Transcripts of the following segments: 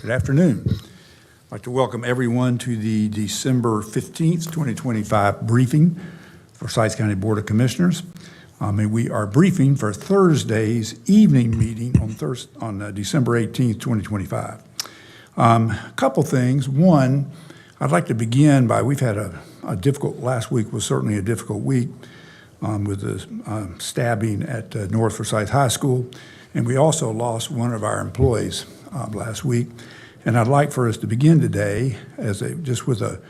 Good afternoon. I'd like to welcome everyone to the December 15th, 2025 briefing for Forsyth County Board of Commissioners. And we are briefing for Thursday's evening meeting on December 18th, 2025. A couple things. One, I'd like to begin by, we've had a difficult, last week was certainly a difficult week with the stabbing at North Forsyth High School. And we also lost one of our employees last week. And I'd like for us to begin today just with a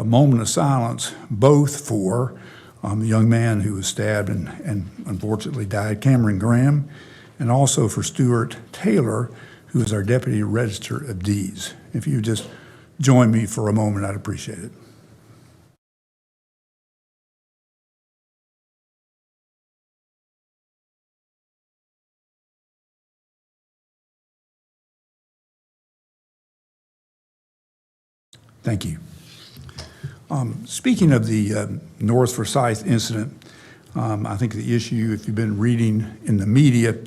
moment of silence, both for the young man who was stabbed and unfortunately died, Cameron Graham, and also for Stuart Taylor, who is our Deputy Register of Deeds. If you just join me for a moment, I'd appreciate it. Thank you. Speaking of the North Forsyth incident, I think the issue, if you've been reading in the media,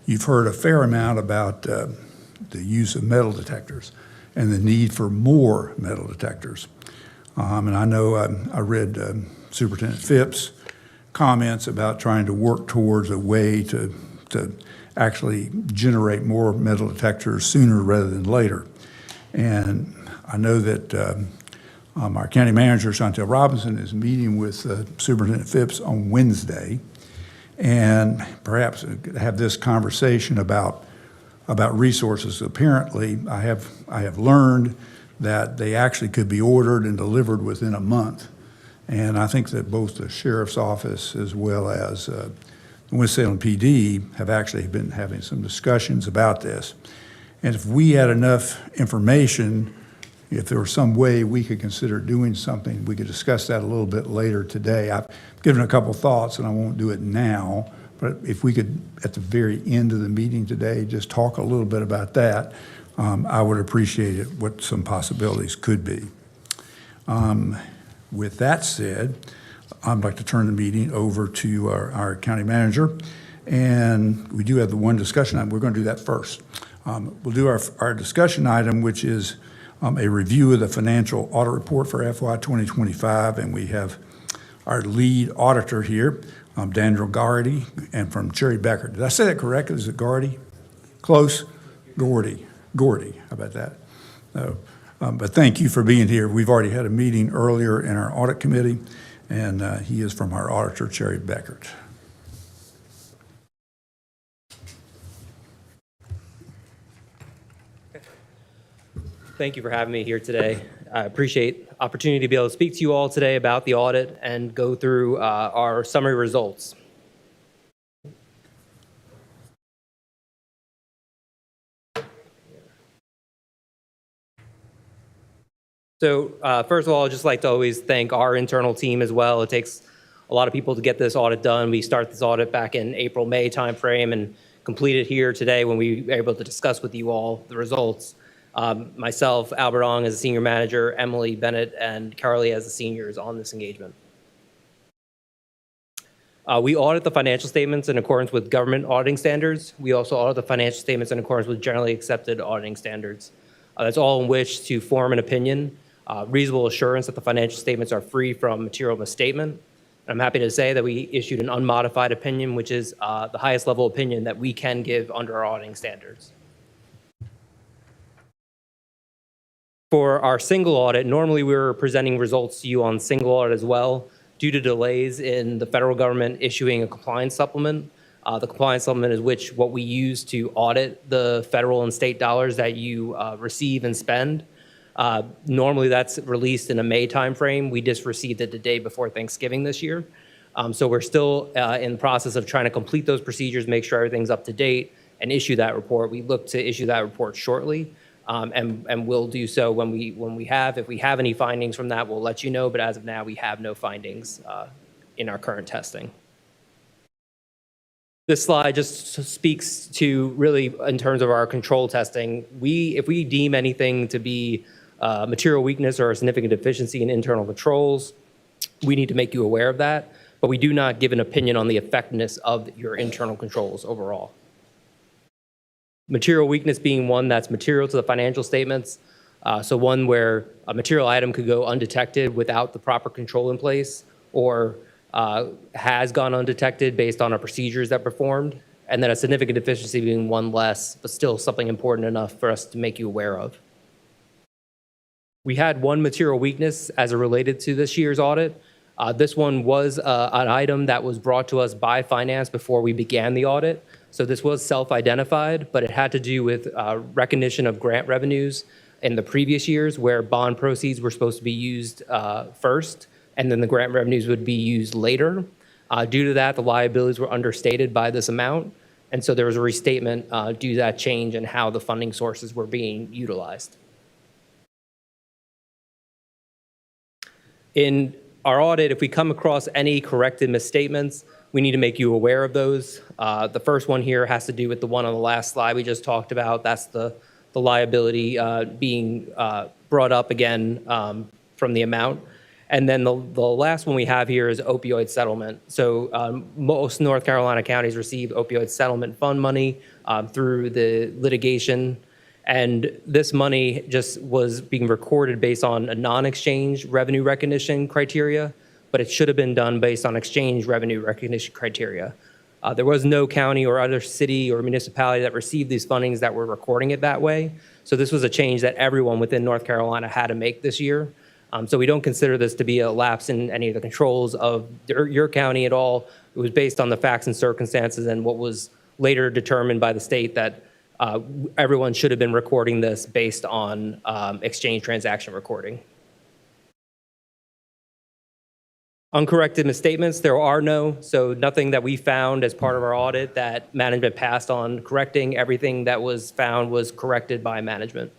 you've heard a fair amount about the use of metal detectors and the need for more metal detectors. And I know I read Superintendent Phipps' comments about trying to work towards a way to actually generate more metal detectors sooner rather than later. And I know that our county manager, Chantel Robinson, is meeting with Superintendent Phipps on Wednesday, and perhaps have this conversation about resources. Apparently, I have learned that they actually could be ordered and delivered within a month. And I think that both the sheriff's office as well as the Winston-Salem PD have actually been having some discussions about this. And if we had enough information, if there was some way we could consider doing something, we could discuss that a little bit later today. I've given a couple thoughts, and I won't do it now, but if we could, at the very end of the meeting today, just talk a little bit about that, I would appreciate it, what some possibilities could be. With that said, I'd like to turn the meeting over to our county manager, and we do have the one discussion item. We're going to do that first. We'll do our discussion item, which is a review of the financial audit report for FY 2025, and we have our lead auditor here, Daniel Gardy, and from Cherry Becker. Did I say that correctly? Is it Gardy? Close? Gordy. How about that? No. But thank you for being here. We've already had a meeting earlier in our audit committee, and he is from our auditor, Cherry Becker. Thank you for having me here today. I appreciate the opportunity to be able to speak to you all today about the audit and go through our summary results. So first of all, I'd just like to always thank our internal team as well. It takes a lot of people to get this audit done. We start this audit back in April, May timeframe and complete it here today when we were able to discuss with you all the results. Myself, Albert Ong as a senior manager, Emily Bennett, and Carly as the seniors on this engagement. We audit the financial statements in accordance with government auditing standards. We also audit the financial statements in accordance with generally accepted auditing standards. That's all in which to form an opinion, reasonable assurance that the financial statements are free from material misstatement. I'm happy to say that we issued an unmodified opinion, which is the highest level opinion that we can give under our auditing standards. For our single audit, normally we were presenting results to you on single audit as well. Due to delays in the federal government issuing a compliance supplement, the compliance supplement is what we use to audit the federal and state dollars that you receive and spend. Normally that's released in a May timeframe. We just received it the day before Thanksgiving this year. So we're still in the process of trying to complete those procedures, make sure everything's up to date, and issue that report. We look to issue that report shortly. And we'll do so when we have. If we have any findings from that, we'll let you know. But as of now, we have no findings in our current testing. This slide just speaks to really in terms of our control testing. If we deem anything to be material weakness or a significant deficiency in internal controls, we need to make you aware of that. But we do not give an opinion on the effectiveness of your internal controls overall. Material weakness being one that's material to the financial statements. So one where a material item could go undetected without the proper control in place, or has gone undetected based on our procedures that performed. And then a significant deficiency being one less, but still something important enough for us to make you aware of. We had one material weakness as it related to this year's audit. This one was an item that was brought to us by finance before we began the audit. So this was self-identified, but it had to do with recognition of grant revenues in the previous years where bond proceeds were supposed to be used first, and then the grant revenues would be used later. Due to that, the liabilities were understated by this amount. And so there was a restatement due to that change in how the funding sources were being utilized. In our audit, if we come across any corrected misstatements, we need to make you aware of those. The first one here has to do with the one on the last slide we just talked about. That's the liability being brought up again from the amount. And then the last one we have here is opioid settlement. So most North Carolina counties receive opioid settlement fund money through the litigation. And this money just was being recorded based on a non-exchange revenue recognition criteria, but it should have been done based on exchange revenue recognition criteria. There was no county or other city or municipality that received these fundings that were recording it that way. So this was a change that everyone within North Carolina had to make this year. So we don't consider this to be a lapse in any of the controls of your county at all. It was based on the facts and circumstances and what was later determined by the state that everyone should have been recording this based on exchange transaction recording. Uncorrected misstatements, there are no, so nothing that we found as part of our audit that management passed on correcting. Everything that was found was corrected by management.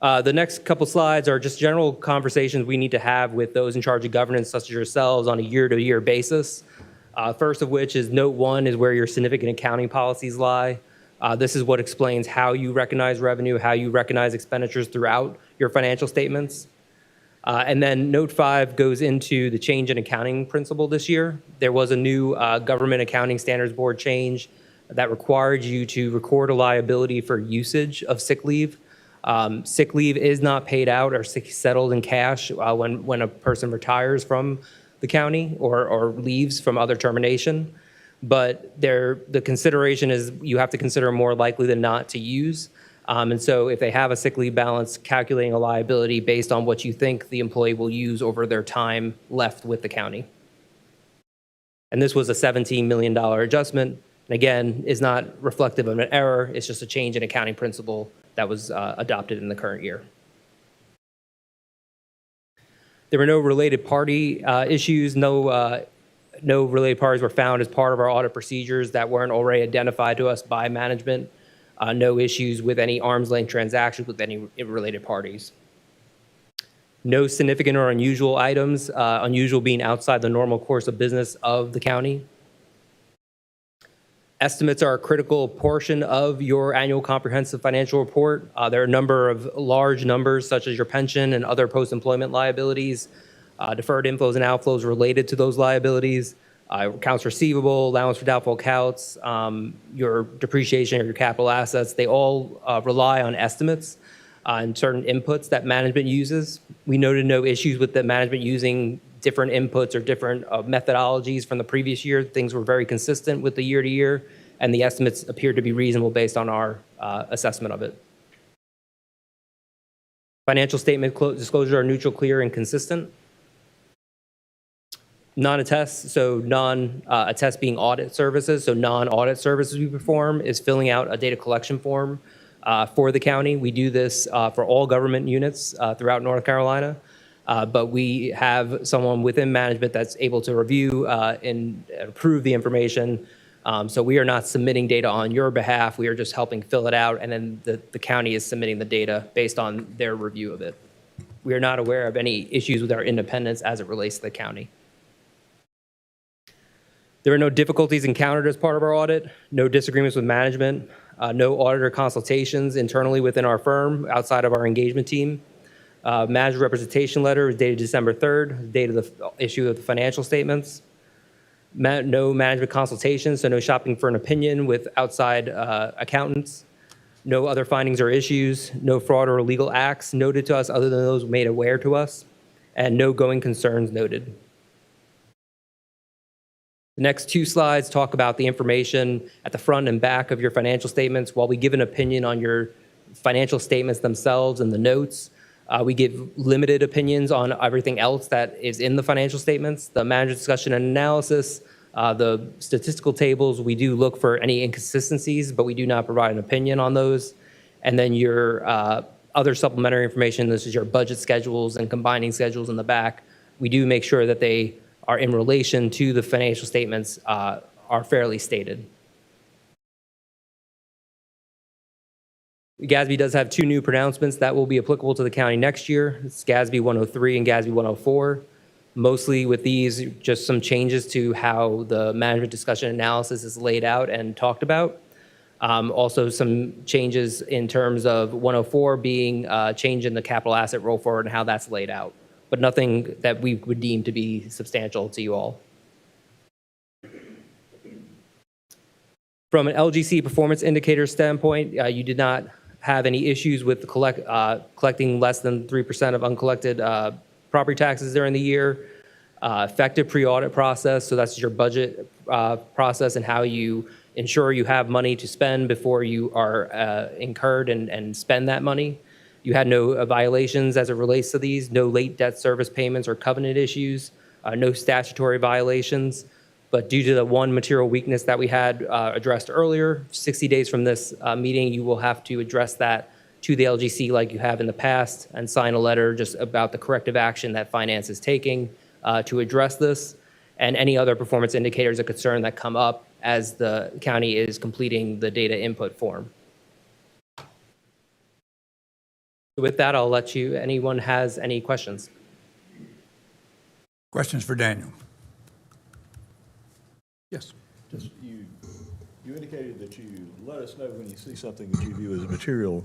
The next couple slides are just general conversations we need to have with those in charge of governance, such as yourselves, on a year-to-year basis. First of which is note 1 is where your significant accounting policies lie. This is what explains how you recognize revenue, how you recognize expenditures throughout your financial statements. And then note 5 goes into the change in accounting principle this year. There was a new Government Accounting Standards Board change that required you to record a liability for usage of sick leave. Sick leave is not paid out or settled in cash when a person retires from the county or leaves from other termination. But the consideration is you have to consider more likely than not to use. And so if they have a sick leave balance, calculating a liability based on what you think the employee will use over their time left with the county. And this was a $17 million adjustment. And again, is not reflective of an error. It's just a change in accounting principle that was adopted in the current year. There were no related party issues. No related parties were found as part of our audit procedures that weren't already identified to us by management. No issues with any arm's length transactions with any related parties. No significant or unusual items, unusual being outside the normal course of business of the county. Estimates are a critical portion of your annual comprehensive financial report. There are a number of large numbers such as your pension and other post-employment liabilities, deferred inflows and outflows related to those liabilities, accounts receivable, allowance for doubtful accounts, your depreciation of your capital assets. They all rely on estimates and certain inputs that management uses. We noted no issues with the management using different inputs or different methodologies from the previous year. Things were very consistent with the year to year, and the estimates appeared to be reasonable based on our assessment of it. Financial statement disclosure are neutral, clear, and consistent. Non-attest, so non-attest being audit services, so non-audit services we perform is filling out a data collection form for the county. We do this for all government units throughout North Carolina. But we have someone within management that's able to review and approve the information. So we are not submitting data on your behalf. We are just helping fill it out, and then the county is submitting the data based on their review of it. We are not aware of any issues with our independence as it relates to the county. There are no difficulties encountered as part of our audit, no disagreements with management, no auditor consultations internally within our firm outside of our engagement team. Manager representation letter is dated December 3rd, date of the issue of the financial statements. No management consultations, so no shopping for an opinion with outside accountants. No other findings or issues, no fraud or illegal acts noted to us other than those made aware to us, and no going concerns noted. The next two slides talk about the information at the front and back of your financial statements. While we give an opinion on your financial statements themselves and the notes, we give limited opinions on everything else that is in the financial statements. The manager discussion and analysis, the statistical tables, we do look for any inconsistencies, but we do not provide an opinion on those. And then your other supplementary information, this is your budget schedules and combining schedules in the back. We do make sure that they are in relation to the financial statements are fairly stated. GASB does have two new pronouncements that will be applicable to the county next year. It's GASB 103 and GASB 104. Mostly with these, just some changes to how the management discussion analysis is laid out and talked about. Also some changes in terms of 104 being change in the capital asset roll forward and how that's laid out, but nothing that we would deem to be substantial to you all. From an LGC performance indicator standpoint, you did not have any issues with the collecting less than 3% of uncollected property taxes during the year. Effective pre-audit process, so that's your budget process and how you ensure you have money to spend before you are incurred and spend that money. You had no violations as it relates to these, no late debt service payments or covenant issues, no statutory violations. But due to the one material weakness that we had addressed earlier, 60 days from this meeting, you will have to address that to the LGC like you have in the past and sign a letter just about the corrective action that finance is taking to address this and any other performance indicators of concern that come up as the county is completing the data input form. With that, I'll let you, anyone has any questions? Questions for Daniel? Yes. Just you indicated that you let us know when you see something that you view as a material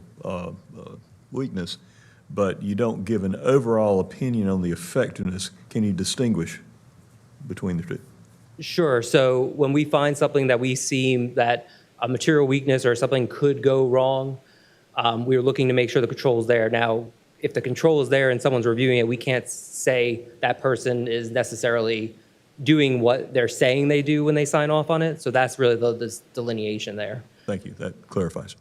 weakness, but you don't give an overall opinion on the effectiveness. Can you distinguish between the two? Sure. So when we find something that we see that a material weakness or something could go wrong, we're looking to make sure the control is there. Now, if the control is there and someone's reviewing it, we can't say that person is necessarily doing what they're saying they do when they sign off on it. So that's really the delineation there. Thank you. That clarifies.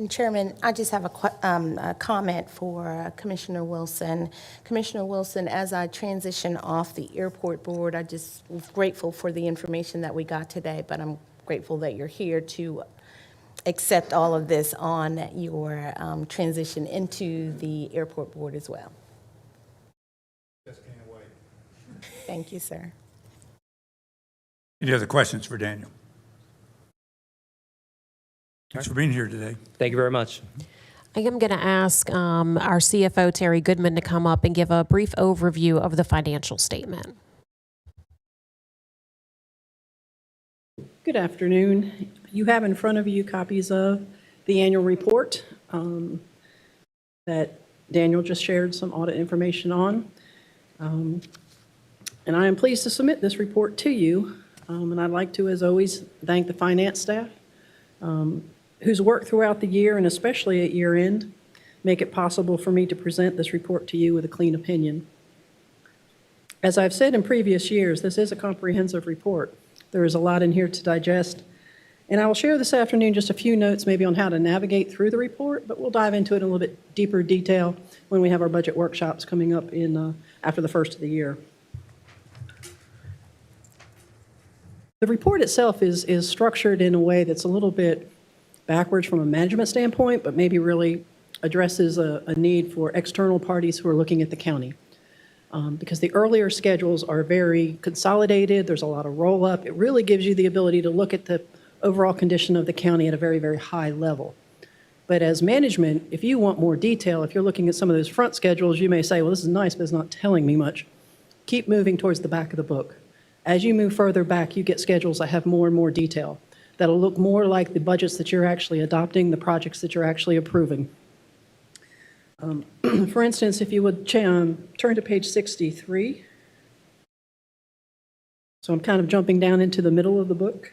And Chairman, I just have a comment for Commissioner Wilson. Commissioner Wilson, as I transition off the airport board, I just was grateful for the information that we got today, but I'm grateful that you're here to accept all of this on your transition into the airport board as well. Just can't wait. Thank you, sir. Any other questions for Daniel? Thanks for being here today. Thank you very much. I am going to ask our CFO, Terry Goodman, to come up and give a brief overview of the financial statement. Good afternoon. You have in front of you copies of the annual report that Daniel just shared some audit information on. And I am pleased to submit this report to you. And I'd like to, as always, thank the finance staff whose work throughout the year and especially at year end make it possible for me to present this report to you with a clean opinion. As I've said in previous years, this is a comprehensive report. There is a lot in here to digest. And I will share this afternoon just a few notes maybe on how to navigate through the report, but we'll dive into it in a little bit deeper detail when we have our budget workshops coming up in after the first of the year. The report itself is structured in a way that's a little bit backwards from a management standpoint, but maybe really addresses a need for external parties who are looking at the county. Because the earlier schedules are very consolidated, there's a lot of roll-up. It really gives you the ability to look at the overall condition of the county at a very, very high level. But as management, if you want more detail, if you're looking at some of those front schedules, you may say, well, this is nice, but it's not telling me much. Keep moving towards the back of the book. As you move further back, you get schedules that have more and more detail, that'll look more like the budgets that you're actually adopting, the projects that you're actually approving. For instance, if you would turn to page 63. So I'm kind of jumping down into the middle of the book.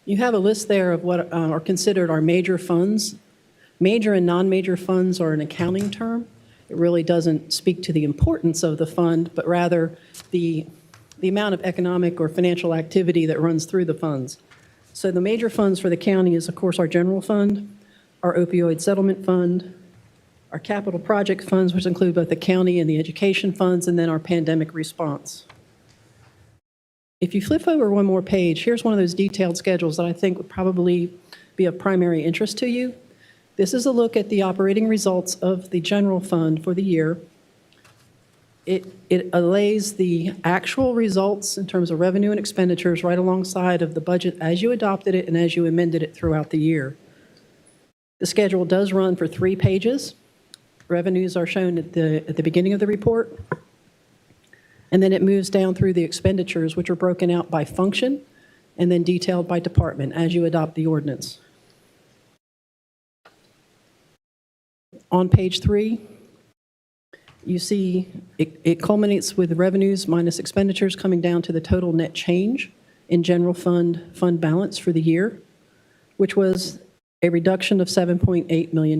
You have a list there of what are considered our major funds. Major and non-major funds are an accounting term. It really doesn't speak to the importance of the fund, but rather the amount of economic or financial activity that runs through the funds. So the major funds for the county is, of course, our general fund, our opioid settlement fund, our capital project funds, which include both the county and the education funds, and then our pandemic response. If you flip over one more page, here's one of those detailed schedules that I think would probably be of primary interest to you. This is a look at the operating results of the general fund for the year. It lays the actual results in terms of revenue and expenditures right alongside of the budget as you adopted it and as you amended it throughout the year. The schedule does run for 3 pages. Revenues are shown at the beginning of the report. And then it moves down through the expenditures, which are broken out by function and then detailed by department as you adopt the ordinance. On page 3, you see it culminates with revenues minus expenditures coming down to the total net change in general fund balance for the year, which was a reduction of $7.8 million.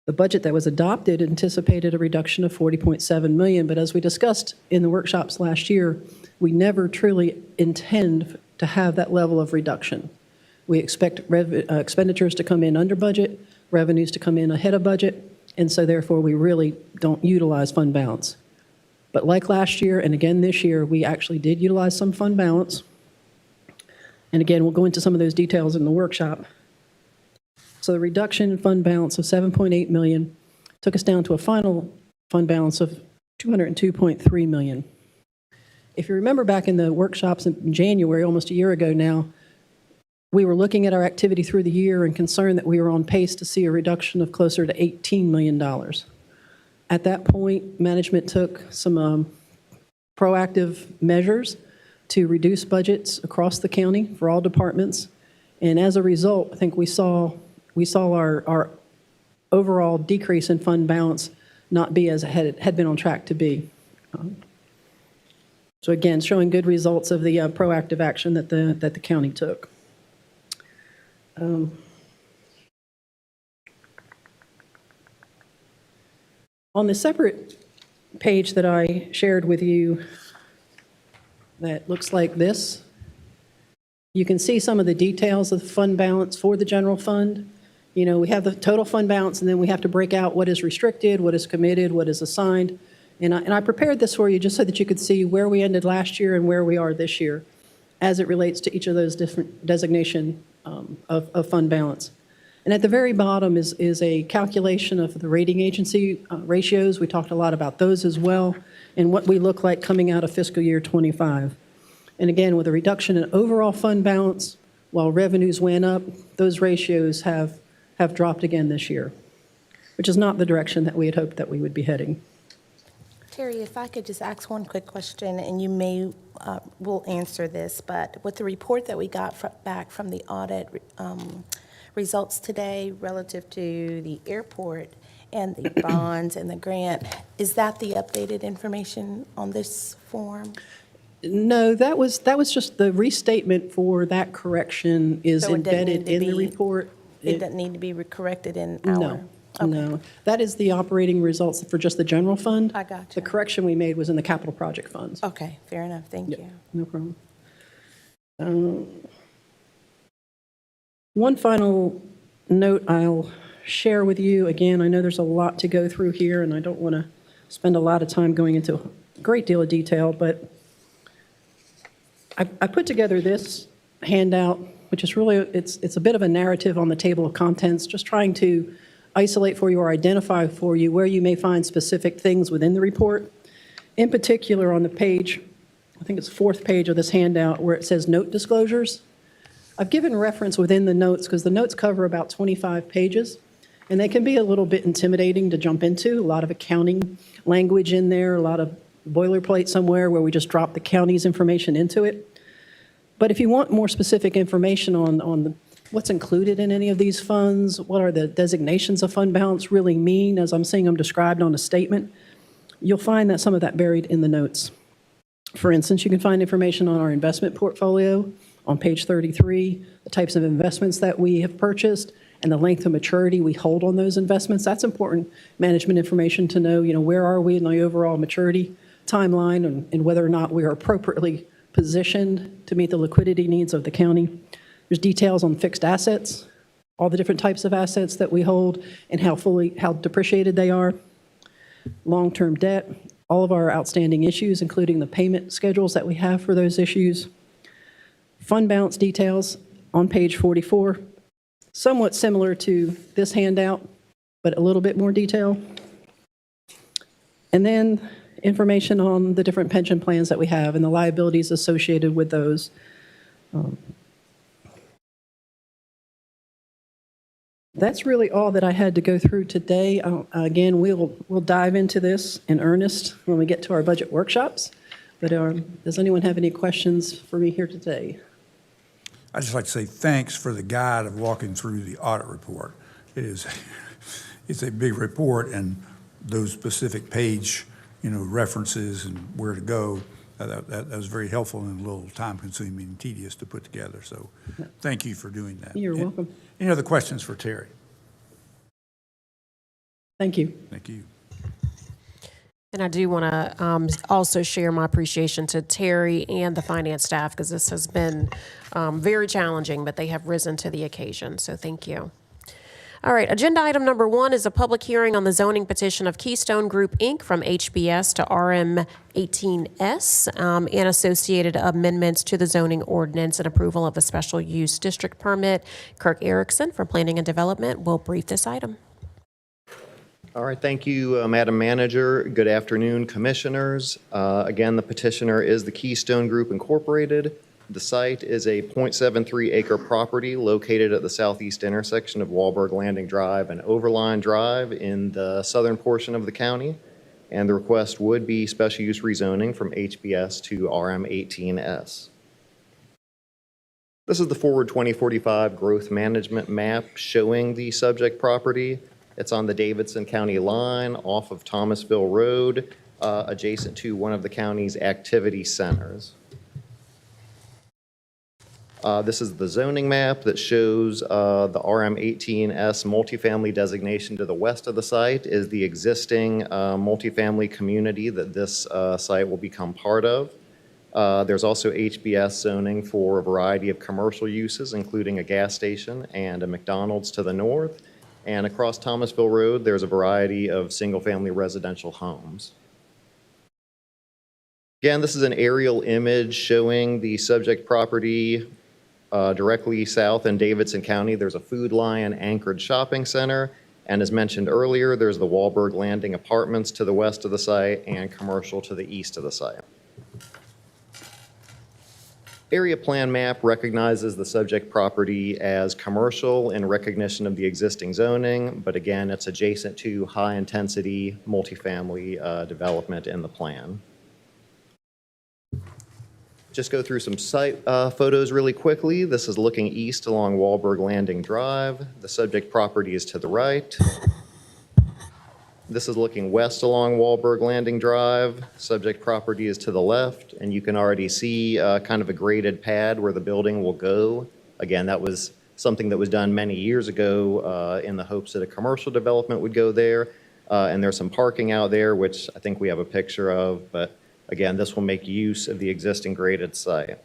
The budget that was adopted anticipated a reduction of $40.7 million, but as we discussed in the workshops last year, we never truly intend to have that level of reduction. We expect expenditures to come in under budget, revenues to come in ahead of budget, and so therefore we really don't utilize fund balance. But like last year and again this year, we actually did utilize some fund balance. And again, we'll go into some of those details in the workshop. So the reduction in fund balance of $7.8 million took us down to a final fund balance of $202.3 million. If you remember back in the workshops in January, almost a year ago now, we were looking at our activity through the year and concerned that we were on pace to see a reduction of closer to $18 million. At that point, management took some proactive measures to reduce budgets across the county for all departments. And as a result, I think we saw our overall decrease in fund balance not be as it had been on track to be. So again, showing good results of the proactive action that the county took. On the separate page that I shared with you that looks like this, you can see some of the details of the fund balance for the general fund. You know, we have the total fund balance, and then we have to break out what is restricted, what is committed, what is assigned. And I prepared this for you just so that you could see where we ended last year and where we are this year as it relates to each of those different designation of fund balance. And at the very bottom is a calculation of the rating agency ratios. We talked a lot about those as well, and what we look like coming out of fiscal year '25. And again, with a reduction in overall fund balance, while revenues went up, those ratios have dropped again this year, which is not the direction that we had hoped that we would be heading. Terry, if I could just ask one quick question, and you may will answer this, but with the report that we got back from the audit results today relative to the airport and the bonds and the grant, is that the updated information on this form? No, that was just the restatement for that correction is So it doesn't embedded need to in the be- report. It doesn't need to be corrected in our? No, no. That is the operating results for just the general fund. I gotcha. The correction we made was in the capital project funds. Okay, fair enough, thank you. No problem. One final note I'll share with you. Again, I know there's a lot to go through here, and I don't want to spend a lot of time going into a great deal of detail, but I put together this handout, which is really, it's a bit of a narrative on the table of contents, just trying to isolate for you or identify for you where you may find specific things within the report. In particular, on the page, I think it's 4th page of this handout, where it says note disclosures. I've given reference within the notes because the notes cover about 25 pages, and they can be a little bit intimidating to jump into. A lot of accounting language in there, a lot of boilerplate somewhere where we just drop the county's information into it. But if you want more specific information on what's included in any of these funds, what are the designations of fund balance really mean, as I'm seeing them described on a statement, You'll find that some of that buried in the notes. For instance, you can find information on our investment portfolio on page 33, the types of investments that we have purchased, and the length of maturity we hold on those investments. That's important management information to know, where are we in the overall maturity timeline and whether or not we are appropriately positioned to meet the liquidity needs of the county. There's details on fixed assets, all the different types of assets that we hold and how depreciated they are. Long-term debt, all of our outstanding issues, including the payment schedules that we have for those issues. Fund balance details on page 44, somewhat similar to this handout, but a little bit more detail. And then information on the different pension plans that we have and the liabilities associated with those. That's really all that I had to go through today. Again, we'll dive into this in earnest when we get to our budget workshops. But does anyone have any questions for me here today? I'd just like to say thanks for the guide of walking through the audit report. It's a big report, and those specific page, references and where to go, that was very helpful and a little time-consuming and tedious to put together. So thank you for doing that. You're welcome. Any other questions for Terry? Thank you. Thank you. And I do want to also share my appreciation to Terry and the finance staff, because this has been very challenging, but they have risen to the occasion. So thank you. All right, agenda item number 1 is a public hearing on the zoning petition of Keystone Group, Inc. from HBS to RM18S and associated amendments to the zoning ordinance and approval of a special use district permit. Kirk Erickson from Planning and Development will brief this item. All right, thank you, Madam Manager. Good afternoon, Commissioners. Again, the petitioner is the Keystone Group Incorporated. The site is a 0.73 acre property located at the southeast intersection of Wahlberg Landing Drive and Overline Drive in the southern portion of the county. And the request would be special use rezoning from HBS to RM18S. This is the Forward 2045 growth management map showing the subject property. It's on the Davidson County line off of Thomasville Road, adjacent to one of the county's activity centers. This is the zoning map that shows the RM18S multifamily designation to the west of the site is the existing multifamily community that this site will become part of. There's also HBS zoning for a variety of commercial uses, including a gas station and a McDonald's to the north. And across Thomasville Road, there's a variety of single-family residential homes. Again, this is an aerial image showing the subject property directly south in Davidson County. There's a Food Lion anchored shopping center. And as mentioned earlier, there's the Wahlberg Landing Apartments to the west of the site and commercial to the east of the site. Area plan map recognizes the subject property as commercial in recognition of the existing zoning, but again, it's adjacent to high-intensity multifamily development in the plan. Just go through some site photos really quickly. This is looking east along Wahlberg Landing Drive. The subject property is to the right. This is looking west along Wahlberg Landing Drive. Subject property is to the left, and you can already see kind of a graded pad where the building will go. Again, that was something that was done many years ago in the hopes that a commercial development would go there. And there's some parking out there, which I think we have a picture of, but again, this will make use of the existing graded site.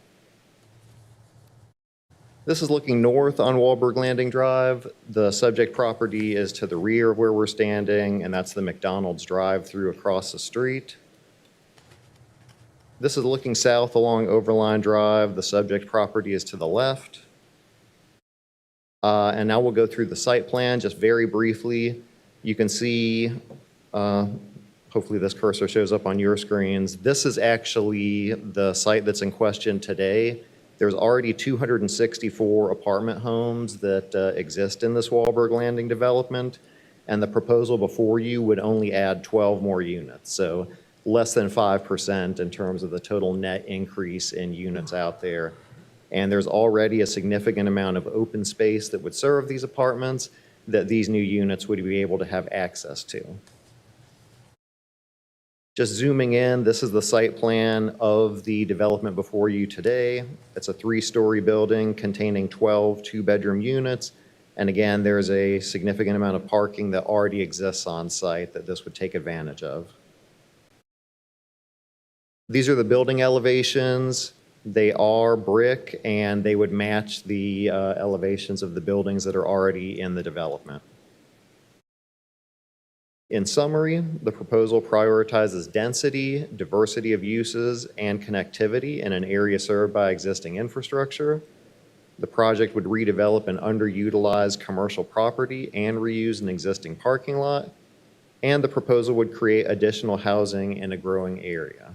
This is looking north on Wahlberg Landing Drive. The subject property is to the rear of where we're standing, and that's the McDonald's drive-through across the street. This is looking south along Overline Drive. The subject property is to the left. And now we'll go through the site plan just very briefly. You can see, hopefully this cursor shows up on your screens. This is actually the site that's in question today. There's already 264 apartment homes that exist in this Wahlberg Landing development, and the proposal before you would only add 12 more units. So less than 5% in terms of the total net increase in units out there. And there's already a significant amount of open space that would serve these apartments that these new units would be able to have access to. Just zooming in, this is the site plan of the development before you today. It's a 3-story building containing 12 two-bedroom units. And again, there's a significant amount of parking that already exists on site that this would take advantage of. These are the building elevations. They are brick, and they would match the elevations of the buildings that are already in the development. In summary, the proposal prioritizes density, diversity of uses, and connectivity in an area served by existing infrastructure. The project would redevelop an underutilized commercial property and reuse an existing parking lot. And the proposal would create additional housing in a growing area.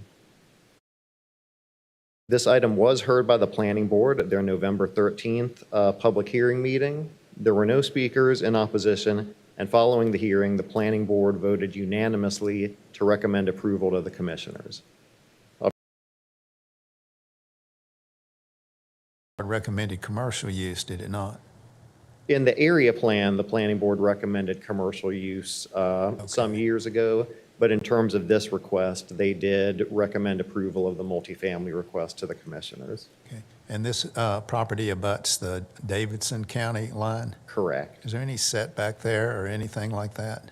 This item was heard by the Planning Board at their November 13th public hearing meeting. There were no speakers in opposition, and following the hearing, the Planning Board voted unanimously to recommend approval to the Commissioners. Recommended commercial use, did it not? In the area plan, the Planning Board recommended commercial use some years ago, but in terms of this request, they did recommend approval of the multifamily request to the Commissioners. Okay. And this property abuts the Davidson County line? Correct. Is there any setback there or anything like that?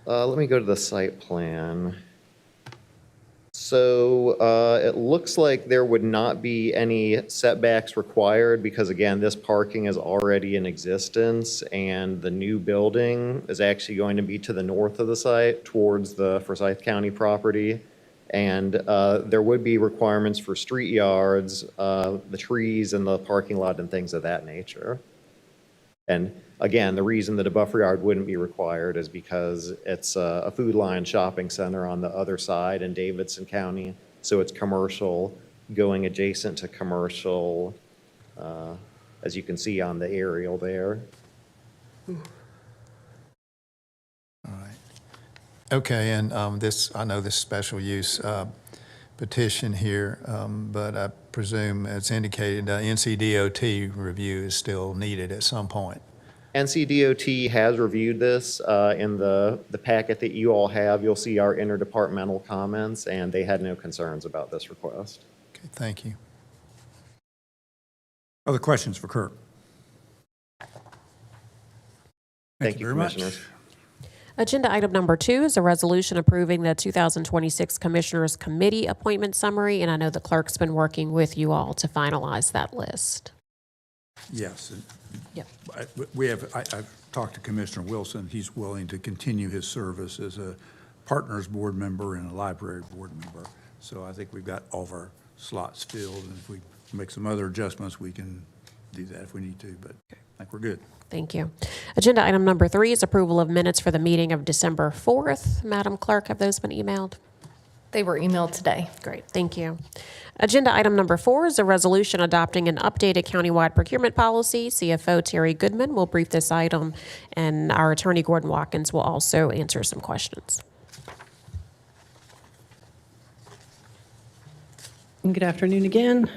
Let me go to the site plan. So it looks like there would not be any setbacks required because, again, this parking is already in existence, and the new building is actually going to be to the north of the site towards the Forsyth County property. And there would be requirements for street yards, the trees and the parking lot and things of that nature. And again, the reason that a buffer yard wouldn't be required is because it's a Food Lion shopping center on the other side in Davidson County. So it's commercial, going adjacent to commercial, as you can see on the aerial there. All right. Okay, and I know this special use petition here, but I presume it's indicated NCDOT review is still needed at some point. NCDOT has reviewed this. In the packet that you all have, you'll see our interdepartmental comments, and they had no concerns about this request. Okay, thank you. Other questions for Kirk? Thank you, very much. Commissioners. Agenda item number 2 is a resolution approving the 2026 Commissioners Committee appointment summary, and I know the clerk's been working with you all to finalize that list. Yes. and Yep. I've talked to Commissioner Wilson. He's willing to continue his service as a Partners Board member and a Library Board member. So I think we've got all of our slots filled, and if we make some other adjustments, we can do that if we need to, but I think we're good. Thank you. Agenda item number 3 is approval of minutes for the meeting of December 4th. Madam Clerk, have those been emailed? They were emailed today. Great, thank you. Agenda item number 4 is a resolution adopting an updated countywide procurement policy. CFO Terry Goodman will brief this item, and our attorney Gordon Watkins will also answer some questions. Good afternoon again.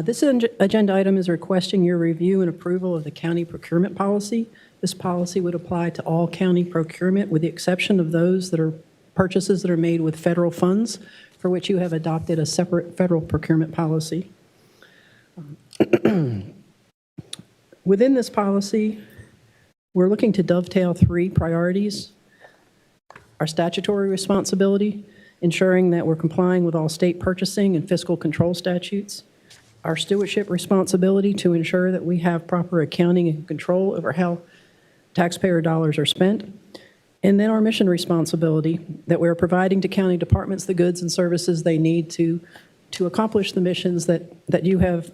This agenda item is requesting your review and approval of the county procurement policy. This policy would apply to all county procurement with the exception of those that are purchases that are made with federal funds, for which you have adopted a separate federal procurement policy. Within this policy, we're looking to dovetail 3 priorities. Our statutory responsibility, ensuring that we're complying with all state purchasing and fiscal control statutes. Our stewardship responsibility to ensure that we have proper accounting and control over how taxpayer dollars are spent. And then our mission responsibility, that we're providing to county departments the goods and services they need to accomplish the missions that you have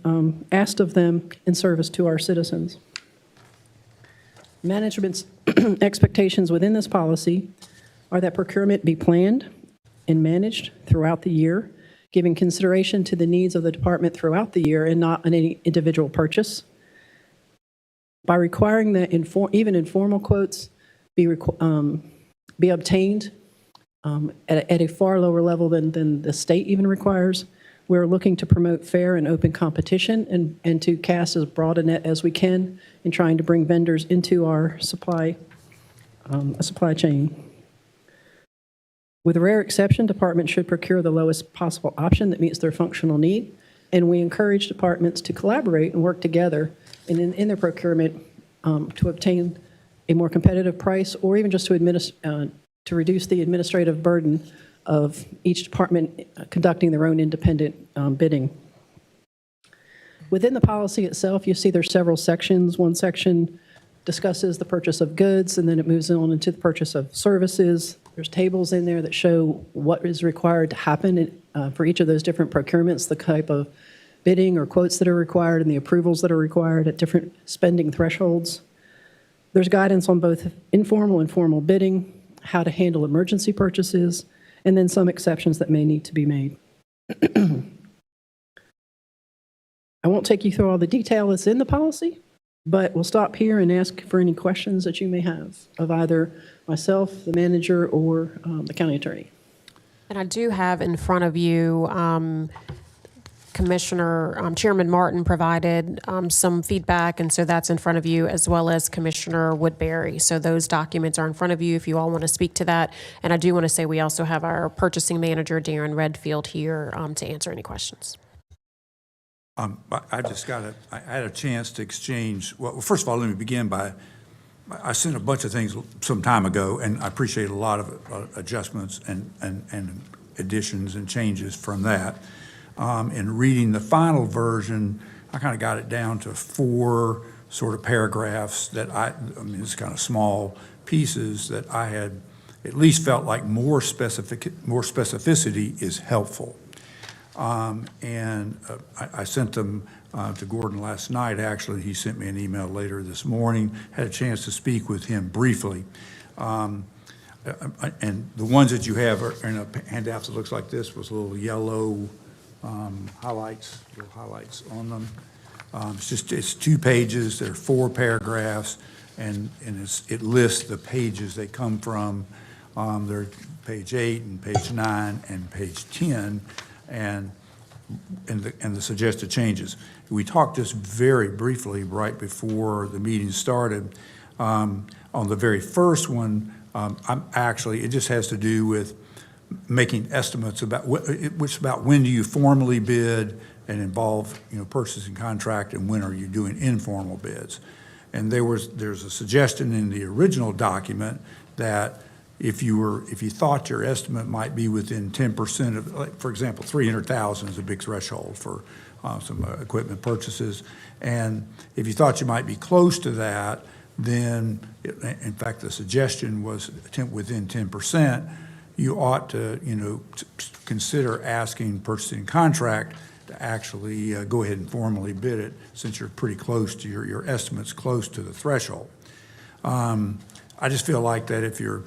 asked of them in service to our citizens. Management's expectations within this policy are that procurement be planned and managed throughout the year, giving consideration to the needs of the department throughout the year and not on any individual purchase. By requiring that even informal quotes be obtained at a far lower level than the state even requires, we're looking to promote fair and open competition and to cast as broad a net as we can in trying to bring vendors into our supply chain. With rare exception, departments should procure the lowest possible option that meets their functional need, and we encourage departments to collaborate and work together in their procurement to obtain a more competitive price, or even just to reduce the administrative burden of each department conducting their own independent bidding. Within the policy itself, you see there's several sections. One section discusses the purchase of goods, and then it moves on into the purchase of services. There's tables in there that show what is required to happen for each of those different procurements, the type of bidding or quotes that are required, and the approvals that are required at different spending thresholds. There's guidance on both informal and formal bidding, how to handle emergency purchases, and then some exceptions that may need to be made. I won't take you through all the detail that's in the policy, but we'll stop here and ask for any questions that you may have of either myself, the manager, or the county attorney. And I do have in front of you, Chairman Martin provided some feedback, and so that's in front of you, as well as Commissioner Woodbury. So those documents are in front of you if you all want to speak to that. And I do want to say we also have our purchasing manager, Darren Redfield, here to answer any questions. I had a chance to exchange, well, first of all, let me begin by, I sent a bunch of things some time ago, and I appreciate a lot of adjustments and additions and changes from that. In reading the final version, I kind of got it down to 4 sort of paragraphs that I mean, it's kind of small pieces that I had at least felt like more specificity is helpful. I sent them to Gordon last night. Actually, he sent me an email later this morning, had a chance to speak with him briefly. And the ones that you have are in a handout that looks like this with little yellow highlights on them. It's 2 pages, there are 4 paragraphs, and it lists the pages they come from. They're page 8 and page 9 and page 10. And the suggested changes. We talked just very briefly right before the meeting started. On the very first one, it just has to do with making estimates about when do you formally bid and involve purchasing contract, and when are you doing informal bids. And there's a suggestion in the original document that if you thought your estimate might be within 10% of, like, for example, 300,000 is a big threshold for some equipment purchases, and if you thought you might be close to that, then, in fact, the suggestion was within 10%, you ought to, consider asking purchasing contract to actually go ahead and formally bid it, since you're pretty close to your estimate's close to the threshold. I just feel like that if you're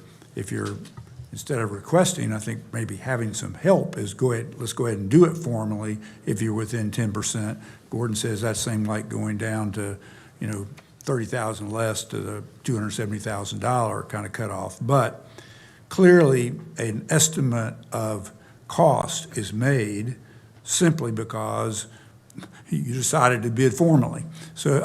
instead of requesting, I think maybe having some help is let's go ahead and do it formally if you're within 10%. Gordon says that seemed like going down to, $30,000 less to the $270,000 kind of cutoff. But clearly an estimate of cost is made simply because you decided to bid formally. So,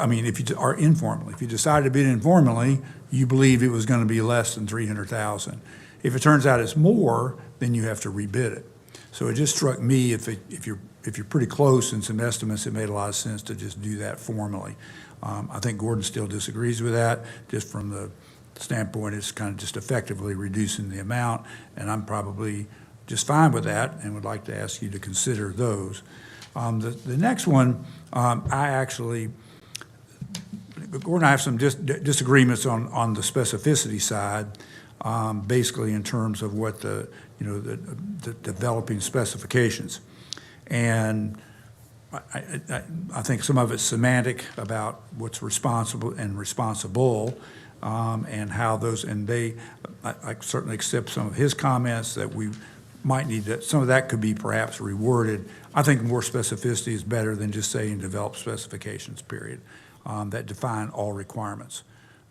or informally. If you decided to bid informally, you believe it was going to be less than 300,000. If it turns out it's more, then you have to rebid it. So it just struck me, if you're pretty close in some estimates, it made a lot of sense to just do that formally. I think Gordon still disagrees with that, just from the standpoint it's kind of just effectively reducing the amount, and I'm probably just fine with that and would like to ask you to consider those. The next one, Gordon and I have some disagreements on the specificity side, basically in terms of what the developing specifications. And I think some of it's semantic about what's responsible and responsible, and how those, and I certainly accept some of his comments that we might need to, some of that could be perhaps reworded. I think more specificity is better than just saying develop specifications, period, that define all requirements.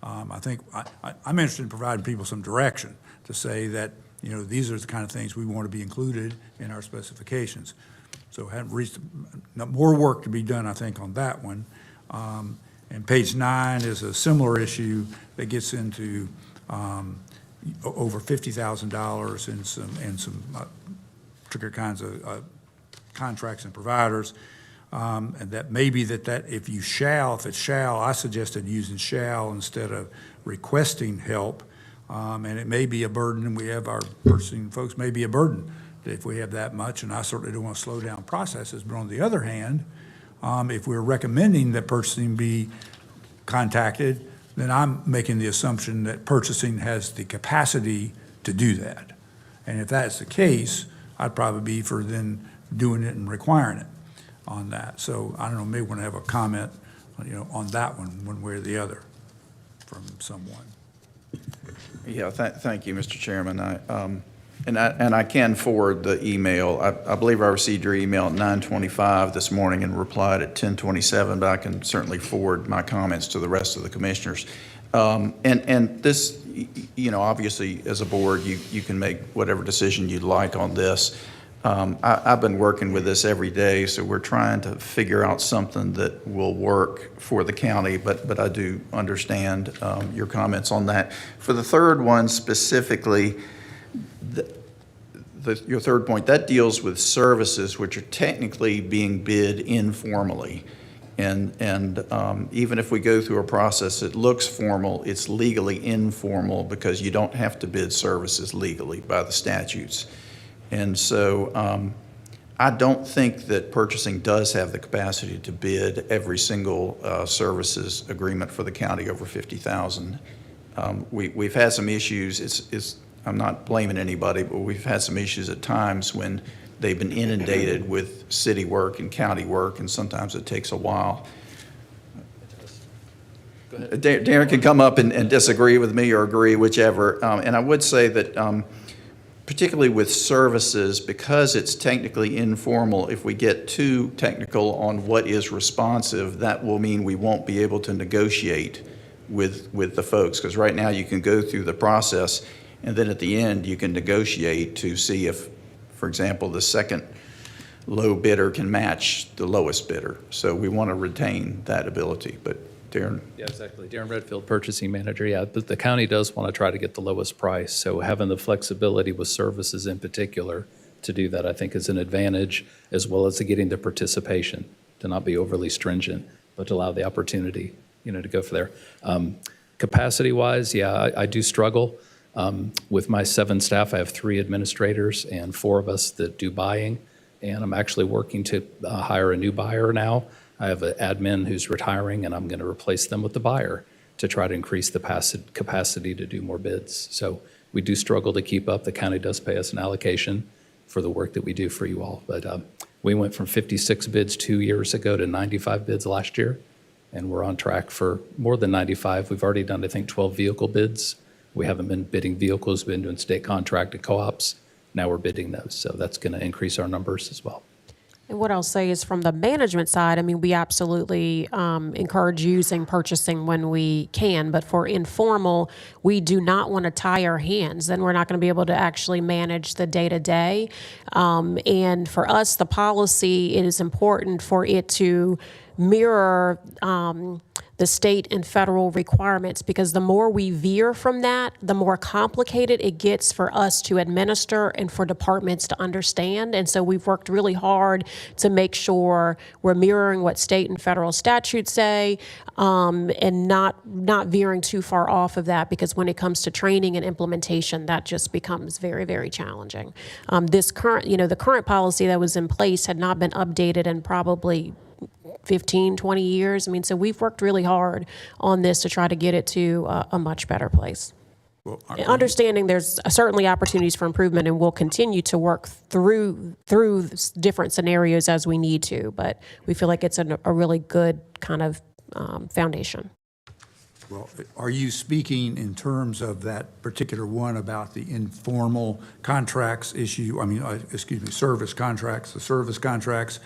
I think I'm interested in providing people some direction to say that, these are the kind of things we want to be included in our specifications. So haven't reached, more work to be done, I think, on that one. And page 9 is a similar issue that gets into, over $50,000 in some particular kinds of contracts and providers. And that maybe that if it's shall, I suggested using shall instead of requesting help. And it may be a burden, and we have our purchasing folks may be a burden if we have that much, and I certainly don't want to slow down processes. But on the other hand, if we're recommending that purchasing be contacted, then I'm making the assumption that purchasing has the capacity to do that. And if that's the case, I'd probably be for then doing it and requiring it on that. So I don't know, maybe want to have a comment, on that one way or the other from someone. Yeah, thank you, Mr. Chairman. I can forward the email. I believe I received your email at 9:25 this morning and replied at 10:27, but I can certainly forward my comments to the rest of the commissioners. And this, obviously, as a board, you can make whatever decision you'd like on this. I've been working with this every day, so we're trying to figure out something that will work for the county, but I do understand your comments on that. For the third one specifically, your third point, that deals with services which are technically being bid informally. And even if we go through a process that looks formal, it's legally informal because you don't have to bid services legally by the statutes. And so I don't think that purchasing does have the capacity to bid every single services agreement for the county over $50,000. We've had some issues. I'm not blaming anybody, but we've had some issues at times when they've been inundated with city work and county work, and sometimes it takes a while. Darren can come up and disagree with me or agree, whichever. And I would say that particularly with services, because it's technically informal, if we get too technical on what is responsive, that will mean we won't be able to negotiate with the folks. Because right now you can go through the process, and then at the end you can negotiate to see if, for example, the second low bidder can match the lowest bidder. So we want to retain that ability. But Darren? Yeah, exactly. Darren Redfield, Purchasing Manager. Yeah, but the county does want to try to get the lowest price. So having the flexibility with services in particular to do that, I think, is an advantage, as well as to getting the participation, to not be overly stringent, but to allow the opportunity, to go for there. Capacity-wise, yeah, I do struggle. With my 7 staff, I have 3 administrators and 4 of us that do buying, and I'm actually working to hire a new buyer now. I have an admin who's retiring, and I'm going to replace them with the buyer to try to increase the capacity to do more bids. So we do struggle to keep up. The county does pay us an allocation for the work that we do for you all. But we went from 56 bids 2 years ago to 95 bids last year, and we're on track for more than 95. We've already done, I think, 12 vehicle bids. We haven't been bidding vehicles, been doing state contracted co-ops. Now we're bidding those. So that's going to increase our numbers as well. And what I'll say is from the management side, we absolutely encourage using purchasing when we can, but for informal, we do not want to tie our hands. Then we're not going to be able to actually manage the day-to-day. And for us, the policy, it is important for it to mirror the state and federal requirements, because the more we veer from that, the more complicated it gets for us to administer and for departments to understand. And so we've worked really hard to make sure we're mirroring what state and federal statutes say, and not veering too far off of that, because when it comes to training and implementation, that just becomes very, very challenging. The current policy that was in place had not been updated in probably 15, 20 years. So we've worked really hard on this to try to get it to a much better place. Well, Understanding there's certainly opportunities for improvement, and we'll continue to work through different scenarios as we need to, but we feel like it's a really good kind of foundation. Well, are you speaking in terms of that particular one about the informal contracts issue? Service contracts, the service contracts?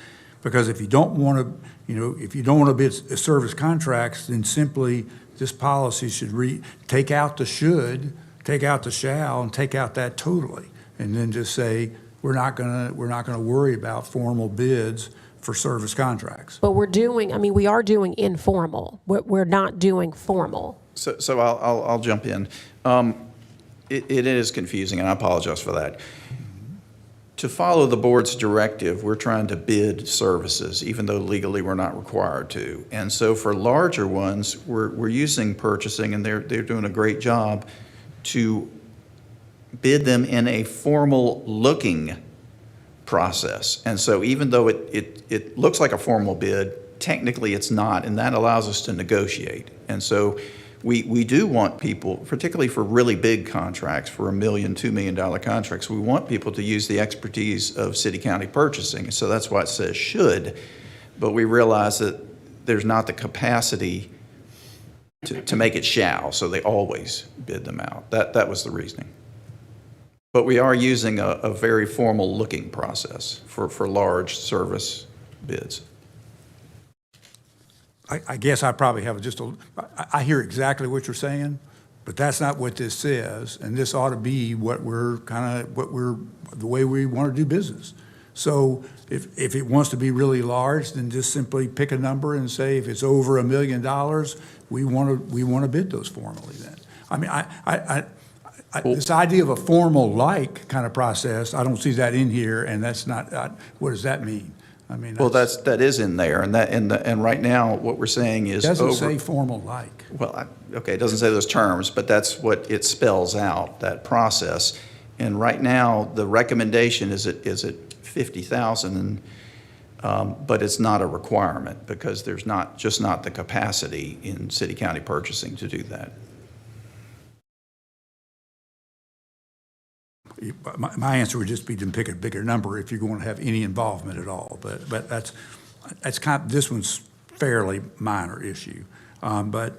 Because if you don't want to bid service contracts, then simply this policy should take out the should, take out the shall, and take out that totally, and then just say we're not gonna worry about formal bids for service contracts. But we are doing informal. We're not doing formal. So I'll jump in. It is confusing, and I apologize for that. To follow the board's directive, we're trying to bid services, even though legally we're not required to. And so for larger ones, we're using purchasing, and they're doing a great job to bid them in a formal looking process. And so even though it looks like a formal bid, technically it's not, and that allows us to negotiate. And so we do want people, particularly for really big contracts, for $1 million, $2 million contracts, we want people to use the expertise of city-county purchasing. So that's why it says should, but we realize that there's not the capacity to make it shall, so they always bid them out. That was the reasoning. But we are using a very formal looking process for large service bids. I guess I probably have I hear exactly what you're saying, but that's not what this says, and this ought to be what the way we want to do business. So if it wants to be really large, then just simply pick a number and say, if it's over $1 million, we want to bid those formally then. I mean, this idea of a formal like kind of process, I don't see that in here, and that's not, what does that mean? I mean, Well, that is in there, and right now, what we're saying is it doesn't over. say formal like. Well, okay, it doesn't say those terms, but that's what it spells out, that process. And right now, the recommendation is at 50,000, but it's not a requirement because there's just not the capacity in city-county purchasing to do that. My answer would just be to pick a bigger number if you're going to have any involvement at all. But that's this one's fairly minor issue. But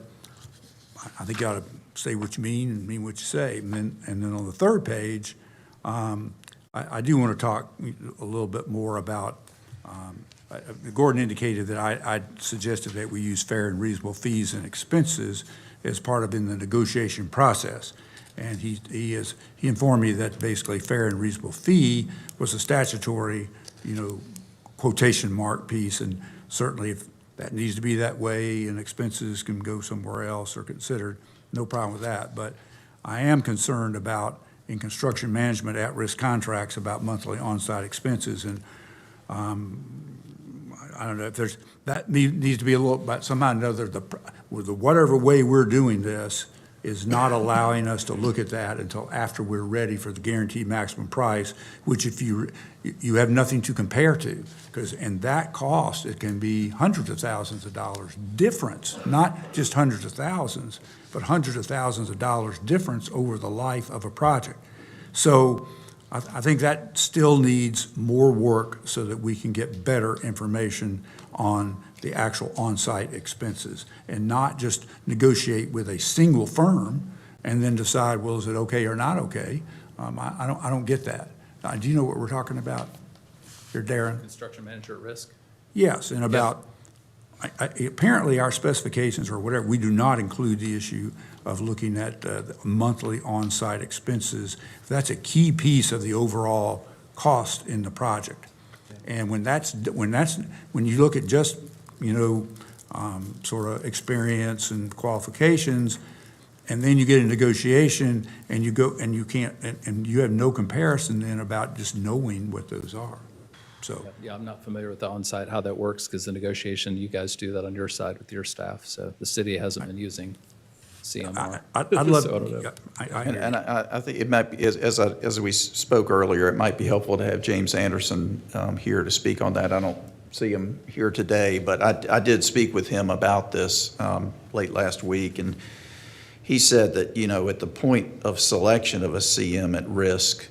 I think you ought to say what you mean and mean what you say. And then on the third page, I do want to talk a little bit more about, Gordon indicated that I suggested that we use fair and reasonable fees and expenses as part of in the negotiation process. And he informed me that basically fair and reasonable fee was a statutory, quotation mark piece, and certainly if that needs to be that way and expenses can go somewhere else or considered, no problem with that. But I am concerned about, in construction management at-risk contracts, about monthly on-site expenses. And I don't know if that needs to be a little, but somehow or another, whatever way we're doing this is not allowing us to look at that until after we're ready for the guaranteed maximum price, which if you have nothing to compare to, because in that cost, it can be hundreds of thousands of dollars difference, not just hundreds of thousands, but hundreds of thousands of dollars difference over the life of a project. So I think that still needs more work so that we can get better information on the actual on-site expenses and not just negotiate with a single firm and then decide, well, is it okay or not okay? I don't get that. Do you know what we're talking about here, Darren? Construction manager at risk? Yes, and about, apparently our specifications or whatever, we do not include the issue of looking at the monthly on-site expenses. That's a key piece of the overall cost in the project. And when you look at just, sort of experience and qualifications, and then you get a negotiation and you go and you can't, and you have no comparison then about just knowing what those are. So. Yeah, I'm not familiar with the on-site, how that works, because the negotiation, you guys do that on your side with your staff. So the city hasn't been using CMR. I'd love, So I don't know. And I think it might be, as we spoke earlier, it might be helpful to have James Anderson here to speak on that. I don't see him here today, but I did speak with him about this late last week, and he said that, at the point of selection of a CM at risk,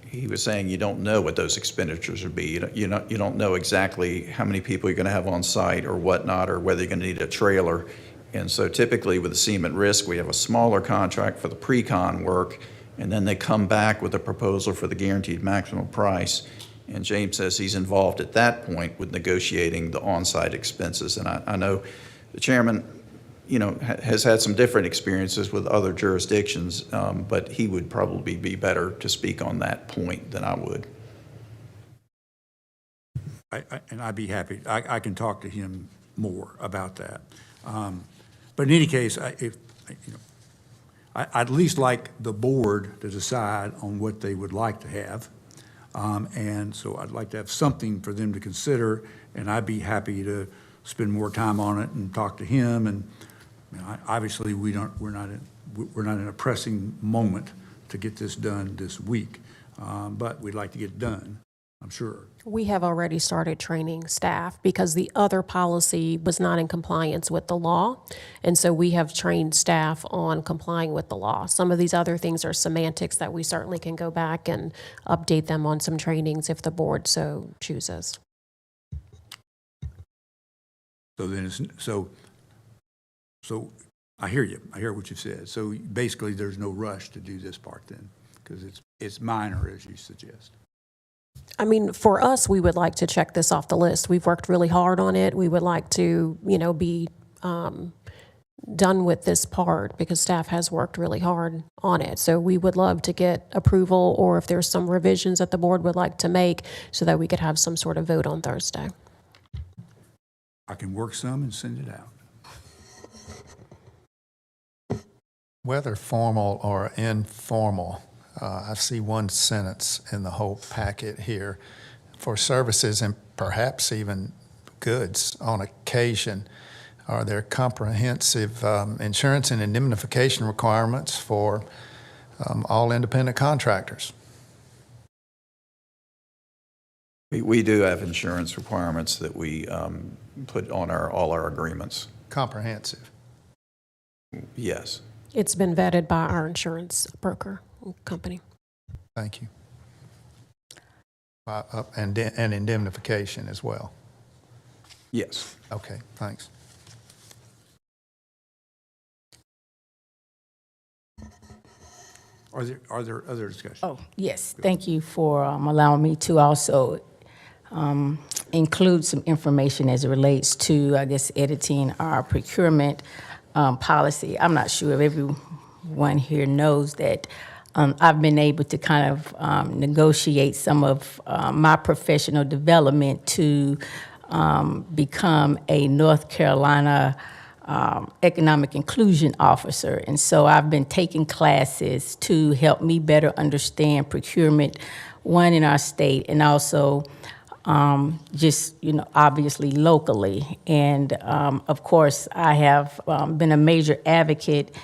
he was saying you don't know what those expenditures would be. You don't know exactly how many people you're going to have on site or whatnot, or whether you're going to need a trailer. And so typically with the CM at risk, we have a smaller contract for the pre-con work, and then they come back with a proposal for the guaranteed maximum price. And James says he's involved at that point with negotiating the on-site expenses. And I know the chairman, has had some different experiences with other jurisdictions, but he would probably be better to speak on that point than I would. And I'd be happy. I can talk to him more about that. But in any case, I'd at least like the board to decide on what they would like to have. And so I'd like to have something for them to consider, and I'd be happy to spend more time on it and talk to him. And you know, obviously, we're not in a pressing moment to get this done this week, but we'd like to get it done, I'm sure. We have already started training staff because the other policy was not in compliance with the law. And so we have trained staff on complying with the law. Some of these other things are semantics that we certainly can go back and update them on some trainings if the board so chooses. So then so I hear you. I hear what you said. So basically, there's no rush to do this part then, because it's minor, as you suggest. I mean, for us, we would like to check this off the list. We've worked really hard on it. We would like to, be done with this part because staff has worked really hard on it. So we would love to get approval, or if there's some revisions that the board would like to make so that we could have some sort of vote on Thursday. I can work some and send it out. Whether formal or informal, I see one sentence in the whole packet here. For services and perhaps even goods on occasion, are there comprehensive insurance and indemnification requirements for all independent contractors? We do have insurance requirements that we put on all our agreements. Comprehensive. Yes. It's been vetted by our insurance broker company. Thank you. And indemnification as well. Yes. Okay, thanks. Are there other discussions? Oh, yes, thank you for allowing me to also include some information as it relates to, I guess, editing our procurement policy. I'm not sure if everyone here knows that I've been able to kind of negotiate some of my professional development to become a North Carolina economic inclusion officer. And so I've been taking classes to help me better understand procurement, one in our state, and also just, obviously locally. And of course, I have been a major advocate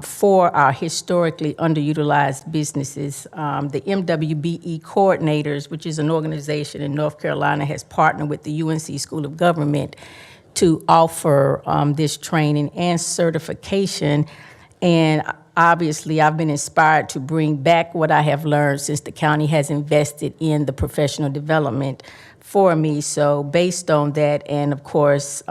for our historically underutilized businesses. The MWBE Coordinators, which is an organization in North Carolina, has partnered with the UNC School of Government to offer this training and certification. And obviously, I've been inspired to bring back what I have learned since the county has invested in the professional development for me. So based on that, and of course,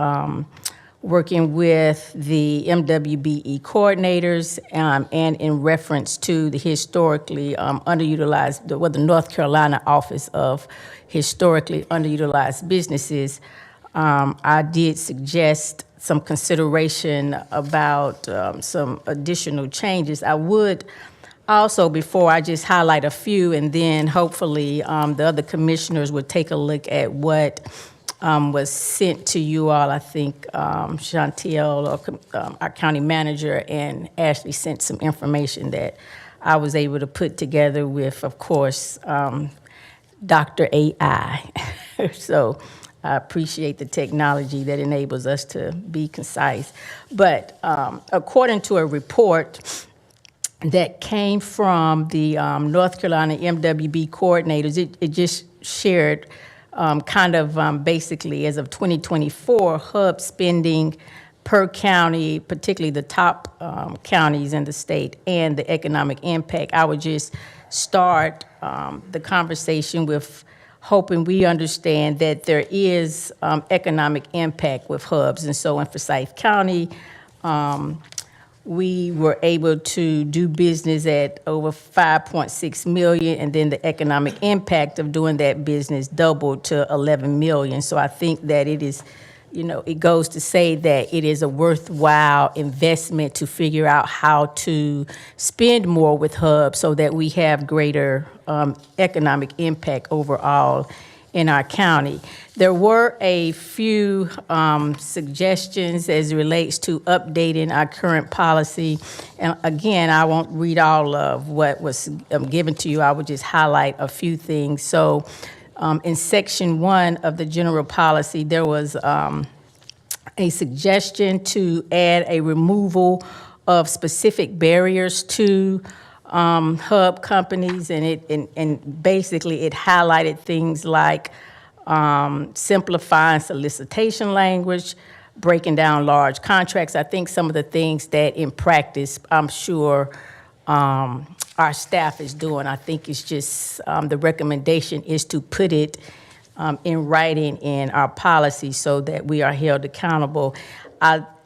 working with the MWBE coordinators and in reference to the historically underutilized, the North Carolina Office of Historically Underutilized Businesses, I did suggest some consideration about some additional changes. I would also, before I just highlight a few, and then hopefully the other commissioners would take a look at what was sent to you all. I think Chantel, our county manager, and Ashley sent some information that I was able to put together with, of course, Dr. AI. So I appreciate the technology that enables us to be concise. But according to a report that came from the North Carolina MWB coordinators, it just shared basically as of 2024, HUB spending per county, particularly the top counties in the state, and the economic impact. I would just start the conversation with hoping we understand that there is economic impact with hubs. And so in Forsyth County, we were able to do business at over 5.6 million, and then the economic impact of doing that business doubled to 11 million. So I think that it is, it goes to say that it is a worthwhile investment to figure out how to spend more with hubs so that we have greater economic impact overall in our county. There were a few suggestions as it relates to updating our current policy. And again, I won't read all of what was given to you. I would just highlight a few things. So in section 1 of the general policy, there was a suggestion to add a removal of specific barriers to hub companies, and basically it highlighted things like simplifying solicitation language, breaking down large contracts. I think some of the things that in practice, I'm sure our staff is doing. I think it's just the recommendation is to put it in writing in our policy so that we are held accountable.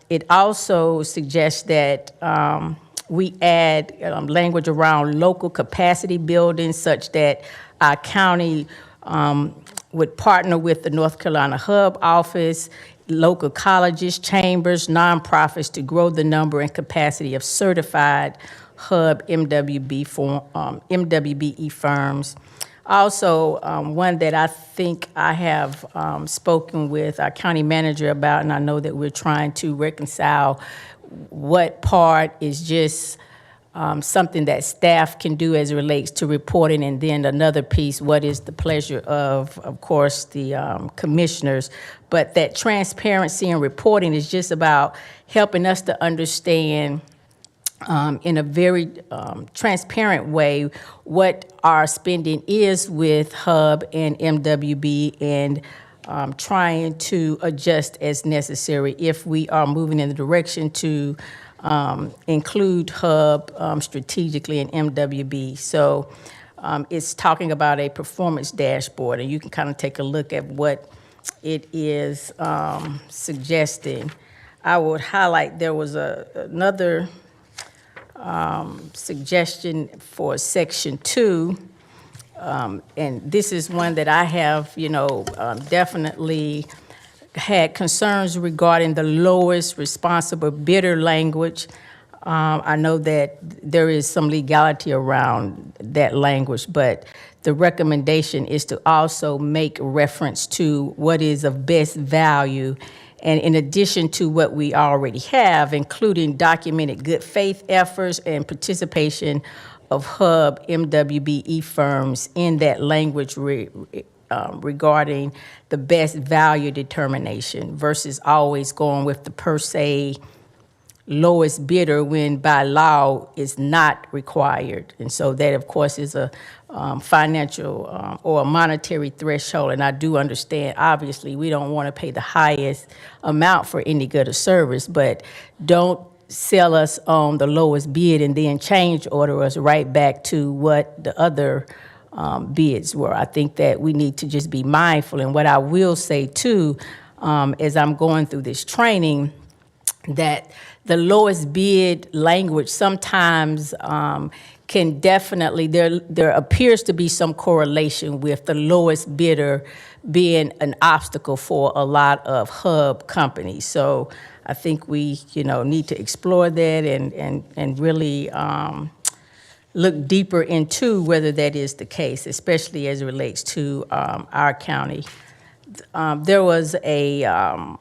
It also suggests that we add language around local capacity building such that our county would partner with the North Carolina Hub Office, local colleges, chambers, nonprofits to grow the number and capacity of certified Hub MWBE firms. Also, one that I think I have spoken with our county manager about, and I know that we're trying to reconcile what part is just something that staff can do as it relates to reporting, and then another piece, what is the pleasure of course, the commissioners. But that transparency and reporting is just about helping us to understand in a very transparent way what our spending is with Hub and MWB, and trying to adjust as necessary if we are moving in the direction to include Hub strategically in MWB. So it's talking about a performance dashboard, and you can kind of take a look at what it is suggesting. I would highlight there was another suggestion for section 2, and this is one that I have, definitely had concerns regarding the lowest responsible bidder language. I know that there is some legality around that language, but the recommendation is to also make reference to what is of best value, and in addition to what we already have, including documented good faith efforts and participation of Hub MWBE firms in that language regarding the best value determination versus always going with the per se lowest bidder when by law is not required. And so that, of course, is a financial or a monetary threshold. And I do understand, obviously, we don't want to pay the highest amount for any good or service, but don't sell us on the lowest bid and then change order us right back to what the other bids were. I think that we need to just be mindful. And what I will say, too, as I'm going through this training, that the lowest bid language sometimes can definitely, there appears to be some correlation with the lowest bidder being an obstacle for a lot of hub companies. So I think we, need to explore that and really look deeper into whether that is the case, especially as it relates to our county. There was a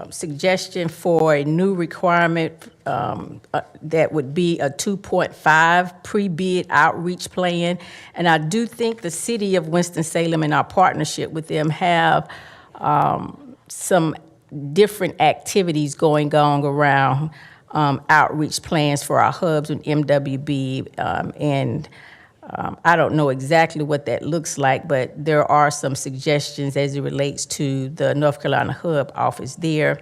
suggestion for a new requirement that would be a 2.5 pre-bid outreach plan. And I do think the city of Winston-Salem and our partnership with them have some different activities going on around outreach plans for our hubs and MWB, and I don't know exactly what that looks like, but there are some suggestions as it relates to the North Carolina Hub office there.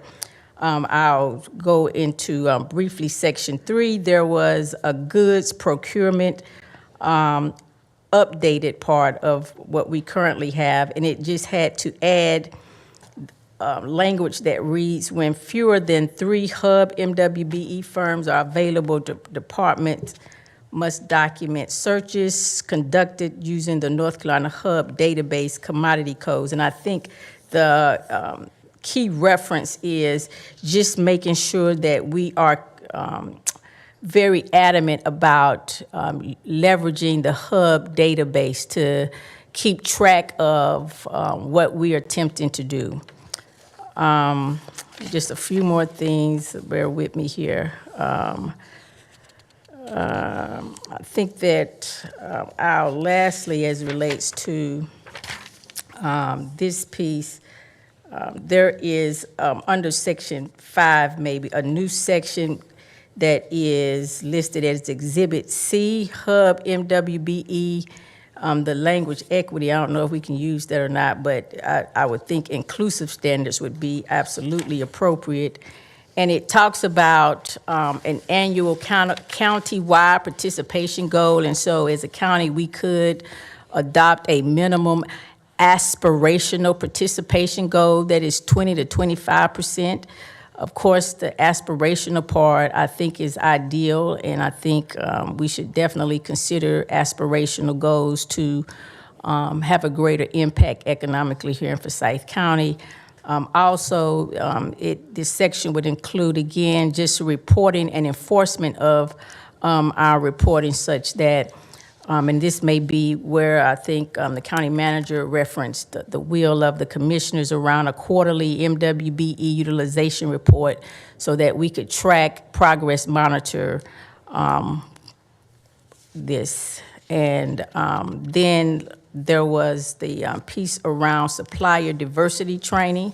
I'll go into briefly section 3. There was a goods procurement updated part of what we currently have, and it just had to add language that reads, when fewer than 3 Hub MWBE firms are available, departments must document searches conducted using the North Carolina Hub database commodity codes. And I think the key reference is just making sure that we are very adamant about leveraging the Hub database to keep track of what we are attempting to do. Just a few more things, bear with me here. I think that lastly, as it relates to this piece, there is, under Section 5, maybe, a new section that is listed as Exhibit C, Hub MWBE, the language equity. I don't know if we can use that or not, but I would think inclusive standards would be absolutely appropriate. And it talks about an annual county-wide participation goal. And so as a county, we could adopt a minimum aspirational participation goal that is 20 to 25%. Of course, the aspirational part, I think, is ideal, and I think we should definitely consider aspirational goals to have a greater impact economically here in Forsyth County. Also, this section would include, again, just reporting and enforcement of our reporting such that, and this may be where I think the county manager referenced the will of the commissioners around a quarterly MWBE utilization report so that we could track, progress, monitor this. And then there was the piece around supplier diversity training,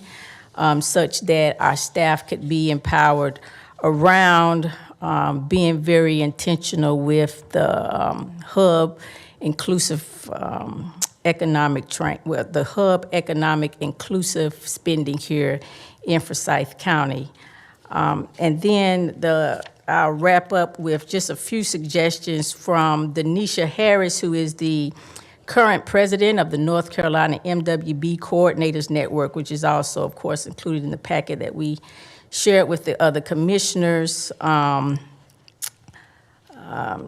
such that our staff could be empowered around being very intentional with the hub inclusive economic the hub economic inclusive spending here in Forsyth County. And then I'll wrap up with just a few suggestions from Denisha Harris, who is the current president of the North Carolina MWB Coordinators Network, which is also, of course, included in the packet that we shared with the other commissioners.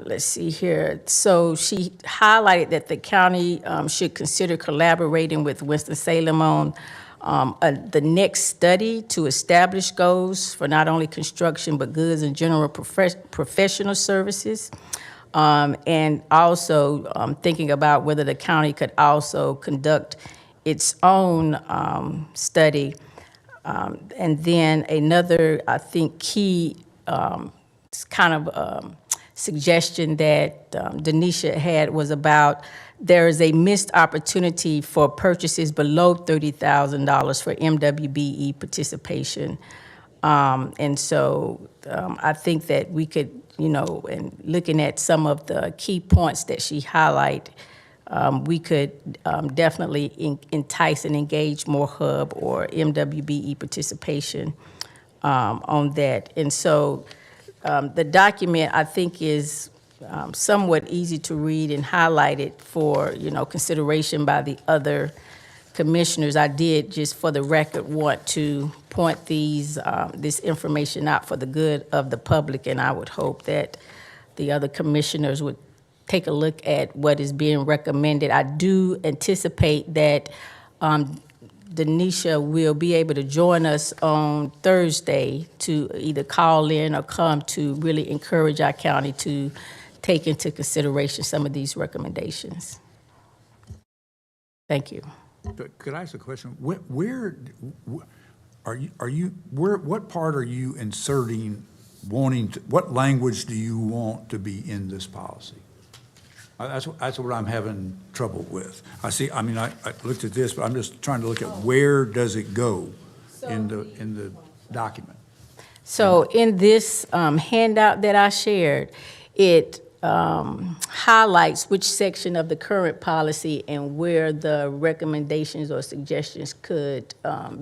Let's see here. So she highlighted that the county should consider collaborating with Winston-Salem on the next study to establish goals for not only construction, but goods and general professional services. And also thinking about whether the county could also conduct its own study. And then another, I think, key suggestion that Denisha had was about there is a missed opportunity for purchases below $30,000 for MWBE participation. And so I think that we could, and looking at some of the key points that she highlighted, we could definitely entice and engage more hub or MWBE participation on that. And so the document, I think, is somewhat easy to read and highlighted for, consideration by the other commissioners. I did, just for the record, want to point this information out for the good of the public, and I would hope that the other commissioners would take a look at what is being recommended. I do anticipate that Denisha will be able to join us on Thursday to either call in or come to really encourage our county to take into consideration some of these recommendations. Thank you. Could I ask a question? Where what part are you inserting, what language do you want to be in this policy? That's what I'm having trouble with. I looked at this, but I'm just trying to look at where does it go in the document? So in this handout that I shared, it highlights which section of the current policy and where the recommendations or suggestions could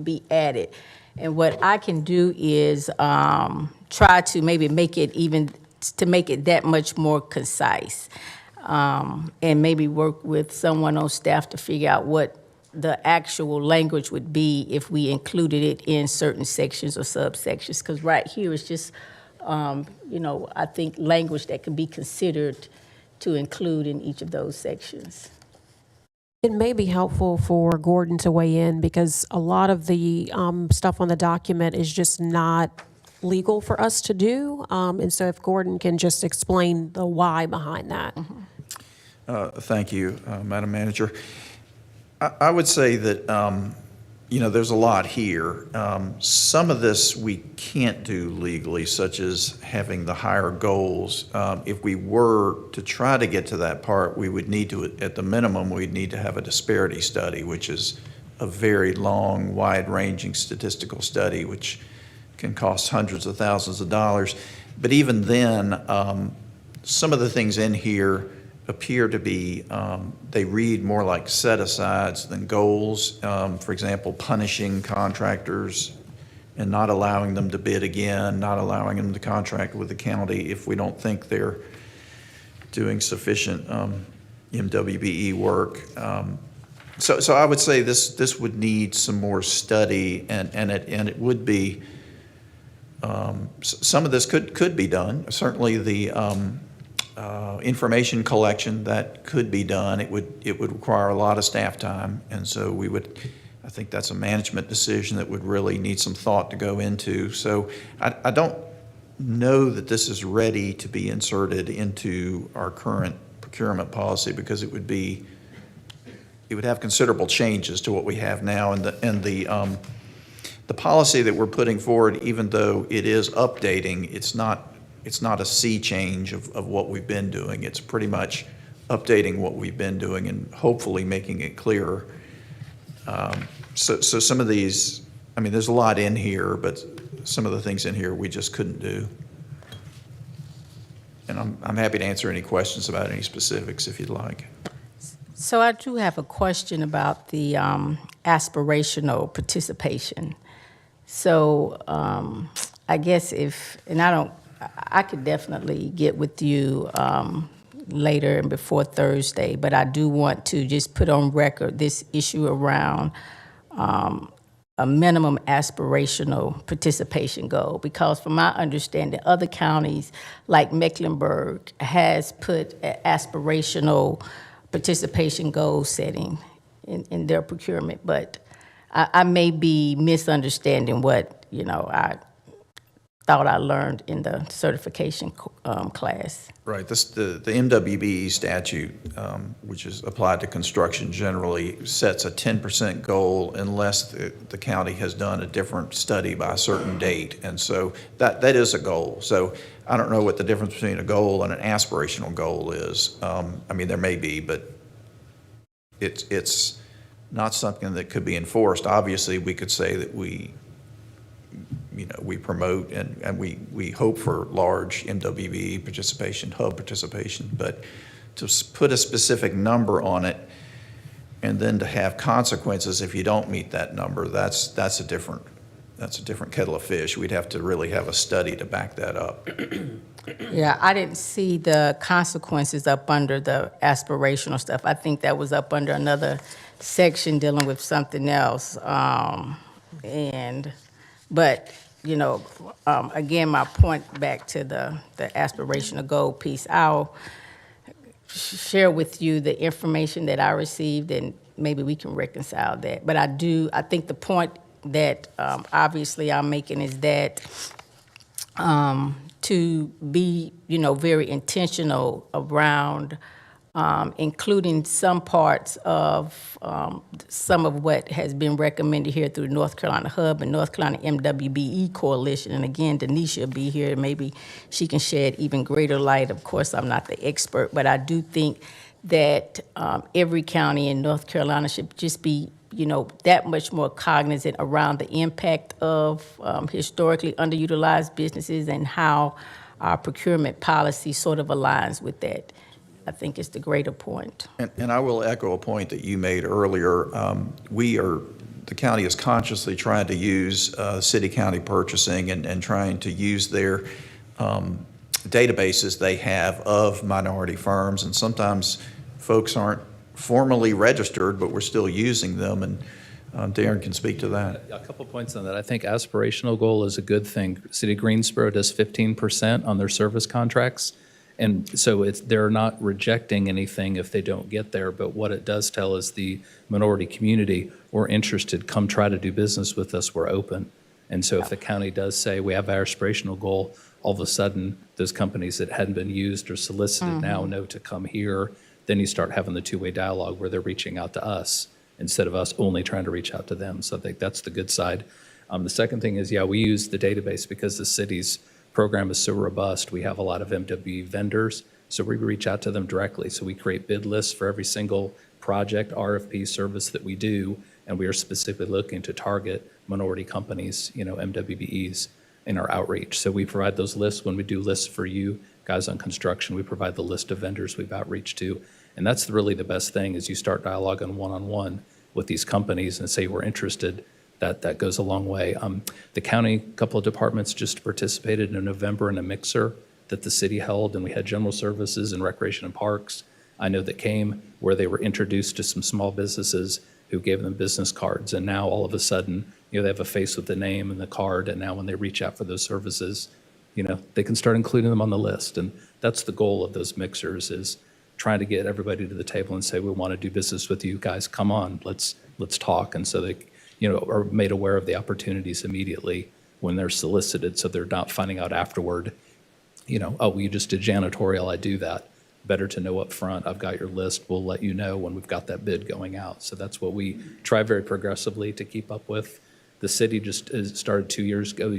be added. And what I can do is try to maybe make it that much more concise. And maybe work with someone on staff to figure out what the actual language would be if we included it in certain sections or subsections. Because right here is just, I think language that can be considered to include in each of those sections. It may be helpful for Gordon to weigh in because a lot of the stuff on the document is just not legal for us to do. And so if Gordon can just explain the why behind that. Thank you, Madam Manager. I would say that, there's a lot here. Some of this we can't do legally, such as having the higher goals. If we were to try to get to that part, we would need to, at the minimum, we'd need to have a disparity study, which is a very long, wide-ranging statistical study, which can cost hundreds of thousands of dollars. But even then, some of the things in here appear to be, they read more like set-asides than goals. For example, punishing contractors and not allowing them to bid again, not allowing them to contract with the county if we don't think they're doing sufficient MWBE work. So I would say this would need some more study, and it would be, some of this could be done. Certainly the information collection, that could be done. It would require a lot of staff time, and so I think that's a management decision that would really need some thought to go into. So I don't know that this is ready to be inserted into our current procurement policy, because it would have considerable changes to what we have now, and the policy that we're putting forward, even though it is updating, it's not a sea change of what we've been doing. It's pretty much updating what we've been doing and hopefully making it clearer. So some of these, there's a lot in here, but some of the things in here we just couldn't do. And I'm happy to answer any questions about any specifics if you'd like. So I do have a question about the aspirational participation. So I guess I could definitely get with you later and before Thursday, but I do want to just put on record this issue around a minimum aspirational participation goal, because from my understanding, other counties like Mecklenburg has put an aspirational participation goal setting in their procurement, but I may be misunderstanding what, I thought I learned in the certification class. Right. The MWBE statute, which is applied to construction generally, sets a 10% goal unless the county has done a different study by a certain date. And so that is a goal. So I don't know what the difference between a goal and an aspirational goal is. There may be, but it's not something that could be enforced. Obviously, we could say that we promote and we hope for large MWBE participation, hub participation, but to put a specific number on it and then to have consequences if you don't meet that number, that's a different kettle of fish. We'd have to really have a study to back that up. Yeah, I didn't see the consequences up under the aspirational stuff. I think that was up under another section dealing with something else. Again, my point back to the aspirational goal piece, I'll share with you the information that I received, and maybe we can reconcile that. But I think the point that obviously I'm making is that to be, very intentional around including some parts of some of what has been recommended here through North Carolina Hub and North Carolina MWBE Coalition. And again, Denisha will be here. Maybe she can shed even greater light. Of course, I'm not the expert, but I do think that every county in North Carolina should just be that much more cognizant around the impact of historically underutilized businesses and how our procurement policy sort of aligns with that. I think it's the greater point. And I will echo a point that you made earlier. The county is consciously trying to use city-county purchasing and trying to use their databases they have of minority firms. And sometimes folks aren't formally registered, but we're still using them. And Darren can speak to that. A couple points on that. I think aspirational goal is a good thing. City of Greensboro does 15% on their service contracts. And so they're not rejecting anything if they don't get there, but what it does tell is the minority community, we're interested, come try to do business with us, we're open. And so if the county does say we have our aspirational goal, all of a sudden those companies that hadn't been used or solicited now know to come here, then you start having the two-way dialogue where they're reaching out to us instead of us only trying to reach out to them. So I think that's the good side. The second thing is, yeah, we use the database because the city's program is so robust. We have a lot of MWB vendors, so we reach out to them directly. So we create bid lists for every single project, RFP service that we do, and we are specifically looking to target minority companies, MWBEs, in our outreach. So we provide those lists when we do lists for you guys on construction. We provide the list of vendors we've outreached to. And that's really the best thing is you start dialoguing one-on-one with these companies and say we're interested. That goes a long way. The county, a couple of departments just participated in November in a mixer that the city held, and we had general services and recreation and parks. I know that came where they were introduced to some small businesses who gave them business cards, and now all of a sudden, they have a face with the name and the card, and now when they reach out for those services, they can start including them on the list. And that's the goal of those mixers, is trying to get everybody to the table and say, we want to do business with you guys, come on, let's talk. And so they are made aware of the opportunities immediately when they're solicited, so they're not finding out afterward, oh, you just did janitorial, I do that. Better to know up front, I've got your list, we'll let you know when we've got that bid going out. So that's what we try very progressively to keep up with. The city just started 2 years ago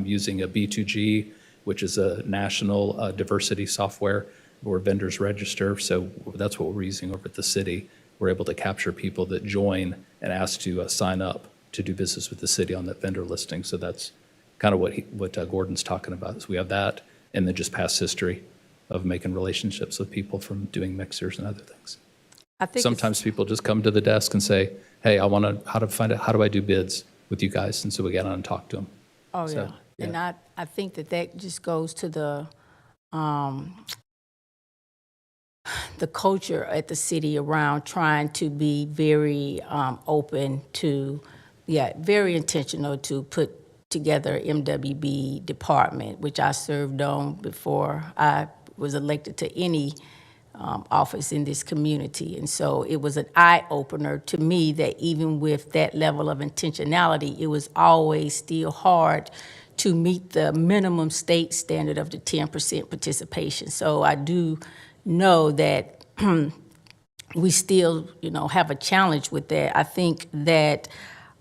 using a B2G, which is a national diversity software where vendors register. So that's what we're using over at the city. We're able to capture people that join and ask to sign up to do business with the city on that vendor listing. So that's kind of what Gordon's talking about. So we have that, and then just past history of making relationships with people from doing mixers and other things. I think Sometimes people just come to the desk and say, hey, I want to, how do I do bids with you guys? And so we get on and talk to them. Oh, So, yeah. And I think that just goes to the culture at the city around trying to be very open to, very intentional to put together MWB department, which I served on before I was elected to any office in this community. And so it was an eye-opener to me that even with that level of intentionality, it was always still hard to meet the minimum state standard of the 10% participation. So I do know that we still, have a challenge with that. I think that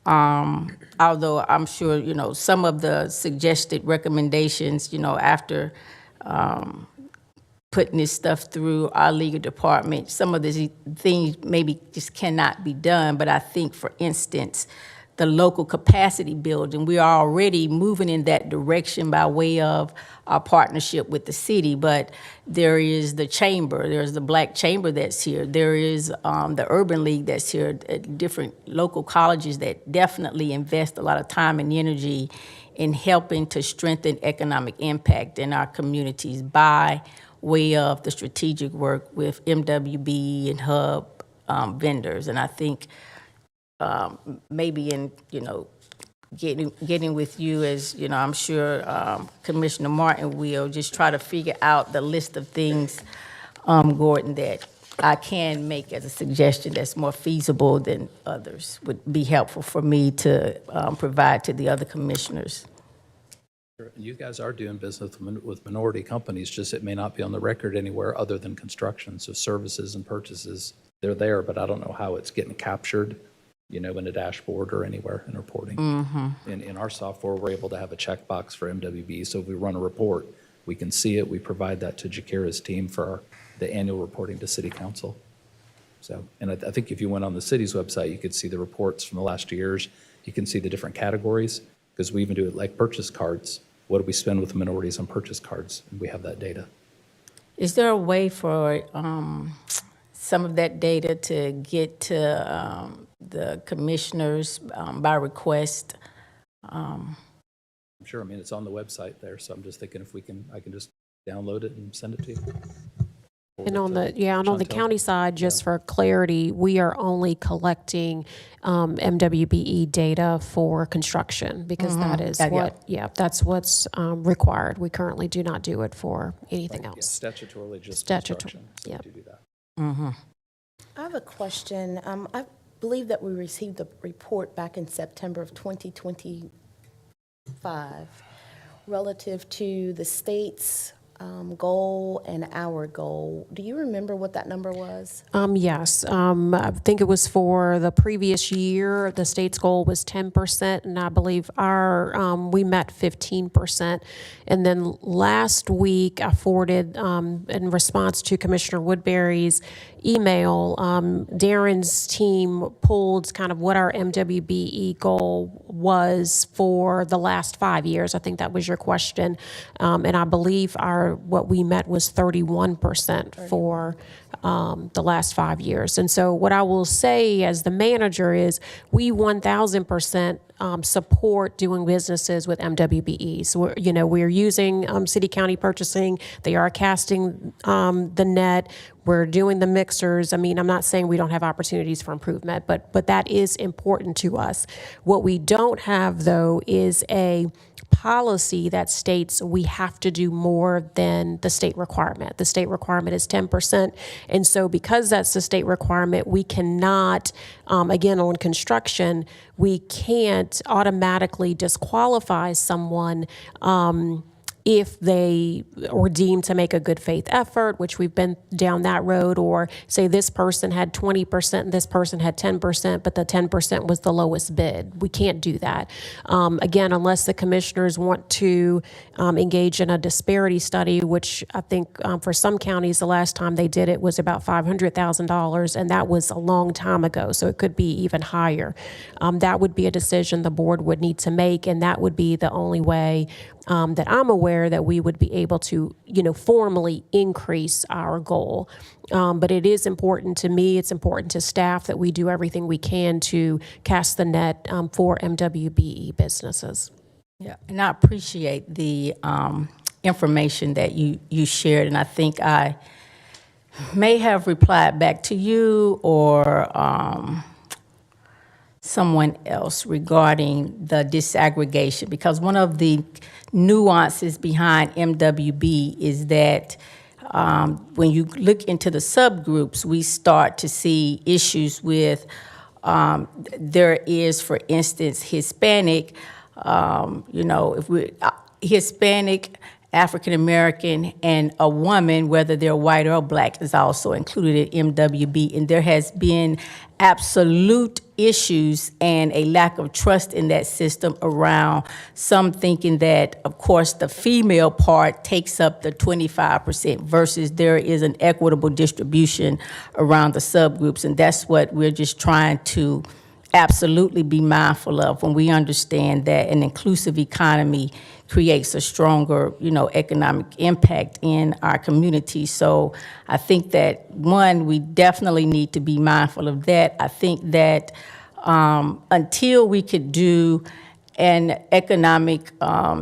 although I'm sure, some of the suggested recommendations, after putting this stuff through our legal department, some of the things maybe just cannot be done. But I think, for instance, the local capacity building, we are already moving in that direction by way of our partnership with the city. But there is the chamber, there's the Black Chamber that's here, there is the Urban League that's here, different local colleges that definitely invest a lot of time and energy in helping to strengthen economic impact in our communities by way of the strategic work with MWB and Hub vendors. And I think maybe in, getting with you, as, I'm sure Commissioner Martin will, just try to figure out the list of things, Gordon, that I can make as a suggestion that's more feasible than others, would be helpful for me to provide to the other commissioners. You guys are doing business with minority companies, just it may not be on the record anywhere other than construction. So services and purchases, they're there, but I don't know how it's getting captured, in a dashboard or anywhere in reporting. In our software, we're able to have a checkbox for MWB. So if we run a report, we can see it. We provide that to Jakira's team for the annual reporting to City Council. So, and I think if you went on the city's website, you could see the reports from the last years. You can see the different categories, because we even do it like purchase cards. What do we spend with minorities on purchase cards? And we have that data. Is there a way for some of that data to get to the commissioners by request? I'm sure. I mean, it's on the website there. So I'm just thinking if I can just download it and send it to you. And on the county side, just for clarity, we are only collecting MWBE data for construction, because that is that's what's required. We currently do not do it for anything else. Statutorily, just Statutory, construction. So yep. we do that. I have a question. I believe that we received a report back in September of 2025 relative to the state's goal and our goal. Do you remember what that number was? Yes, I think it was for the previous year, the state's goal was 10%, and I believe we met 15%. And then last week, I forwarded, in response to Commissioner Woodbury's email, Darren's team pulled kind of what our MWBE goal was for the last 5 years. I think that was your question. And I believe what we met was 31% for the last 5 years. And so what I will say as the manager is we 1,000% support doing businesses with MWBE. So we're using city county purchasing. They are casting the net. We're doing the mixers. I mean, I'm not saying we don't have opportunities for improvement, but that is important to us. What we don't have, though, is a policy that states we have to do more than the state requirement. The state requirement is 10%. And so because that's the state requirement, we cannot, again, on construction, we can't automatically disqualify someone if they were deemed to make a good faith effort, which we've been down that road, or say this person had 20% and this person had 10%, but the 10% was the lowest bid. We can't do that. Again, unless the commissioners want to engage in a disparity study, which I think for some counties, the last time they did it was about $500,000, and that was a long time ago, so it could be even higher. That would be a decision the board would need to make, and that would be the only way that I'm aware that we would be able to, formally increase our goal. But it is important to me, it's important to staff that we do everything we can to cast the net for MWBE businesses. Yeah, and I appreciate the information that you shared, and I think I may have replied back to you or someone else regarding the disaggregation, because one of the nuances behind MWB is that when you look into the subgroups, we start to see issues with, there is, for instance, Hispanic, if we're Hispanic, African American, and a woman, whether they're white or black, is also included in MWB. And there has been absolute issues and a lack of trust in that system around some thinking that, of course, the female part takes up the 25% versus there is an equitable distribution around the subgroups. And that's what we're just trying to absolutely be mindful of when we understand that an inclusive economy creates a stronger, economic impact in our community. So I think that, one, we definitely need to be mindful of that. I think that until we could do an economic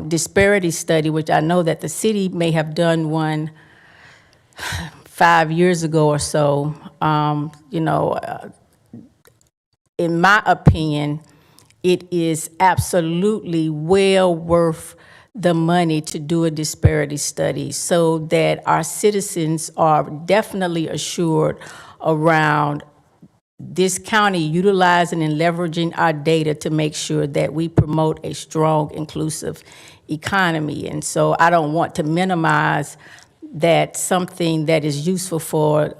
disparity study, which I know that the city may have done one 5 years ago or so, in my opinion, it is absolutely well worth the money to do a disparity study so that our citizens are definitely assured around this county utilizing and leveraging our data to make sure that we promote a strong, inclusive economy. And so I don't want to minimize that something that is useful for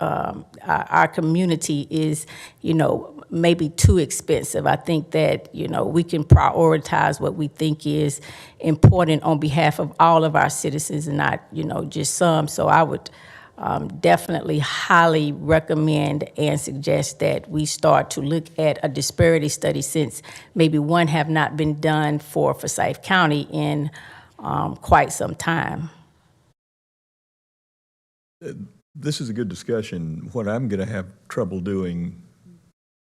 our community is, maybe too expensive. I think that, we can prioritize what we think is important on behalf of all of our citizens and not, just some. So I would definitely highly recommend and suggest that we start to look at a disparity study, since maybe one have not been done for Forsyth County in quite some time. This is a good discussion. What I'm going to have trouble doing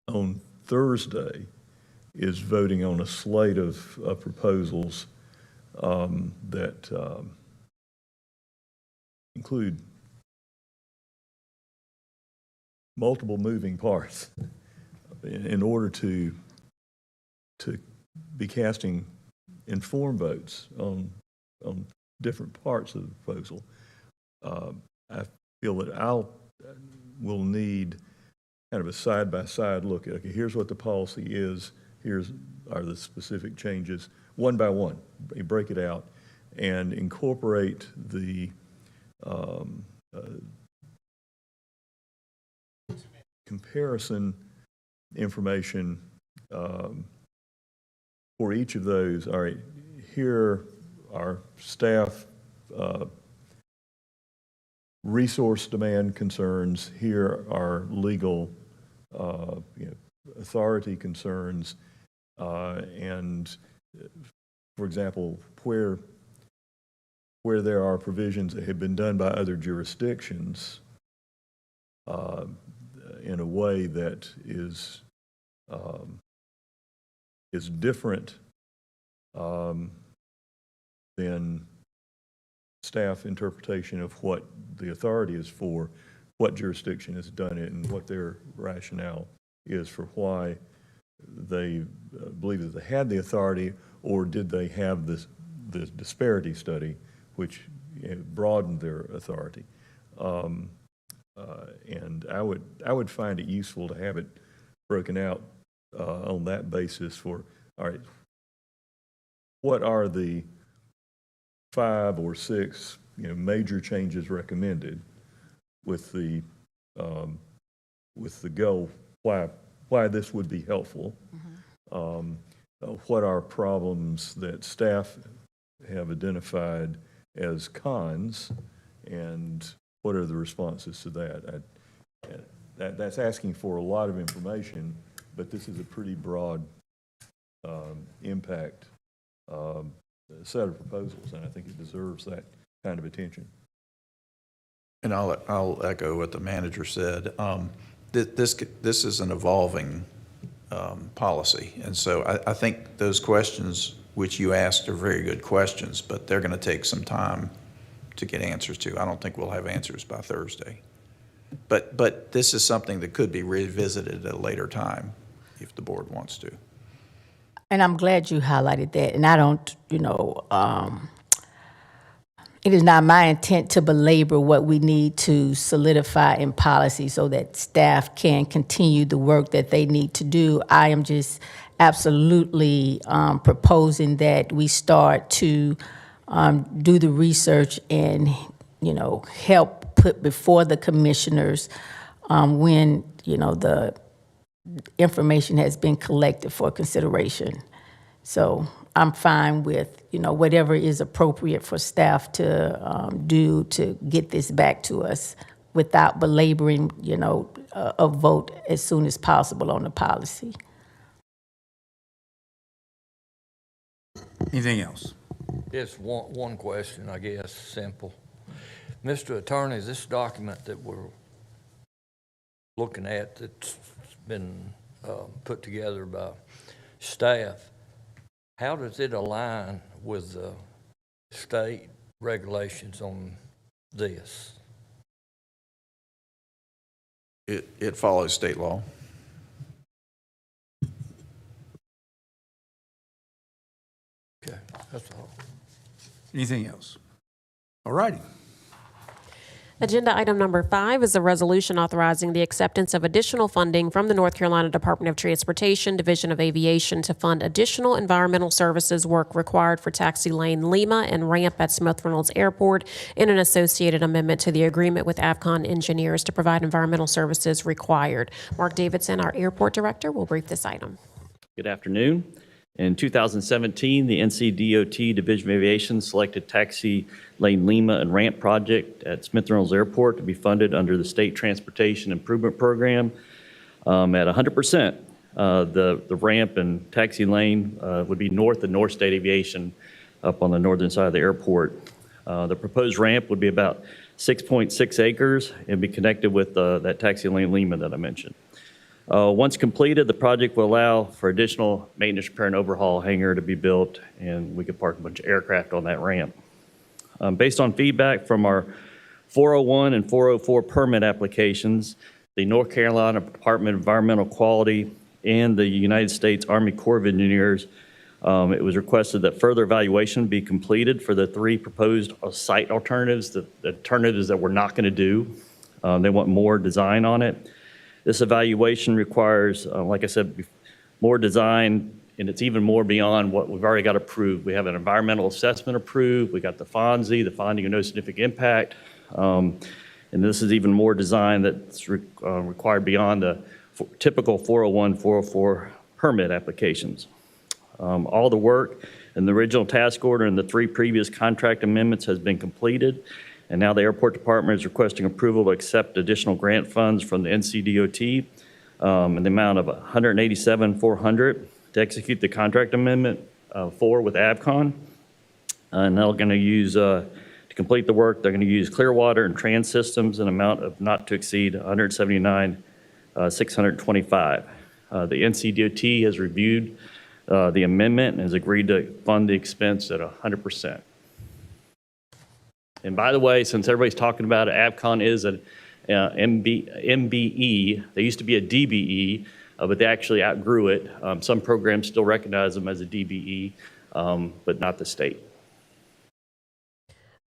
on Thursday is voting on a slate of proposals that include multiple moving parts in order to be casting informed votes on different parts of the proposal. I feel that we'll need kind of a side-by-side look at, okay, here's what the policy is, are the specific changes, one by one. You break it out and incorporate the comparison information for each of those. All right, here are staff resource demand concerns. Here are legal authority concerns. And for example, where there are provisions that have been done by other jurisdictions in a way that is different than staff interpretation of what the authority is for, what jurisdiction has done it, and what their rationale is for why they believe that they had the authority, or did they have this disparity study, which broadened their authority. And I would find it useful to have it broken out on that basis for, all right, what are the 5 or 6 major changes recommended with the goal why this would be helpful. What are problems that staff have identified as cons, and what are the responses to that? That's asking for a lot of information, but this is a pretty broad impact set of proposals, and I think it deserves that kind of attention. And I'll echo what the manager said. This is an evolving policy, and so I think those questions which you asked are very good questions, but they're going to take some time to get answers to. I don't think we'll have answers by Thursday. But this is something that could be revisited at a later time if the board wants to. And I'm glad you highlighted that. And I don't, it is not my intent to belabor what we need to solidify in policy so that staff can continue the work that they need to do. I am just absolutely proposing that we start to do the research and, help put before the commissioners when, the information has been collected for consideration. So I'm fine with, whatever is appropriate for staff to do to get this back to us without belaboring, a vote as soon as possible on the policy. Anything else? Just one question, I guess, simple. Mr. Attorney, this document that we're looking at that's been put together by staff, how does it align with the state regulations on this? It follows state law. Okay, that's all. Anything else? All righty. Agenda item number 5 is a resolution authorizing the acceptance of additional funding from the North Carolina Department of Transportation, Division of Aviation, to fund additional environmental services work required for Taxi Lane Lima and ramp at Smith Reynolds Airport, and an associated amendment to the agreement with Avcon Engineers to provide environmental services required. Mark Davidson, our airport director, will brief this item. Good afternoon. In 2017, the NCDOT Division of Aviation selected Taxi Lane Lima and Ramp project at Smith Reynolds Airport to be funded under the State Transportation Improvement Program at 100%. The ramp and taxi lane would be north of North State Aviation up on the northern side of the airport. The proposed ramp would be about 6.6 acres and be connected with that Taxi Lane Lima that I mentioned. Once completed, the project will allow for additional maintenance, repair, and overhaul hangar to be built, and we could park a bunch of aircraft on that ramp. Based on feedback from our 401 and 404 permit applications, the North Carolina Department of Environmental Quality and the United States Army Corps of Engineers, it was requested that further evaluation be completed for the 3 proposed site alternatives, the alternatives that we're not going to do. They want more design on it. This evaluation requires, like I said, more design and it's even more beyond what we've already got approved. We have an environmental assessment approved. We got the FONSI, the finding of no significant impact. And this is even more design that's required beyond the typical 401, 404 permit applications. All the work in the original task order and the 3 previous contract amendments has been completed. And now the airport department is requesting approval to accept additional grant funds from the NCDOT in the amount of $187,400 to execute the contract amendment 4 with Avcon. And they're going to use, to complete the work, they're going to use Clearwater and Trans Systems in an amount of not to exceed $179,625. The NCDOT has reviewed the amendment and has agreed to fund the expense at 100%. And by the way, since everybody's talking about it, Avcon is an MBE. They used to be a DBE, but they actually outgrew it. Some programs still recognize them as a DBE, but not the state.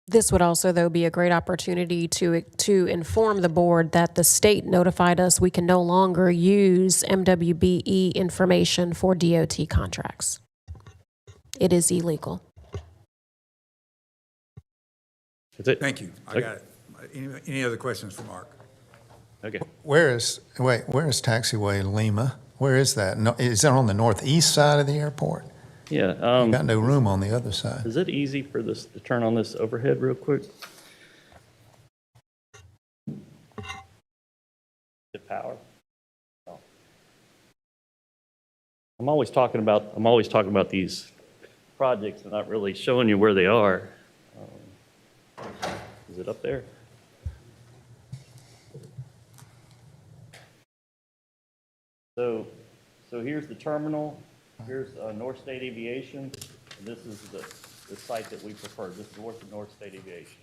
This would also, though, be a great opportunity to inform the board that the state notified us we can no longer use MWBE information for DOT contracts. It is illegal. That's it. Thank you. I got it. Any other questions for Mark? Okay. Where is Taxiway Lima? Where is that? No, is that on the northeast side of the airport? Yeah. Got no room on the other side. Is it easy for this to turn on this overhead real quick? The power. No. I'm always talking about these projects and not really showing you where they are. Is it up there? So here's the terminal. Here's North State Aviation. And this is the site that we prefer. This is North State Aviation.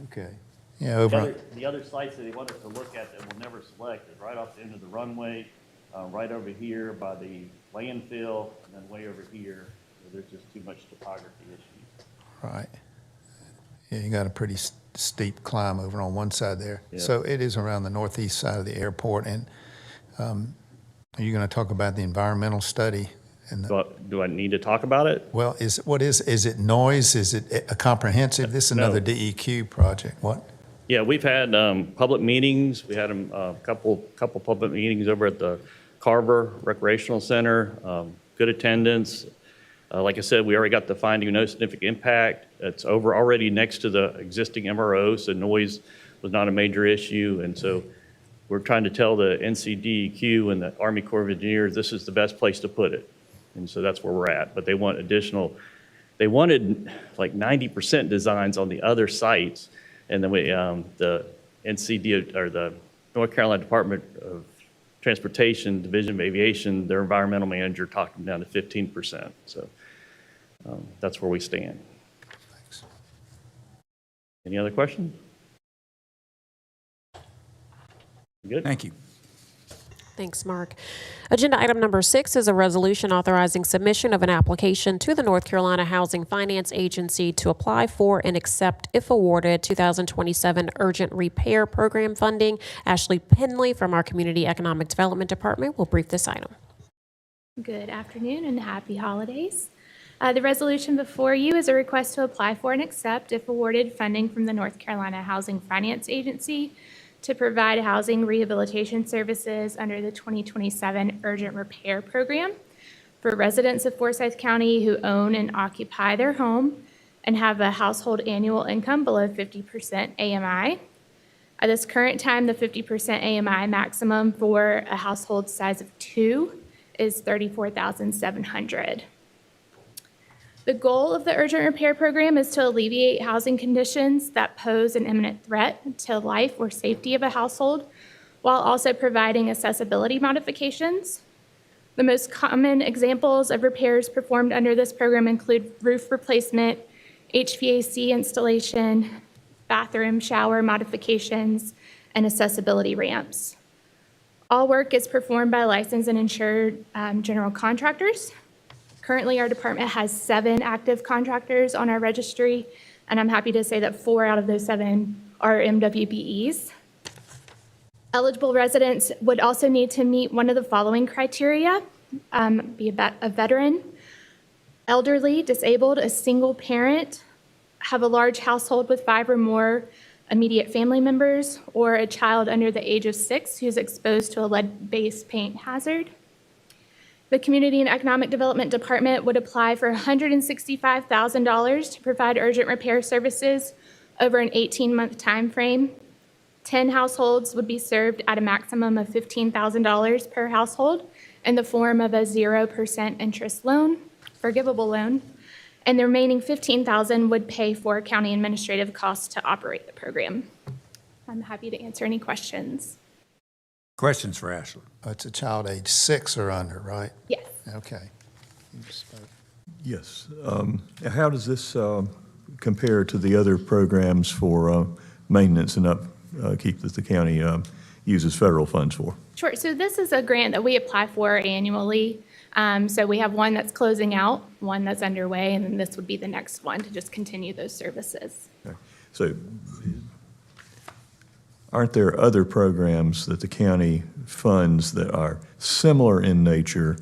Okay. Yeah, over. The other sites that they want us to look at that we'll never select is right off the end of the runway, right over here by the landfill, and then way over here where there's just too much topography issues. Right. Yeah, you got a pretty steep climb over on one side there. Yeah. So it is around the northeast side of the airport. And are you going to talk about the environmental study? And Do I need to talk about it? well, is it noise? Is it a comprehensive? This is another DEQ project. What? Yeah, we've had public meetings. We had a couple public meetings over at the Carver Recreational Center. Good attendance. Like I said, we already got the finding of no significant impact. It's already next to the existing MRO, so noise was not a major issue. And so we're trying to tell the NCDEQ and the Army Corps of Engineers this is the best place to put it. And so that's where we're at. But they want they wanted like 90% designs on the other sites. And then the NCD, or the North Carolina Department of Transportation, Division of Aviation, their environmental manager talked them down to 15%. So that's where we stand. Thanks. Any other questions? Good? Thank you. Thanks, Mark. Agenda item number 6 is a resolution authorizing submission of an application to the North Carolina Housing Finance Agency to apply for and accept, if awarded, 2027 Urgent Repair Program funding. Ashley Penley from our Community Economic Development Department will brief this item. Good afternoon and happy holidays. The resolution before you is a request to apply for and accept, if awarded, funding from the North Carolina Housing Finance Agency to provide housing rehabilitation services under the 2027 Urgent Repair Program for residents of Forsyth County who own and occupy their home and have a household annual income below 50% AMI. At this current time, the 50% AMI maximum for a household size of 2 is $34,700. The goal of the Urgent Repair Program is to alleviate housing conditions that pose an imminent threat to life or safety of a household, while also providing accessibility modifications. The most common examples of repairs performed under this program include roof replacement, HVAC installation, bathroom shower modifications, and accessibility ramps. All work is performed by licensed and insured general contractors. Currently, our department has 7 active contractors on our registry, and I'm happy to say that 4 out of those 7 are MWBEs. Eligible residents would also need to meet one of the following criteria. be a veteran, elderly, disabled, a single parent, have a large household with 5 or more immediate family members, or a child under the age of 6 who's exposed to a lead-based paint hazard. The Community and Economic Development Department would apply for $165,000 to provide urgent repair services over an 18-month time frame. 10 households would be served at a maximum of $15,000 per household in the form of a 0% interest loan, forgivable loan, and the remaining $15,000 would pay for county administrative costs to operate the program. I'm happy to answer any questions. Questions for Ashley? It's a child age 6 or under, right? Yes. Okay. You spoke. Yes. How does this compare to the other programs for maintenance and upkeep that the county uses federal funds for? Sure. So this is a grant that we apply for annually. So we have one that's closing out, one that's underway, and then this would be the next one to just continue those services. Okay. So aren't there other programs that the county funds that are similar in nature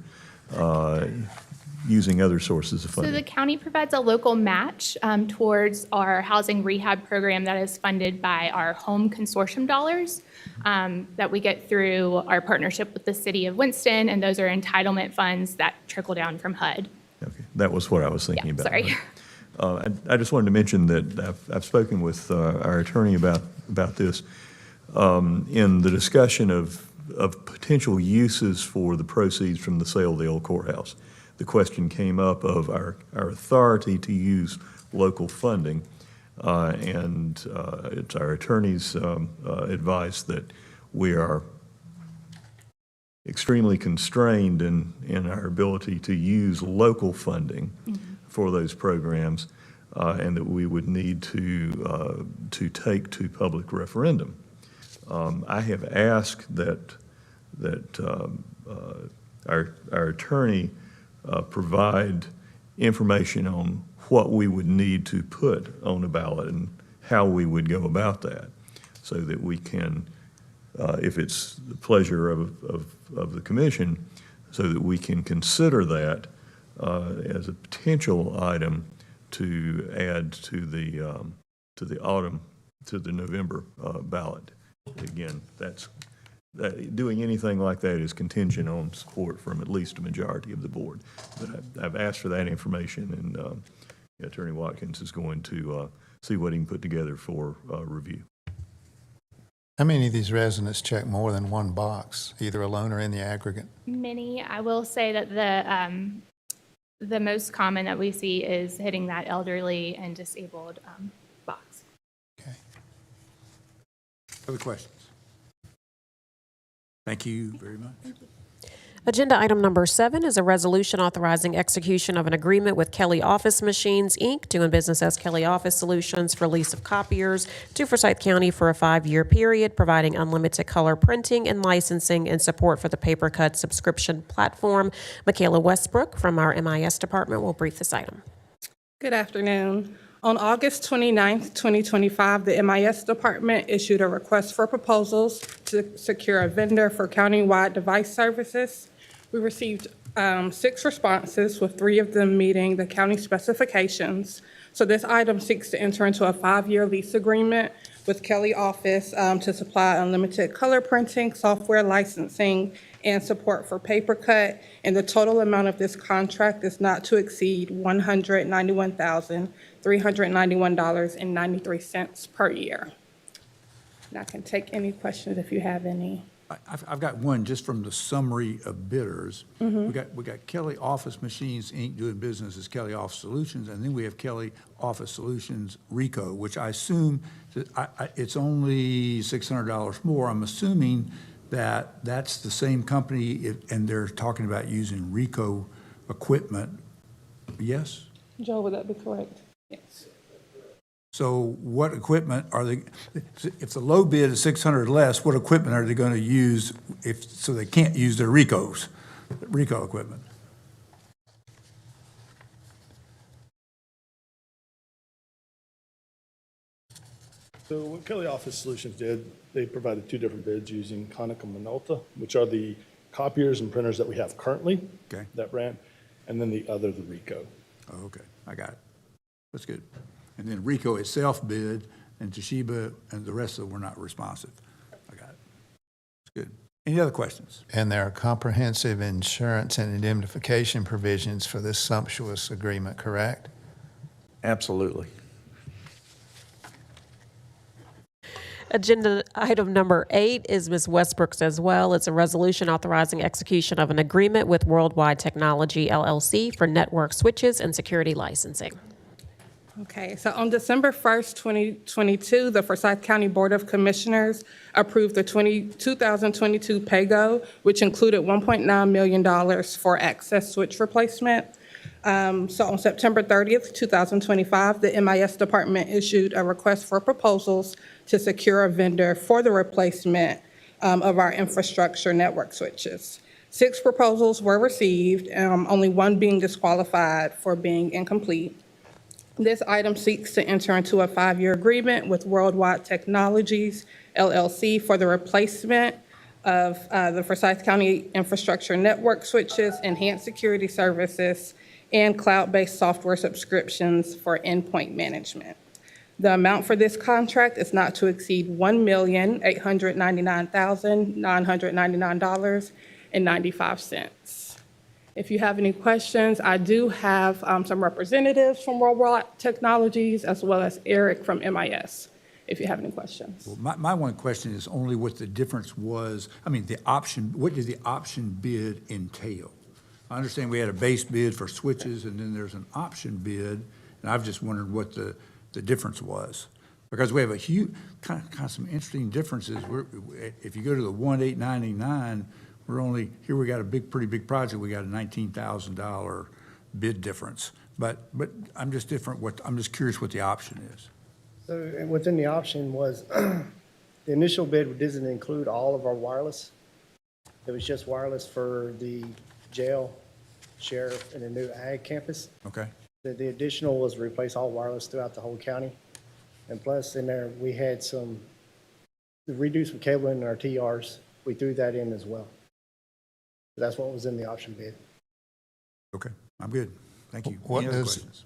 using other sources of So the funding? county provides a local match towards our housing rehab program that is funded by our home consortium dollars that we get through our partnership with the city of Winston, and those are entitlement funds that trickle down from HUD. Okay, that was what I was thinking about. Sorry. I just wanted to mention that I've spoken with our attorney about this. In the discussion of potential uses for the proceeds from the sale of the old courthouse, the question came up of our authority to use local funding. And it's our attorney's advice that we are extremely constrained in our ability to use local funding for those programs, and that we would need to take to public referendum. I have asked that our attorney provide information on what we would need to put on a ballot and how we would go about that, so that we can, if it's the pleasure of the commission, so that we can consider that as a potential item to add to the November ballot. Again, doing anything like that is contingent on support from at least a majority of the board. But I've asked for that information, and Attorney Watkins is going to see what he can put together for review. How many of these residents check more than one box, either alone or in the aggregate? Many. I will say that the most common that we see is hitting that elderly and disabled box. Okay. Other questions? Thank you very much. Agenda item number 7 is a resolution authorizing execution of an agreement with Kelly Office Machines, Inc., doing business as Kelly Office Solutions, for lease of copiers to Forsyth County for a 5-year period, providing unlimited color printing and licensing and support for the PaperCut subscription platform. Michaela Westbrook from our MIS department will brief this item. Good afternoon. On August 29th, 2025, the MIS department issued a request for proposals to secure a vendor for countywide device services. We received 6 responses, with 3 of them meeting the county specifications. So this item seeks to enter into a 5-year lease agreement with Kelly Office to supply unlimited color printing, software licensing, and support for PaperCut. And the total amount of this contract is not to exceed $191,391.93 per year. And I can take any questions if you have any. I've got one just from the summary of bidders. We got Kelly Office Machines, Inc., doing business as Kelly Office Solutions, and then we have Kelly Office Solutions RICO, which I assume it's only $600 more. I'm assuming that that's the same company, and they're talking about using RICO equipment. Yes? Joe, would that be correct? Yes. So what equipment are they, if the low bid is 600 less, what equipment are they going to use so they can't use their RICO equipment? So what Kelly Office Solutions did, they provided 2 different bids using Konica Minolta, which are the copiers and printers that we have currently Okay. that ran, and then the other, the Ricoh. Oh, okay, I got it. That's good. And then Ricoh itself bid, and Toshiba and the rest of them were not responsive. I got it. That's good. Any other questions? And there are comprehensive insurance and indemnification provisions for this sumptuous agreement, correct? Absolutely. Agenda item number 8 is Ms. Westbrook's as well. It's a resolution authorizing execution of an agreement with Worldwide Technology LLC for network switches and security licensing. Okay, so on December 1st, 2022, the Forsyth County Board of Commissioners approved the 2022 PAYGO, which included $1.9 million for access switch replacement. So on September 30th, 2025, the MIS department issued a request for proposals to secure a vendor for the replacement of our infrastructure network switches. 6 proposals were received, only 1 being disqualified for being incomplete. This item seeks to enter into a 5-year agreement with Worldwide Technologies LLC for the replacement of the Forsyth County infrastructure network switches, enhanced security services, and cloud-based software subscriptions for endpoint management. The amount for this contract is not to exceed $1,899,999.95. If you have any questions, I do have some representatives from Worldwide Technologies as well as Eric from MIS, if you have any questions. Well, my one question is only what the difference was, I mean, the option, what did the option bid entail? I understand we had a base bid for switches, and then there's an option bid, and I've just wondered what the difference was. Because we have a huge, kind of some interesting differences. If you go to the 1,899, we're only, here we got a pretty big project, we got a $19,000 bid difference. But I'm just I'm just curious what the option is. So within the option was, the initial bid doesn't include all of our wireless. It was just wireless for the jail, sheriff, and the new ag campus. Okay. The additional was replace all wireless throughout the whole county. And plus in there, we had to reduce some cabling in our TRs. We threw that in as well. That's what was in the option bid. Okay, I'm good. Thank you. What Any other does- questions?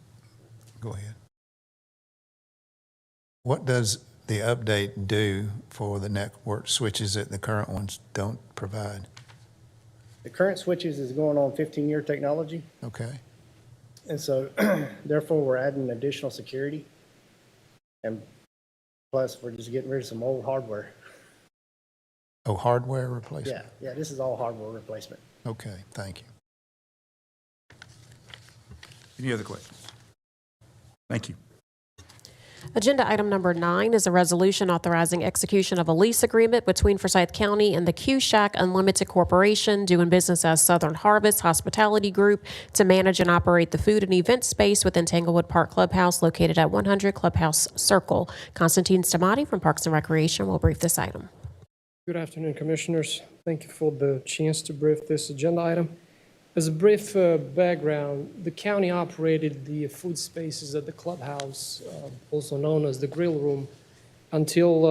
Go ahead. What does the update do for the network switches that the current ones don't provide? The current switches is going on 15-year technology. Okay. And so therefore, we're adding additional security. And plus, we're just getting rid of some old hardware. Oh, hardware replacement? Yeah, this is all hardware replacement. Okay, thank you. Any other questions? Thank you. Agenda item number 9 is a resolution authorizing execution of a lease agreement between Forsyth County and the Q-Shack Unlimited Corporation, doing business as Southern Harvest Hospitality Group, to manage and operate the food and event space within Tanglewood Park Clubhouse located at 100 Clubhouse Circle. Constantine Stamati from Parks and Recreation will brief this item. Good afternoon, Commissioners. Thank you for the chance to brief this agenda item. As a brief background, the county operated the food spaces at the clubhouse, also known as the grill room, until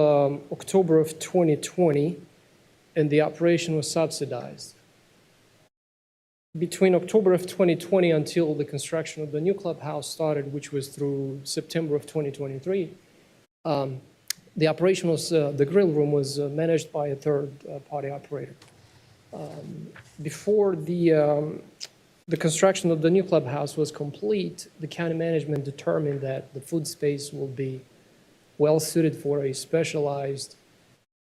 October of 2020, and the operation was subsidized. Between October of 2020 until the construction of the new clubhouse started, which was through September of 2023, the operation was, the grill room was managed by a third-party operator. Before the construction of the new clubhouse was complete, the county management determined that the food space will be well-suited for a specialized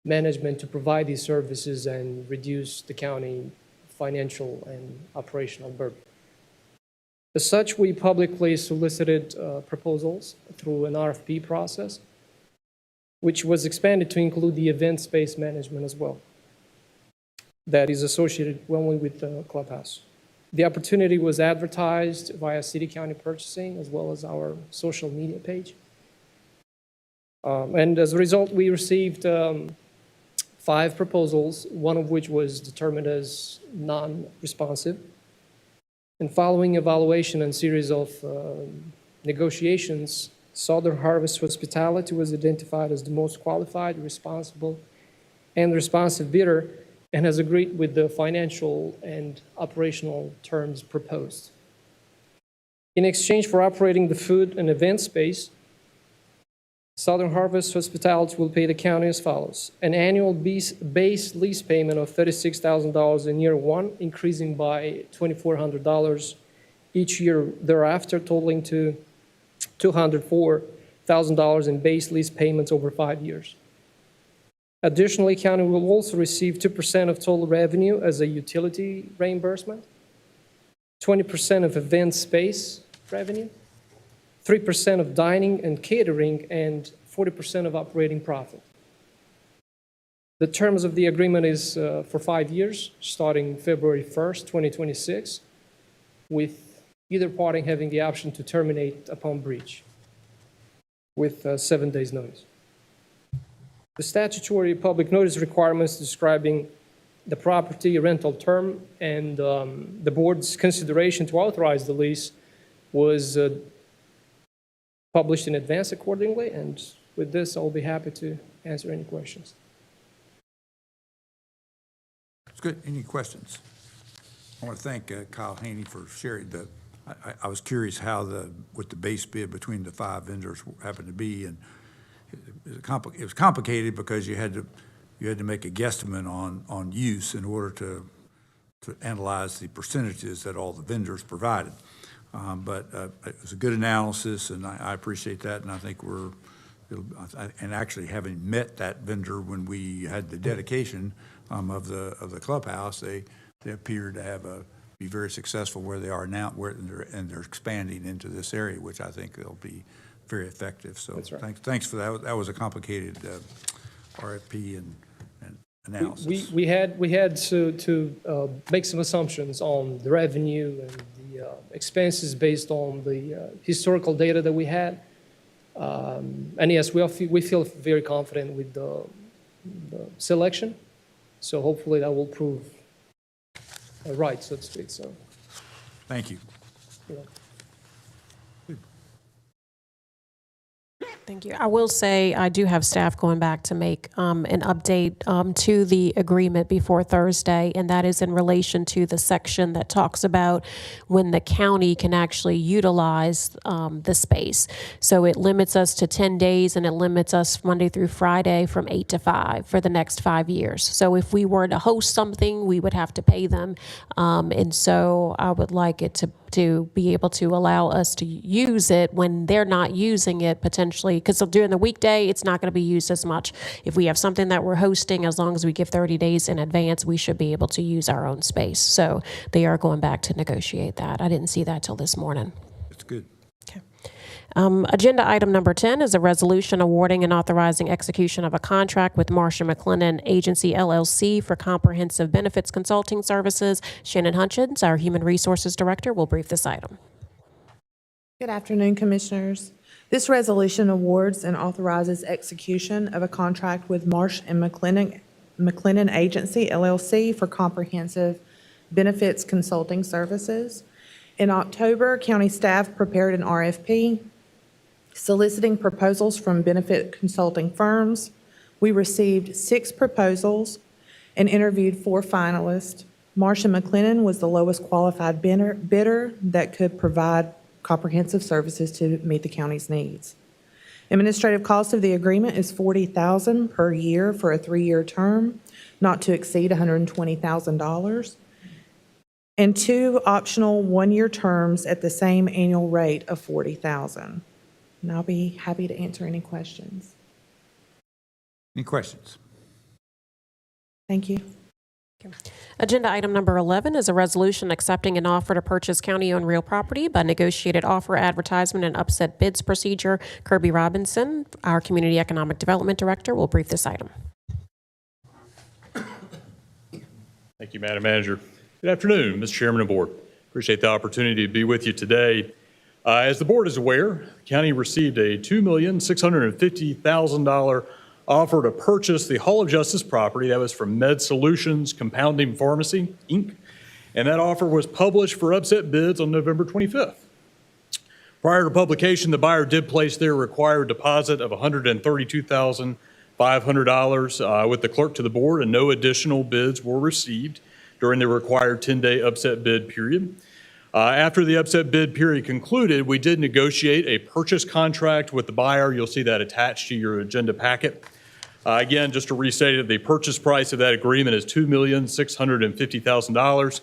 management to provide these services and reduce the county financial and operational burden. As such, we publicly solicited proposals through an RFP process, which was expanded to include the event space management as well. That is associated only with the clubhouse. The opportunity was advertised via City County Purchasing as well as our social media page. And as a result, we received 5 proposals, one of which was determined as non-responsive. And following evaluation and series of negotiations, Southern Harvest Hospitality was identified as the most qualified, responsible, and responsive bidder, and has agreed with the financial and operational terms proposed. In exchange for operating the food and event space, Southern Harvest Hospitality will pay the county as follows: an annual base lease payment of $36,000 in year one, increasing by $2,400 each year thereafter, totaling to $204,000 in base lease payments over 5 years. Additionally, county will also receive 2% of total revenue as a utility reimbursement, 20% of event space revenue, 3% of dining and catering, and 40% of operating profit. The terms of the agreement is for 5 years, starting February 1st, 2026, with either party having the option to terminate upon breach with 7 days' notice. The statutory public notice requirements describing the property rental term and the board's consideration to authorize the lease was published in advance accordingly, and with this, I'll be happy to answer any questions. It's good. Any questions? I want to thank Kyle Haney for sharing the, I was curious how what the base bid between the 5 vendors happened to be, and it was complicated because you had to make a guesstimate on use in order to analyze the percentages that all the vendors provided. But it was a good analysis, and I appreciate that, and I think and actually having met that vendor when we had the dedication of the clubhouse, they appeared to be very successful where they are now, and they're expanding into this area, which I think they'll be very effective. So That's right. thanks for that. That was a complicated RFP and analysis. We had to make some assumptions on the revenue and the expenses based on the historical data that we had. And yes, we feel very confident with the selection. So hopefully that will prove right, so to speak. So, Thank you. yeah. Thank you. I will say I do have staff going back to make an update to the agreement before Thursday, and that is in relation to the section that talks about when the county can actually utilize the space. So it limits us to 10 days, and it limits us Monday through Friday from 8 to 5 for the next 5 years. So if we were to host something, we would have to pay them. And so I would like it to be able to allow us to use it when they're not using it potentially, because during the weekday, it's not going to be used as much. If we have something that we're hosting, as long as we give 30 days in advance, we should be able to use our own space. So they are going back to negotiate that. I didn't see that till this morning. It's good. Agenda item number 10 is a resolution awarding and authorizing execution of a contract with Marsh & McLennan Agency, LLC for comprehensive benefits consulting services. Shannon Hutchins, our Human Resources Director, will brief this item. Good afternoon, Commissioners. This resolution awards and authorizes execution of a contract with Marsh & McLennan Agency, LLC for comprehensive benefits consulting services. In October, county staff prepared an RFP soliciting proposals from benefit consulting firms. We received 6 proposals and interviewed 4 finalists. Marsh & McLennan was the lowest qualified bidder that could provide comprehensive services to meet the county's needs. Administrative cost of the agreement is $40,000 per year for a 3-year term, not to exceed $120,000, and 2 optional 1-year terms at the same annual rate of $40,000. And I'll be happy to answer any questions. Any questions? Thank you. Agenda item number 11 is a resolution accepting an offer to purchase county-owned real property by negotiated offer, advertisement, and upset bids procedure. Kirby Robinson, our Community Economic Development Director, will brief this item. Thank you, Madam Manager. Good afternoon, Mr. Chairman and Board. Appreciate the opportunity to be with you today. As the Board is aware, the county received a $2,650,000 offer to purchase the Hall of Justice property. That was from Med Solutions Compounding Pharmacy, Inc., and that offer was published for upset bids on November 25th. Prior to publication, the buyer did place their required deposit of $132,500 $500 with the clerk to the board, and no additional bids were received during the required 10-day upset bid period. After the upset bid period concluded, we did negotiate a purchase contract with the buyer. You'll see that attached to your agenda packet. Again, just to restate it, the purchase price of that agreement is $2,650,000.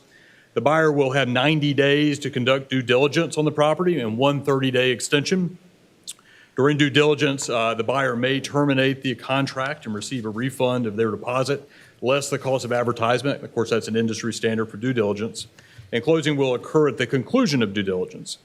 The buyer will have 90 days to conduct due diligence on the property and one 30-day extension. During due diligence, the buyer may terminate the contract and receive a refund of their deposit, less the cost of advertisement. Of course, that's an industry standard for due diligence. And closing will occur at the conclusion of due diligence.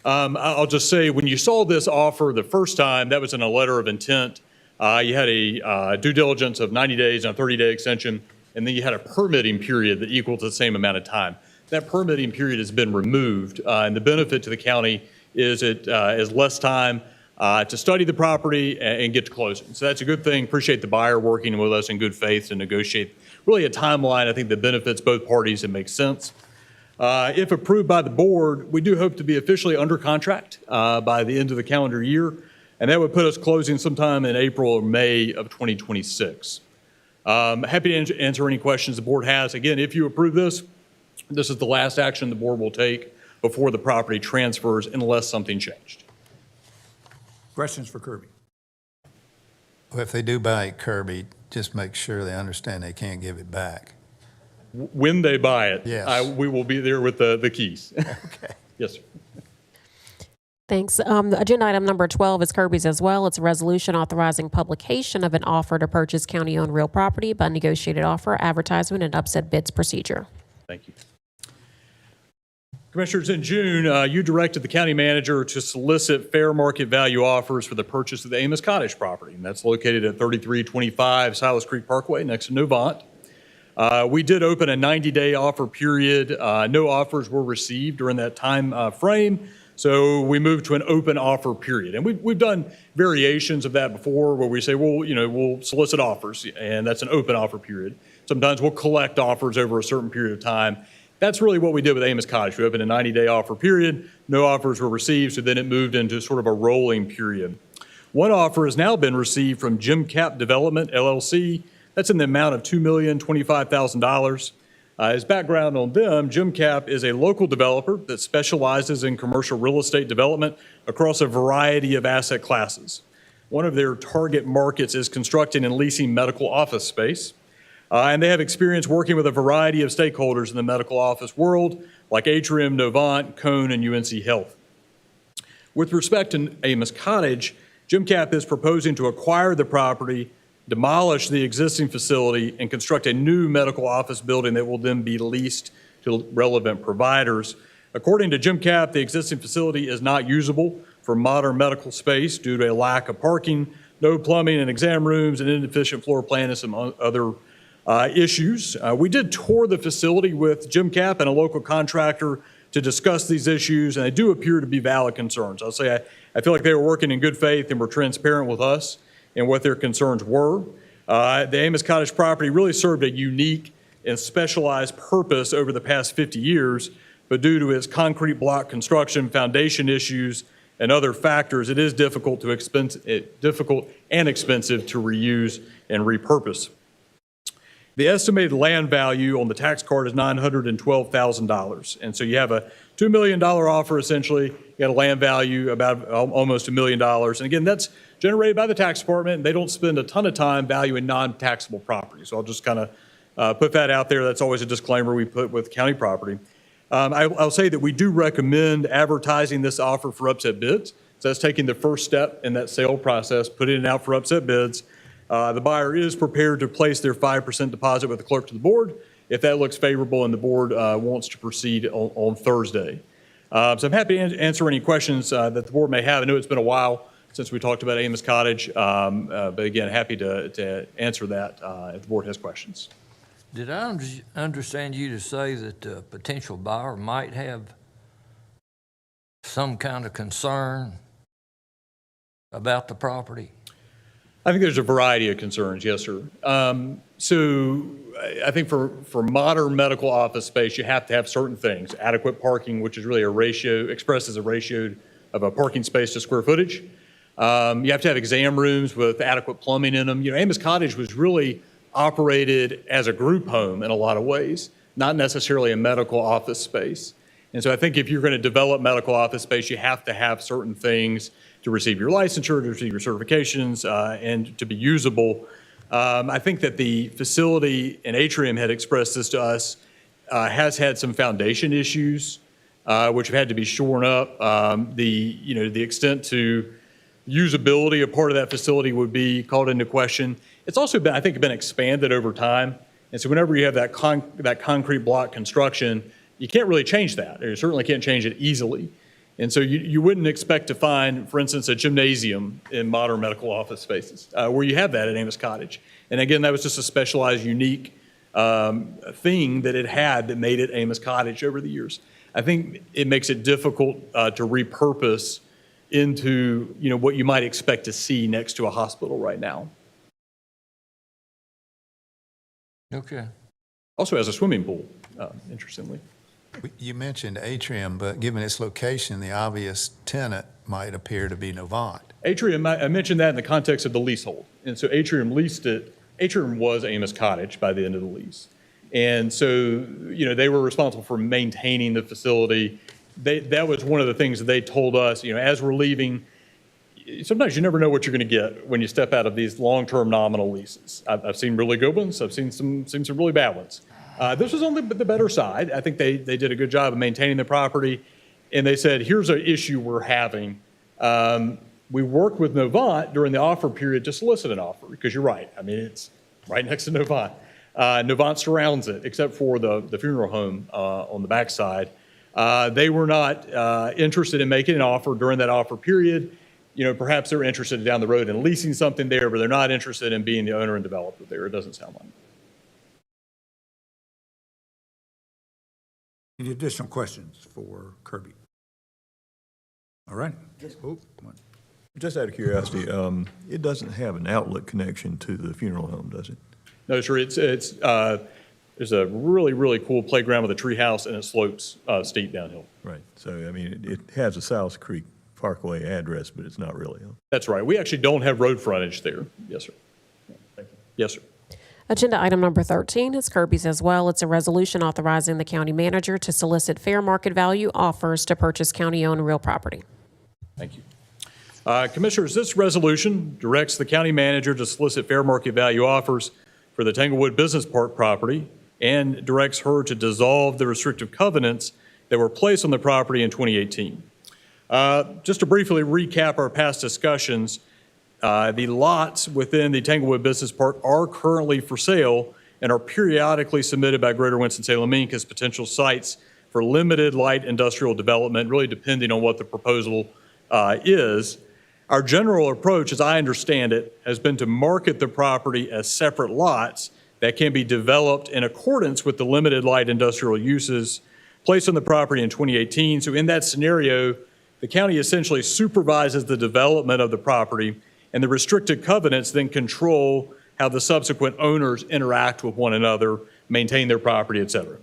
I'll just say, when you saw this offer the first time, that was in a letter of intent. You had a due diligence of 90 days and a 30-day extension, and then you had a permitting period that equaled the same amount of time. That permitting period has been removed, and the benefit to the county is it is less time to study the property and get to closing. So that's a good thing. Appreciate the buyer working with us in good faith to negotiate really a timeline, I think, that benefits both parties and makes sense. If approved by the board, we do hope to be officially under contract by the end of the calendar year, and that would put us closing sometime in April or May of 2026. Happy to answer any questions the board has. Again, if you approve this, this is the last action the board will take before the property transfers unless something changed. Questions for Kirby? Well, if they do buy it, Kirby, just make sure they understand they can't give it back. When they buy it, Yes. we will be there with the keys. Okay. Yes, sir. Thanks. Agenda item number 12 is Kirby's as well. It's a resolution authorizing publication of an offer to purchase county-owned real property by negotiated offer, advertisement, and upset bids procedure. Thank you. Commissioners, in June, you directed the county manager to solicit fair market value offers for the purchase of the Amos Cottage property, and that's located at 3325 Silas Creek Parkway next to Novant. We did open a 90-day offer period. No offers were received during that time frame, so we moved to an open offer period. And we've done variations of that before where we say, well, we'll solicit offers, and that's an open offer period. Sometimes we'll collect offers over a certain period of time. That's really what we did with Amos Cottage. We opened a 90-day offer period. No offers were received, so then it moved into sort of a rolling period. One offer has now been received from Jim Cap Development, LLC. That's in the amount of $2,025,000. As background on them, Jim Cap is a local developer that specializes in commercial real estate development across a variety of asset classes. One of their target markets is constructing and leasing medical office space. And they have experience working with a variety of stakeholders in the medical office world, like Atrium, Novant, Cone, and UNC Health. With respect to Amos Cottage, Jim Cap is proposing to acquire the property, demolish the existing facility, and construct a new medical office building that will then be leased to relevant providers. According to Jim Cap, the existing facility is not usable for modern medical space due to a lack of parking, no plumbing and exam rooms, and inefficient floor plan and some other issues. We did tour the facility with Jim Cap and a local contractor to discuss these issues, and they do appear to be valid concerns. I'll say I feel like they were working in good faith and were transparent with us and what their concerns were. The Amos Cottage property really served a unique and specialized purpose over the past 50 years, but due to its concrete block construction, foundation issues, and other factors, it is difficult and expensive to reuse and repurpose. The estimated land value on the tax card is $912,000. And so you have a $2 million offer, essentially. You got a land value about almost $1 million. And again, that's generated by the tax department. They don't spend a ton of time valuing non-taxable property. So I'll just kind of put that out there. That's always a disclaimer we put with county property. I'll say that we do recommend advertising this offer for upset bids. So that's taking the first step in that sale process, putting it out for upset bids. The buyer is prepared to place their 5% deposit with the clerk to the board if that looks favorable and the board wants to proceed on Thursday. So I'm happy to answer any questions that the board may have. I know it's been a while since we talked about Amos Cottage, but again, happy to answer that if the board has questions. Did I understand you to say that the potential buyer might have some kind of concern about the property? I think there's a variety of concerns, yes, sir. So I think for modern medical office space, you have to have certain things. Adequate parking, which is really a ratio, expressed as a ratio of a parking space to square footage. You have to have exam rooms with adequate plumbing in them. Amos Cottage was really operated as a group home in a lot of ways, not necessarily a medical office space. And so I think if you're going to develop medical office space, you have to have certain things to receive your licensure, to receive your certifications, and to be usable. I think that the facility, and Atrium had expressed this to us, has had some foundation issues, which have had to be shorn up. The extent to usability of part of that facility would be called into question. It's also been, I think, been expanded over time. And so whenever you have that concrete block construction, you can't really change that. Or you certainly can't change it easily. And so you wouldn't expect to find, for instance, a gymnasium in modern medical office spaces where you have that at Amos Cottage. And again, that was just a specialized, unique thing that it had that made it Amos Cottage over the years. I think it makes it difficult to repurpose into what you might expect to see next to a hospital right now. Okay. Also has a swimming pool, interestingly. You mentioned Atrium, but given its location, the obvious tenant might appear to be Novant. Atrium, I mentioned that in the context of the leasehold. And so Atrium leased it. Atrium was Amos Cottage by the end of the lease. And so, they were responsible for maintaining the facility. That was one of the things that they told us, as we're leaving. Sometimes you never know what you're going to get when you step out of these long-term nominal leases. I've seen really good ones. I've seen some really bad ones. This was on the better side. I think they did a good job of maintaining the property. And they said, here's an issue we're having. We worked with Novant during the offer period to solicit an offer, because you're right. I mean, it's right next to Novant. Novant surrounds it, except for the funeral home on the backside. They were not interested in making an offer during that offer period. Perhaps they're interested down the road in leasing something there, but they're not interested in being the owner and developer there. It doesn't sound like. Any additional questions for Kirby? All right. Just out of curiosity, it doesn't have an outlet connection to the funeral home, does it? No, sir. There's a really, really cool playground with a tree house, and it slopes steep downhill. Right. So, I mean, it has a South Creek Parkway address, but it's not really. Huh? That's right. We actually don't have road frontage there. Yes, sir. Thank you. Yes, sir. Agenda item number 13 is Kirby's as well. It's a resolution authorizing the county manager to solicit fair market value offers to purchase county-owned real property. Thank you. Commissioners, this resolution directs the county manager to solicit fair market value offers for the Tanglewood Business Park property and directs her to dissolve the restrictive covenants that were placed on the property in 2018. Just to briefly recap our past discussions, the lots within the Tanglewood Business Park are currently for sale and are periodically submitted by Greater Winston-Salem, Inc. as potential sites for limited light industrial development, really depending on what the proposal is. Our general approach, as I understand it, has been to market the property as separate lots that can be developed in accordance with the limited light industrial uses placed on the property in 2018. So in that scenario, the county essentially supervises the development of the property, and the restricted covenants then control how the subsequent owners interact with one another, maintain their property, et cetera.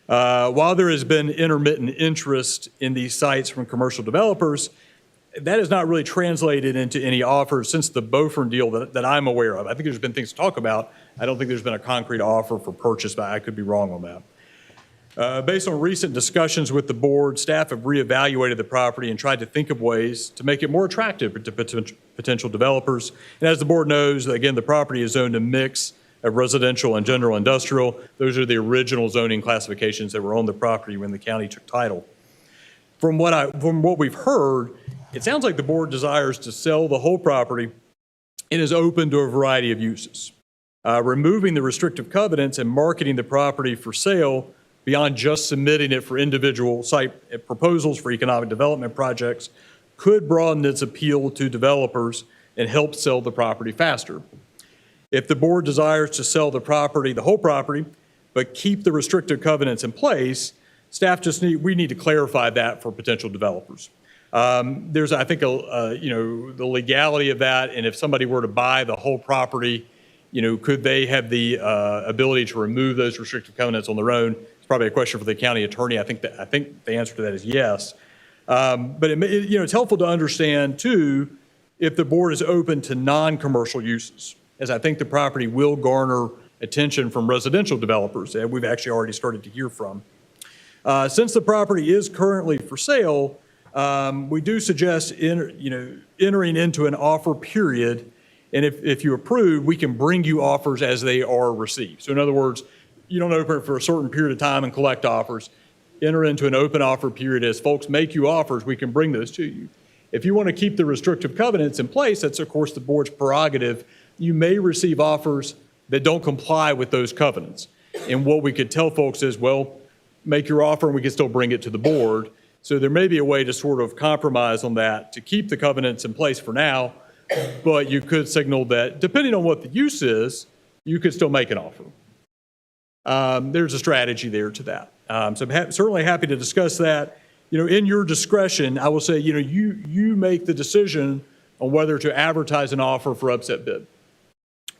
While there has been intermittent interest in these sites from commercial developers, that has not really translated into any offers since the Beaufort deal that I'm aware of. I think there's been things to talk about. I don't think there's been a concrete offer for purchase, but I could be wrong on that. Based on recent discussions with the board, staff have reevaluated the property and tried to think of ways to make it more attractive to potential developers. And as the board knows, again, the property is zoned a mix of residential and general industrial. Those are the original zoning classifications that were on the property when the county took title. From what we've heard, it sounds like the board desires to sell the whole property and is open to a variety of uses. Removing the restrictive covenants and marketing the property for sale beyond just submitting it for individual site proposals for economic development projects could broaden its appeal to developers and help sell the property faster. If the board desires to sell the property, the whole property, but keep the restrictive covenants in place, staff we need to clarify that for potential developers. There's, I think, the legality of that, and if somebody were to buy the whole property, could they have the ability to remove those restrictive covenants on their own? It's probably a question for the county attorney. I think the answer to that is yes. But it's helpful to understand too if the board is open to non-commercial uses, as I think the property will garner attention from residential developers that we've actually already started to hear from. Since the property is currently for sale, we do suggest entering into an offer period. And if you approve, we can bring you offers as they are received. So in other words, you don't open it for a certain period of time and collect offers. Enter into an open offer period. As folks make you offers, we can bring those to you. If you want to keep the restrictive covenants in place, that's of course the board's prerogative. You may receive offers that don't comply with those covenants. And what we could tell folks is, well, make your offer and we can still bring it to the board. So there may be a way to sort of compromise on that to keep the covenants in place for now, but you could signal that depending on what the use is, you could still make an offer. There's a strategy there to that. So I'm certainly happy to discuss that. In your discretion, I will say, you make the decision on whether to advertise an offer for upset bid.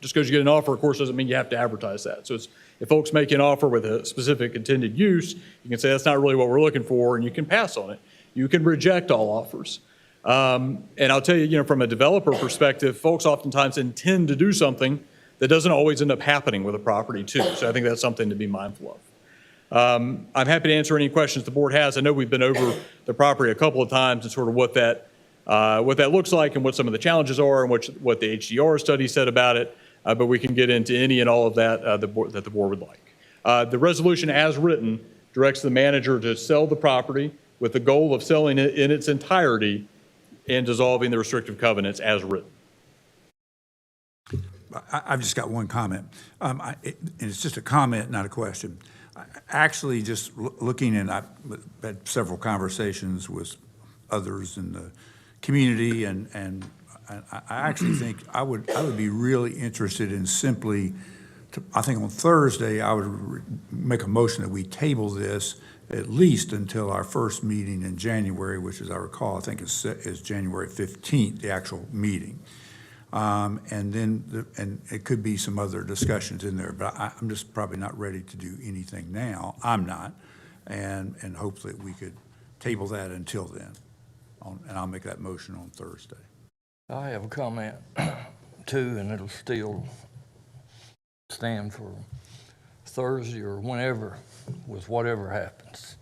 Just because you get an offer, of course, doesn't mean you have to advertise that. So if folks make an offer with a specific intended use, you can say that's not really what we're looking for, and you can pass on it. You can reject all offers. And I'll tell you, from a developer perspective, folks oftentimes intend to do something that doesn't always end up happening with a property too. So I think that's something to be mindful of. I'm happy to answer any questions the board has. I know we've been over the property a couple of times and sort of what that looks like and what some of the challenges are and what the HDR study said about it. But we can get into any and all of that that the board would like. The resolution as written directs the manager to sell the property with the goal of selling it in its entirety and dissolving the restrictive covenants as written. I've just got one comment. And it's just a comment, not a question. Actually, just looking, and I've had several conversations with others in the community, and I actually think I would be really interested in simply, I think on Thursday, I would make a motion that we table this at least until our first meeting in January, which, as I recall, I think is January 15th, the actual meeting. And then, and it could be some other discussions in there, but I'm just probably not ready to do anything now. I'm not. And hopefully we could table that until then. And I'll make that motion on Thursday. I have a comment too, and it'll still stand for Thursday or whenever, with whatever happens.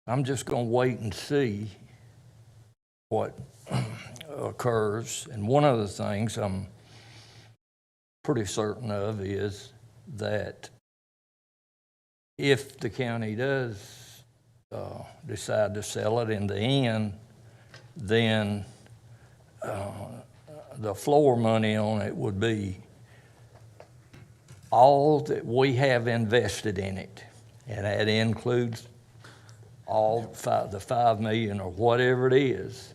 I'm just going to wait and see what occurs. And one of the things I'm pretty certain of is that if the county does decide to sell it in the end, then the floor money on it would be all that we have invested in it. And that includes all the $5 million or whatever it is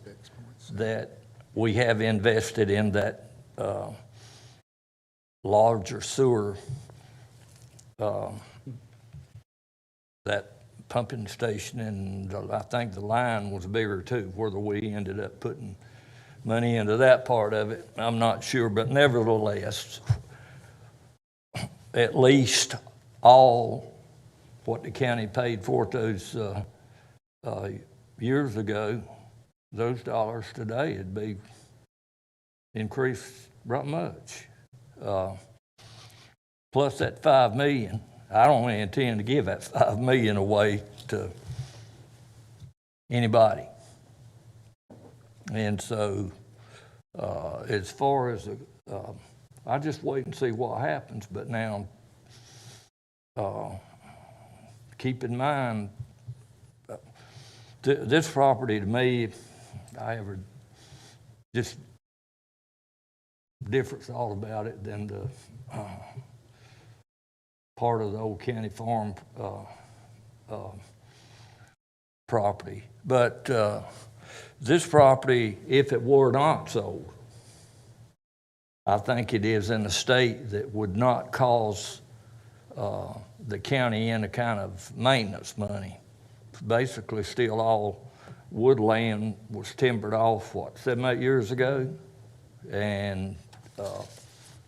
that we have invested in that larger sewer, that pumping station, and I think the line was bigger too, whether we ended up putting money into that part of it, I'm not sure, but nevertheless, at least all what the county paid for those years ago, those dollars today would be increased right much. Plus that $5 million. I don't intend to give that $5 million away to anybody. And so as far as, I just wait and see what happens, but now keep in mind, this property to me, if I ever just difference all about it than the part of the old county farm property. But this property, if it were not sold, I think it is in a state that would not cause the county any kind of maintenance money. Basically, still all woodland was timbered off, 7, 8 years ago? And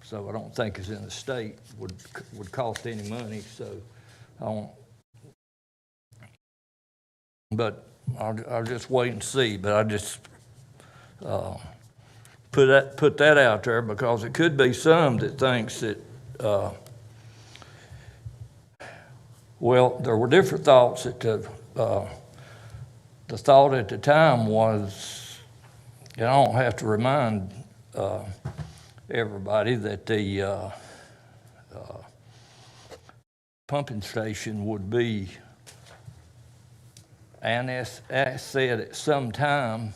so I don't think it's in the state would cost any money. So I don't. But I'll just wait and see, but I just put that out there because it could be some that thinks that, well, there were different thoughts that the thought at the time was, and I don't have to remind everybody that the pumping station would be annexed at some time.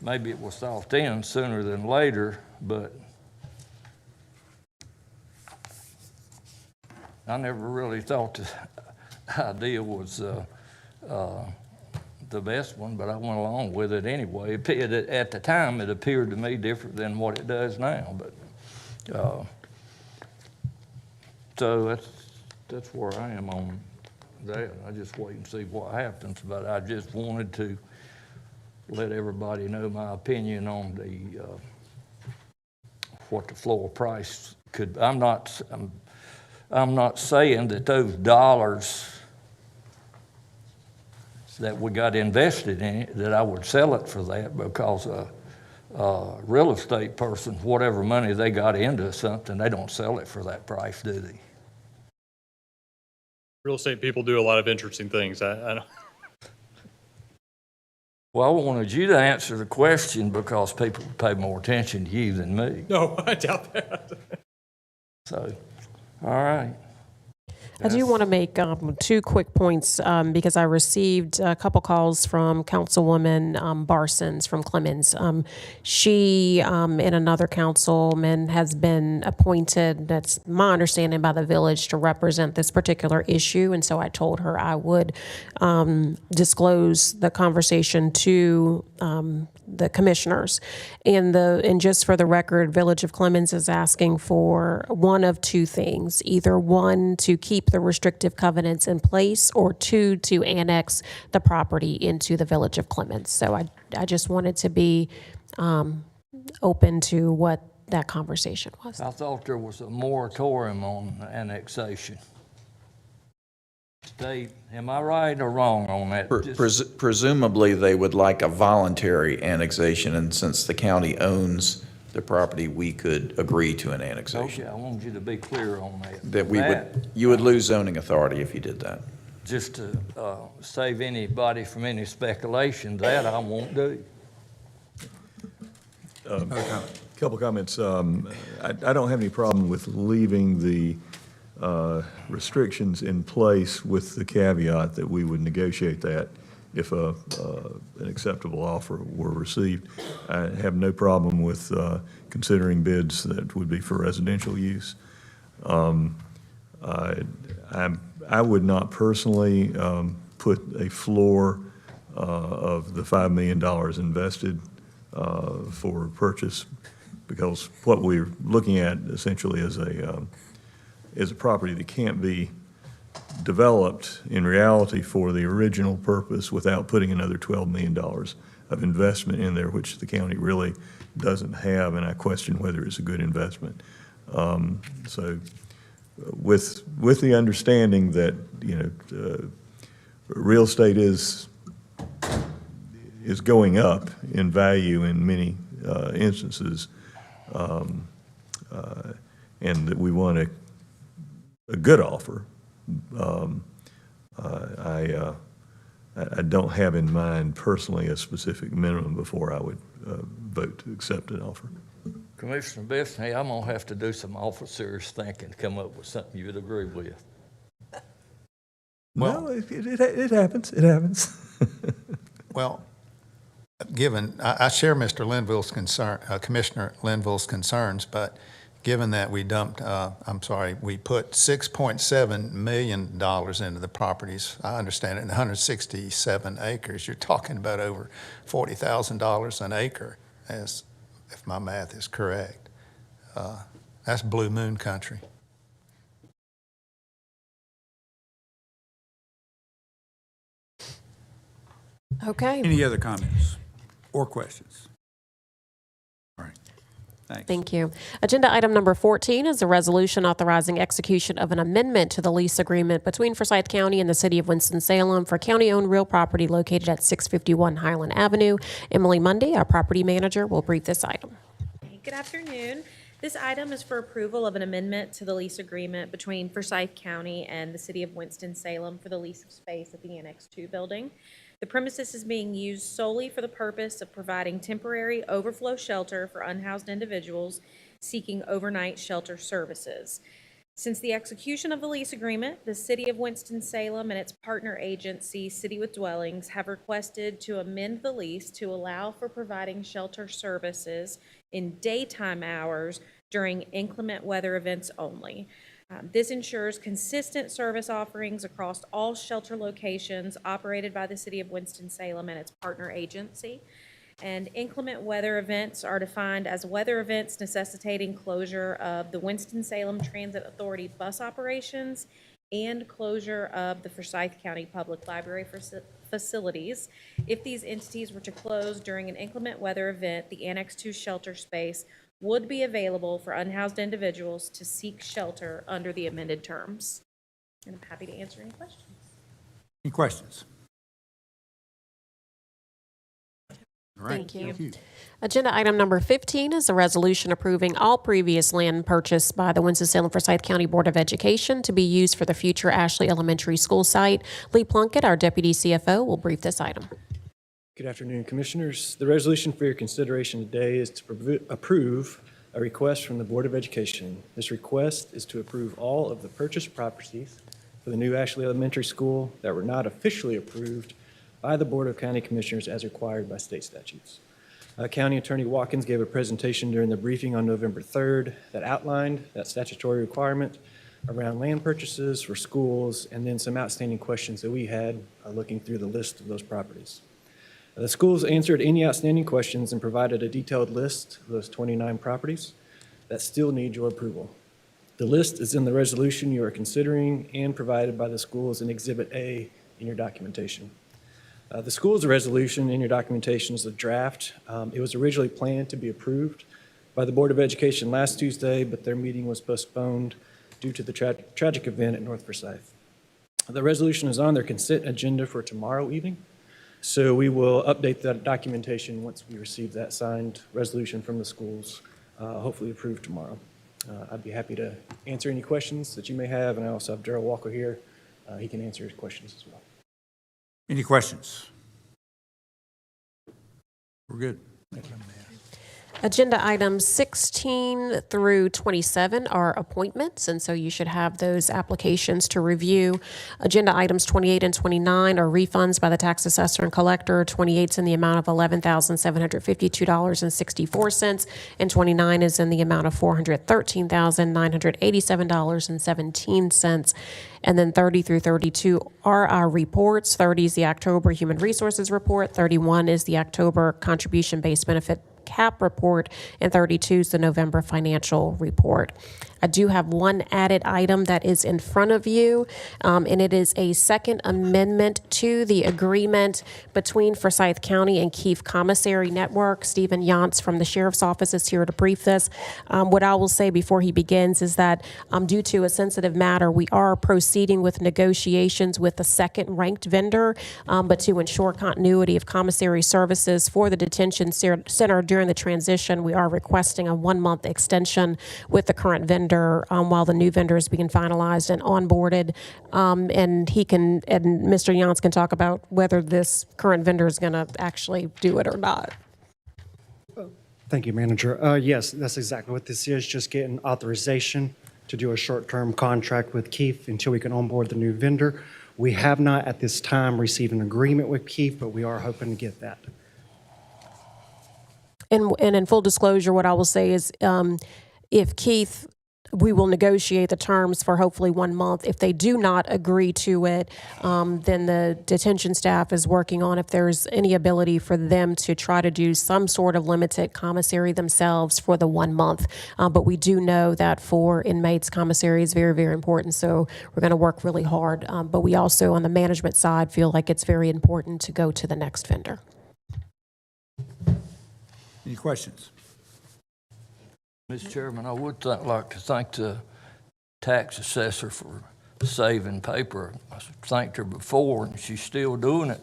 Maybe it was thought then sooner than later, but I never really thought the idea was the best one, but I went along with it anyway. At the time, it appeared to me different than what it does now, but so that's where I am on that. I just wait and see what happens, but I just wanted to let everybody know my opinion on the what the floor price could. I'm not saying that those dollars that we got invested in it, that I would sell it for that, because a real estate person, whatever money they got into something, they don't sell it for that price, do they? Real estate people do a lot of interesting things. I don't. Well, I wanted you to answer the question because people pay more attention to you than me. No, I doubt that. So, all right. I do want to make two quick points because I received a couple calls from Councilwoman Barsons from Clemens. She and another councilman has been appointed, that's my understanding, by the village to represent this particular issue. And so I told her I would disclose the conversation to the commissioners. And just for the record, Village of Clemens is asking for one of two things: either one, to keep the restrictive covenants in place, or two, to annex the property into the Village of Clemens. So I just wanted to be open to what that conversation was. I thought there was a moratorium on annexation. State, am I right or wrong on that? Presumably, they would like a voluntary annexation, and since the county owns the property, we could agree to an annexation. Okay, I wanted you to be clear on that. That you would lose zoning authority if you did that. Just to save anybody from any speculation, that I won't do. Couple comments. I don't have any problem with leaving the restrictions in place with the caveat that we would negotiate that if an acceptable offer were received. I have no problem with considering bids that would be for residential use. I would not personally put a floor of the $5 million invested for purchase, because what we're looking at essentially is a property that can't be developed in reality for the original purpose without putting another $12 million of investment in there, which the county really doesn't have, and I question whether it's a good investment. So with the understanding that, real estate is going up in value in many instances, and that we want a good offer. I don't have in mind personally a specific minimum before I would vote to accept an offer. Commissioner Bisley, I'm gonna have to do some awful serious thinking to come up with something you would agree with. Well, it happens. It happens. Well, I share Mr. Linville's concern, Commissioner Linville's concerns, but given that we put $6.7 million into the properties, I understand it, in 167 acres, you're talking about over $40,000 an acre, if my math is correct. That's blue moon country. Okay. Any other comments or questions? All right. Thanks. Thank you. Agenda item number 14 is a resolution authorizing execution of an amendment to the lease agreement between Forsyth County and the City of Winston-Salem for county-owned real property located at 651 Highland Avenue. Emily Mundy, our property manager, will brief this item. Good afternoon. This item is for approval of an amendment to the lease agreement between Forsyth County and the City of Winston-Salem for the lease of space at the Annex 2 building. The premises is being used solely for the purpose of providing temporary overflow shelter for unhoused individuals seeking overnight shelter services. Since the execution of the lease agreement, the City of Winston-Salem and its partner agency, City with Dwellings, have requested to amend the lease to allow for providing shelter services in daytime hours during inclement weather events only. This ensures consistent service offerings across all shelter locations operated by the City of Winston-Salem and its partner agency. And inclement weather events are defined as weather events necessitating closure of the Winston-Salem Transit Authority bus operations and closure of the Forsyth County Public Library facilities. If these entities were to close during an inclement weather event, the Annex 2 shelter space would be available for unhoused individuals to seek shelter under the amended terms. And I'm happy to answer any questions. Any questions? All right, Thank you. Agenda item number 15 is a resolution approving all previous land purchased by the Winston-Salem Forsyth County Board of Education to be used for the future Ashley Elementary School site. Lee Plunkett, our Deputy CFO, will brief this item. Good afternoon, Commissioners. The resolution for your consideration today is to approve a request from the Board of Education. This request is to approve all of the purchased properties for the new Ashley Elementary School that were not officially approved by the Board of County Commissioners as required by state statutes. County Attorney Watkins gave a presentation during the briefing on November 3rd that outlined that statutory requirement around land purchases for schools and then some outstanding questions that we had looking through the list of those properties. The schools answered any outstanding questions and provided a detailed list of those 29 properties that still need your approval. The list is in the resolution you are considering and provided by the schools in Exhibit A in your documentation. The school's resolution in your documentation is a draft. It was originally planned to be approved by the Board of Education last Tuesday, but their meeting was postponed due to the tragic event at North Forsyth. The resolution is on their consent agenda for tomorrow evening. So we will update that documentation once we receive that signed resolution from the schools, hopefully approved tomorrow. I'd be happy to answer any questions that you may have, and I also have Darrell Walker here. He can answer your questions as well. Any questions? We're good. Agenda items 16 through 27 are appointments, and so you should have those applications to review. Agenda items 28 and 29 are refunds by the tax assessor and collector. 28 is in the amount of $11,752.64, and 29 is in the amount of $413,987.17. And then 30 through 32 are our reports. 30 is the October Human Resources Report. 31 is the October Contribution-Based Benefit CAP report, and 32 is the November financial report. I do have one added item that is in front of you, and it is a second amendment to the agreement between Forsyth County and Keefe Commissary Network. Stephen Yantz from the Sheriff's Office is here to brief this. What I will say before he begins is that due to a sensitive matter, we are proceeding with negotiations with a second-ranked vendor, but to ensure continuity of commissary services for the detention center during the transition, we are requesting a 1-month extension with the current vendor while the new vendor is being finalized and onboarded. And Mr. Yantz can talk about whether this current vendor is going to actually do it or not. Thank you, Manager. Yes, that's exactly what this is, just getting authorization to do a short-term contract with Keefe until we can onboard the new vendor. We have not at this time received an agreement with Keefe, but we are hoping to get that. And in full disclosure, what I will say is if Keith, we will negotiate the terms for hopefully 1 month. If they do not agree to it, then the detention staff is working on if there's any ability for them to try to do some sort of limited commissary themselves for the 1 month. But we do know that for inmates, commissary is very, very important. So we're going to work really hard. But we also, on the management side, feel like it's very important to go to the next vendor. Any questions? Mr. Chairman, I would like to thank the tax assessor for saving paper. I thanked her before, and she's still doing it.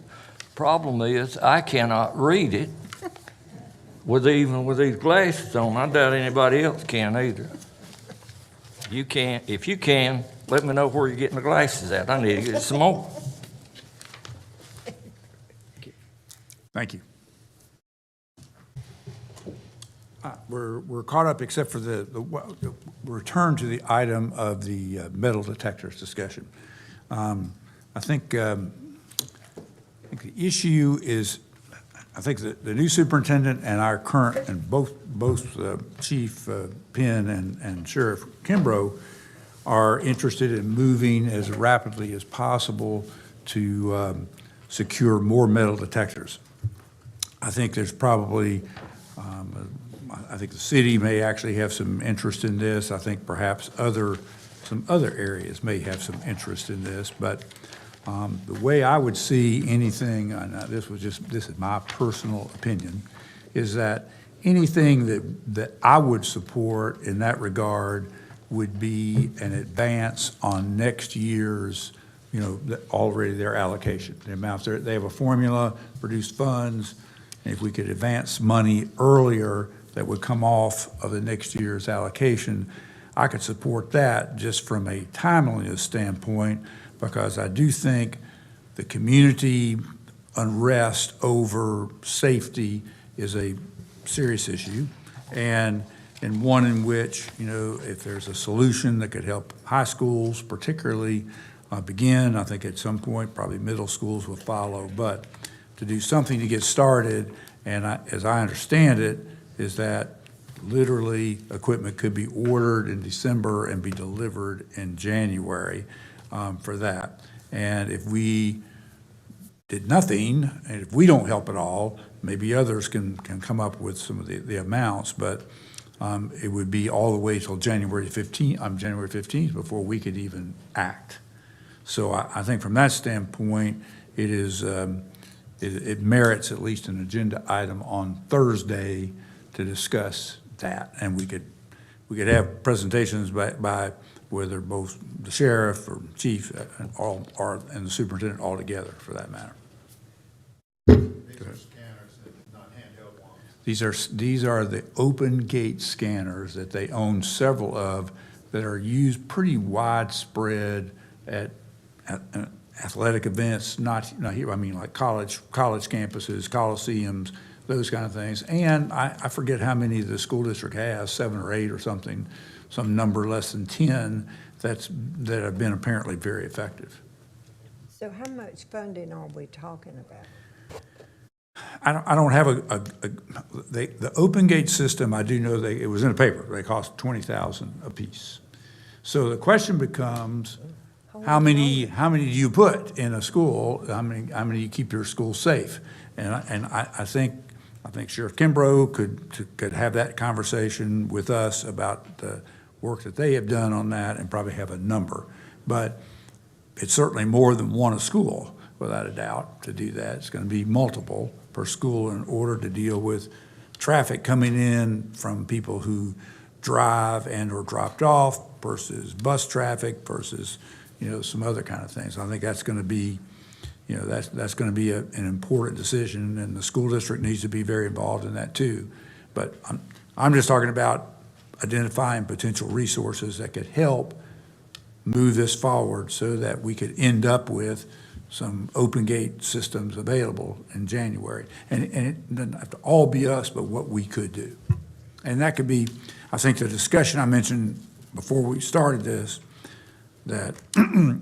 Problem is, I cannot read it even with these glasses on. I doubt anybody else can either. You can. If you can, let me know where you're getting the glasses at. I need to get some more. Thank you. We're caught up except for the return to the item of the metal detectors discussion. I think the issue is, I think the new superintendent and our current, and both Chief Penn and Sheriff Kimbrough are interested in moving as rapidly as possible to secure more metal detectors. I think there's probably, I think the city may actually have some interest in this. I think perhaps some other areas may have some interest in this, but the way I would see anything, this is my personal opinion, is that anything that I would support in that regard would be an advance on next year's, already their allocation. The amounts, they have a formula, produced funds, and if we could advance money earlier that would come off of the next year's allocation, I could support that just from a timeliness standpoint, because I do think the community unrest over safety is a serious issue, and one in which, if there's a solution that could help high schools particularly begin, I think at some point probably middle schools will follow, but to do something to get started, and as I understand it, is that literally equipment could be ordered in December and be delivered in January for that. And if we did nothing, and if we don't help at all, maybe others can come up with some of the amounts, but it would be all the way till January 15th before we could even act. So I think from that standpoint, it is it merits at least an agenda item on Thursday to discuss that, and we could have presentations by whether both the sheriff or chief and the superintendent all together, for that matter. These are the open gate scanners that they own several of that are used pretty widespread at athletic events, not here, I mean like college campuses, coliseums, those kind of things. And I forget how many the school district has, 7 or 8 or something, some number less than 10 that have been apparently very effective. So how much funding are we talking about? I don't have the open gate system. I do know it was in the paper. They cost $20,000 a piece. So the question becomes, how many do you put in a school? How many do you keep your school safe? And I think Sheriff Kimbrough could have that conversation with us about the work that they have done on that and probably have a number. But it's certainly more than one a school, without a doubt, to do that. It's going to be multiple per school in order to deal with traffic coming in from people who drive and or dropped off versus bus traffic versus, some other kind of things. I think that's going to be, that's going to be an important decision, and the school district needs to be very involved in that too. But I'm just talking about identifying potential resources that could help move this forward so that we could end up with some open gate systems available in January. And it doesn't have to all be us, but what we could do. And that could be, I think the discussion I mentioned before we started this, that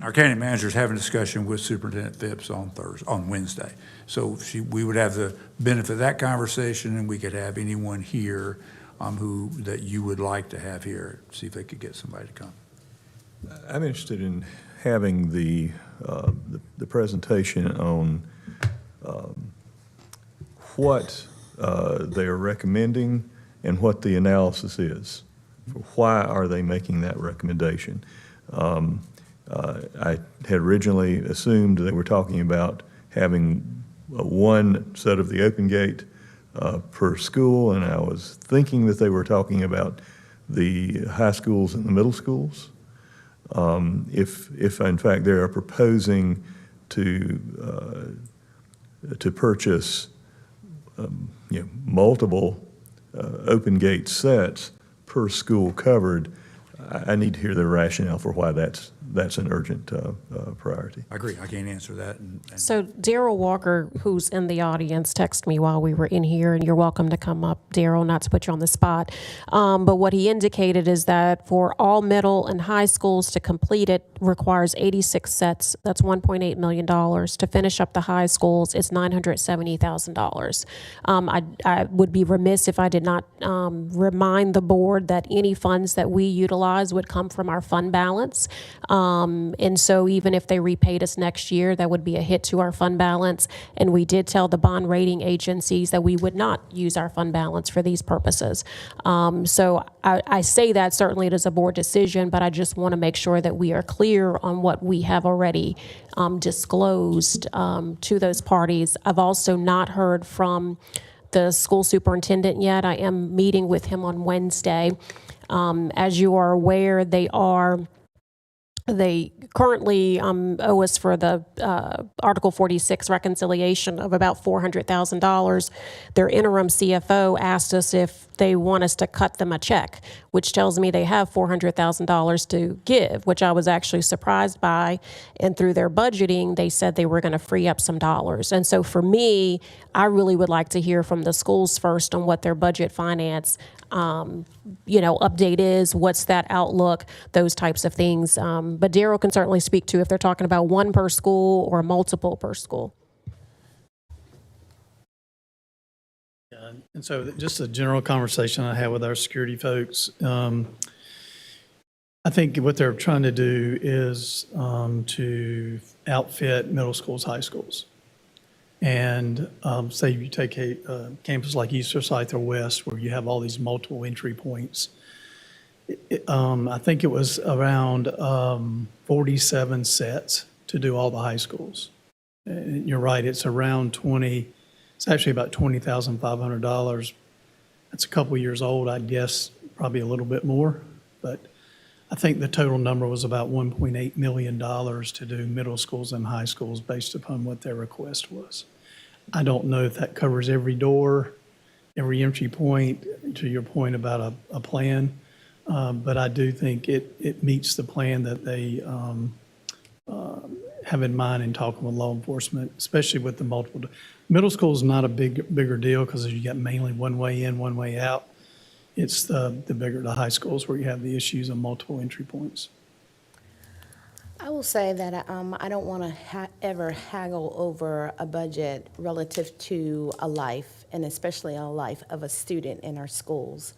our county manager is having a discussion with Superintendent Phipps on Wednesday. So we would have the benefit of that conversation, and we could have anyone here that you would like to have here, see if they could get somebody to come. I'm interested in having the presentation on what they are recommending and what the analysis is. Why are they making that recommendation? I had originally assumed they were talking about having one set of the open gate per school, and I was thinking that they were talking about the high schools and the middle schools. If in fact they are proposing to purchase multiple open gate sets per school covered, I need to hear the rationale for why that's an urgent priority. I agree. I can't answer that. And So Daryl Walker, who's in the audience, texted me while we were in here, and you're welcome to come up, Daryl, not to put you on the spot. But what he indicated is that for all middle and high schools to complete it requires 86 sets. That's $1.8 million. To finish up the high schools, it's $970,000. I would be remiss if I did not remind the board that any funds that we utilize would come from our fund balance. And so even if they repaid us next year, that would be a hit to our fund balance. And we did tell the bond rating agencies that we would not use our fund balance for these purposes. So I say that certainly it is a board decision, but I just want to make sure that we are clear on what we have already disclosed to those parties. I've also not heard from the school superintendent yet. I am meeting with him on Wednesday. As you are aware, they currently owe us for the Article 46 reconciliation of about $400,000. Their interim CFO asked us if they want us to cut them a check, which tells me they have $400,000 to give, which I was actually surprised by. And through their budgeting, they said they were going to free up some dollars. And so for me, I really would like to hear from the schools first on what their budget finance update is, what's that outlook, those types of things. But Daryl can certainly speak to if they're talking about one per school or multiple per school. Yeah, and so just a general conversation I had with our security folks. I think what they're trying to do is to outfit middle schools, high schools. And say you take a campus like East Forsyth or West, where you have all these multiple entry points. I think it was around 47 sets to do all the high schools. And you're right, it's around 20, it's actually about $20,500. That's a couple years old, I guess, probably a little bit more. But I think the total number was about $1.8 million to do middle schools and high schools based upon what their request was. I don't know if that covers every door, every entry point, to your point about a plan, but I do think it meets the plan that they have in mind in talking with law enforcement, especially with the multiple. Middle school is not a bigger deal because you got mainly one way in, one way out. It's the bigger the high schools where you have the issues of multiple entry points. I will say that I don't want to ever haggle over a budget relative to a life, and especially a life of a student in our schools.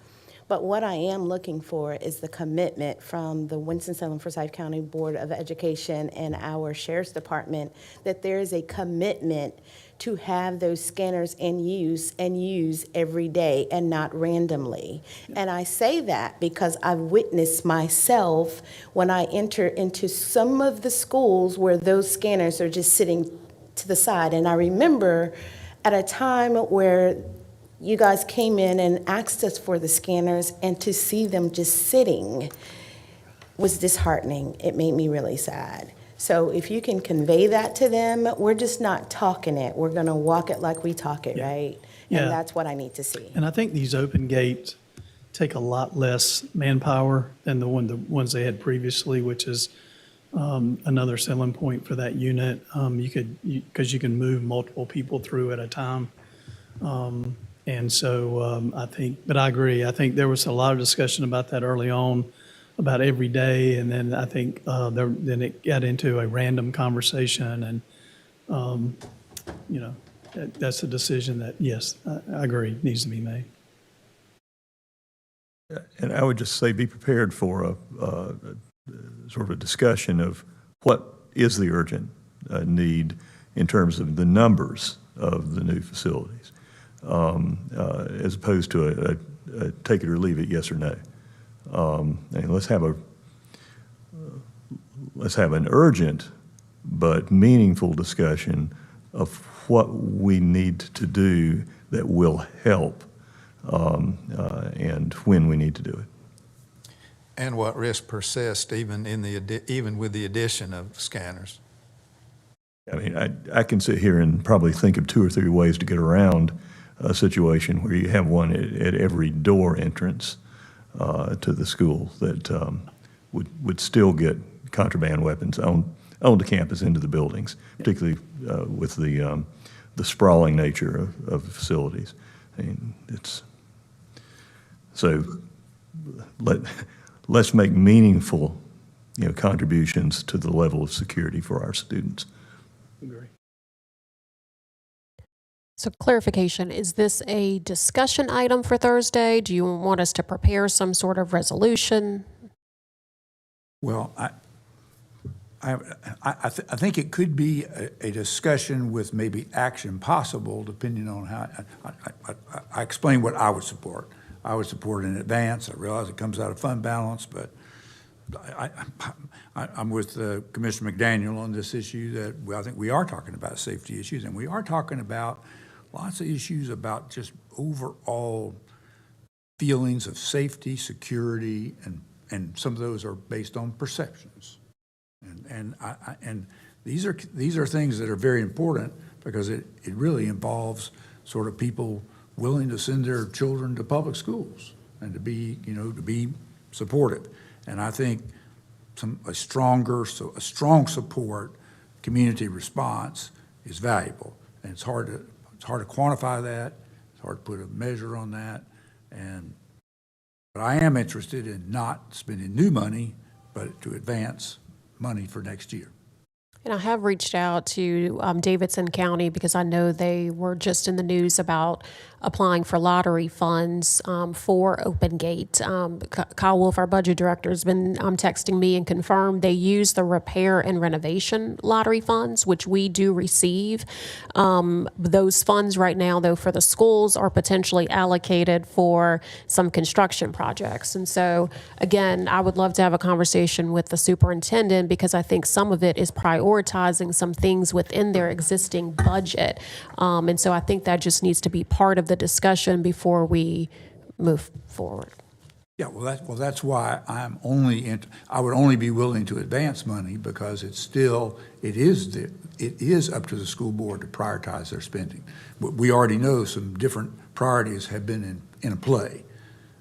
But what I am looking for is the commitment from the Winston-Salem Forsyth County Board of Education and our Sheriff's Department that there is a commitment to have those scanners in use and use every day and not randomly. And I say that because I've witnessed myself when I enter into some of the schools where those scanners are just sitting to the side. And I remember at a time where you guys came in and asked us for the scanners, and to see them just sitting was disheartening. It made me really sad. So if you can convey that to them, we're just not talking it. We're going to walk it like we talk it, right? Yeah. And that's what I need to see. And I think these open gates take a lot less manpower than the ones they had previously, which is another selling point for that unit. Because you can move multiple people through at a time. And so I think, but I agree. I think there was a lot of discussion about that early on, about every day, and then I think then it got into a random conversation, and that's a decision that, yes, I agree, needs to be made. And I would just say be prepared for a sort of a discussion of what is the urgent need in terms of the numbers of the new facilities, as opposed to a take it or leave it, yes or no. And let's have an urgent but meaningful discussion of what we need to do that will help, and when we need to do it. And what risk persists even even with the addition of scanners? I mean, I can sit here and probably think of 2 or 3 ways to get around a situation where you have one at every door entrance to the school that would still get contraband weapons on the campus into the buildings, particularly with the sprawling nature of facilities. I mean, let's make meaningful, contributions to the level of security for our students. Agree. So clarification, is this a discussion item for Thursday? Do you want us to prepare some sort of resolution? Well, I think it could be a discussion with maybe action possible, depending on how, I explained what I would support. I would support in advance. I realize it comes out of fund balance, but I'm with Commissioner McDaniel on this issue that I think we are talking about safety issues, and we are talking about lots of issues about just overall feelings of safety, security, and some of those are based on perceptions. And these are things that are very important because it really involves sort of people willing to send their children to public schools and to be supportive. And I think a strong support community response is valuable. And it's hard to quantify that. It's hard to put a measure on that. But I am interested in not spending new money, but to advance money for next year. And I have reached out to Davidson County because I know they were just in the news about applying for lottery funds for Open Gate. Kyle Wolf, our budget director, has been texting me and confirmed they use the repair and renovation lottery funds, which we do receive. Those funds right now, though, for the schools are potentially allocated for some construction projects. And so, again, I would love to have a conversation with the superintendent because I think some of it is prioritizing some things within their existing budget. And so I think that just needs to be part of the discussion before we move forward. Yeah, well, that's why I would only be willing to advance money because it is up to the school board to prioritize their spending. We already know some different priorities have been in play.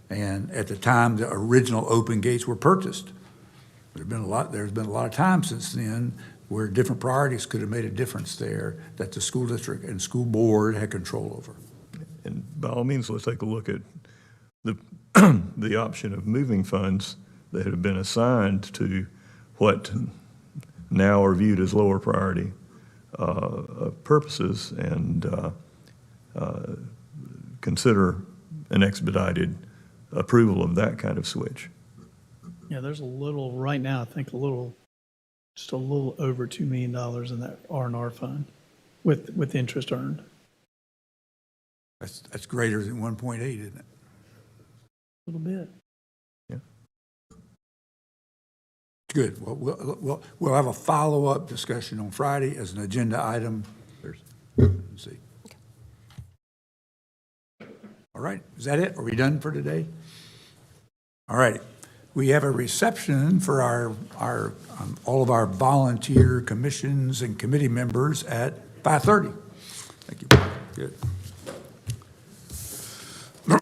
And at the time the original Open Gates were purchased, there's been a lot of time since then where different priorities could have made a difference there that the school district and school board had control over. And by all means, let's take a look at the option of moving funds that have been assigned to what now are viewed as lower priority purposes and consider an expedited approval of that kind of switch. Yeah, there's right now, I think just a little over $2 million in that R&R fund with interest earned. That's greater than 1.8, isn't it? A little bit. Yeah. Good. Well, we'll have a follow-up discussion on Friday as an agenda item. Let's see. All right. Is that it? Are we done for today? All right. We have a reception for all of our volunteer commissions and committee members at 5:30. Thank you. Good.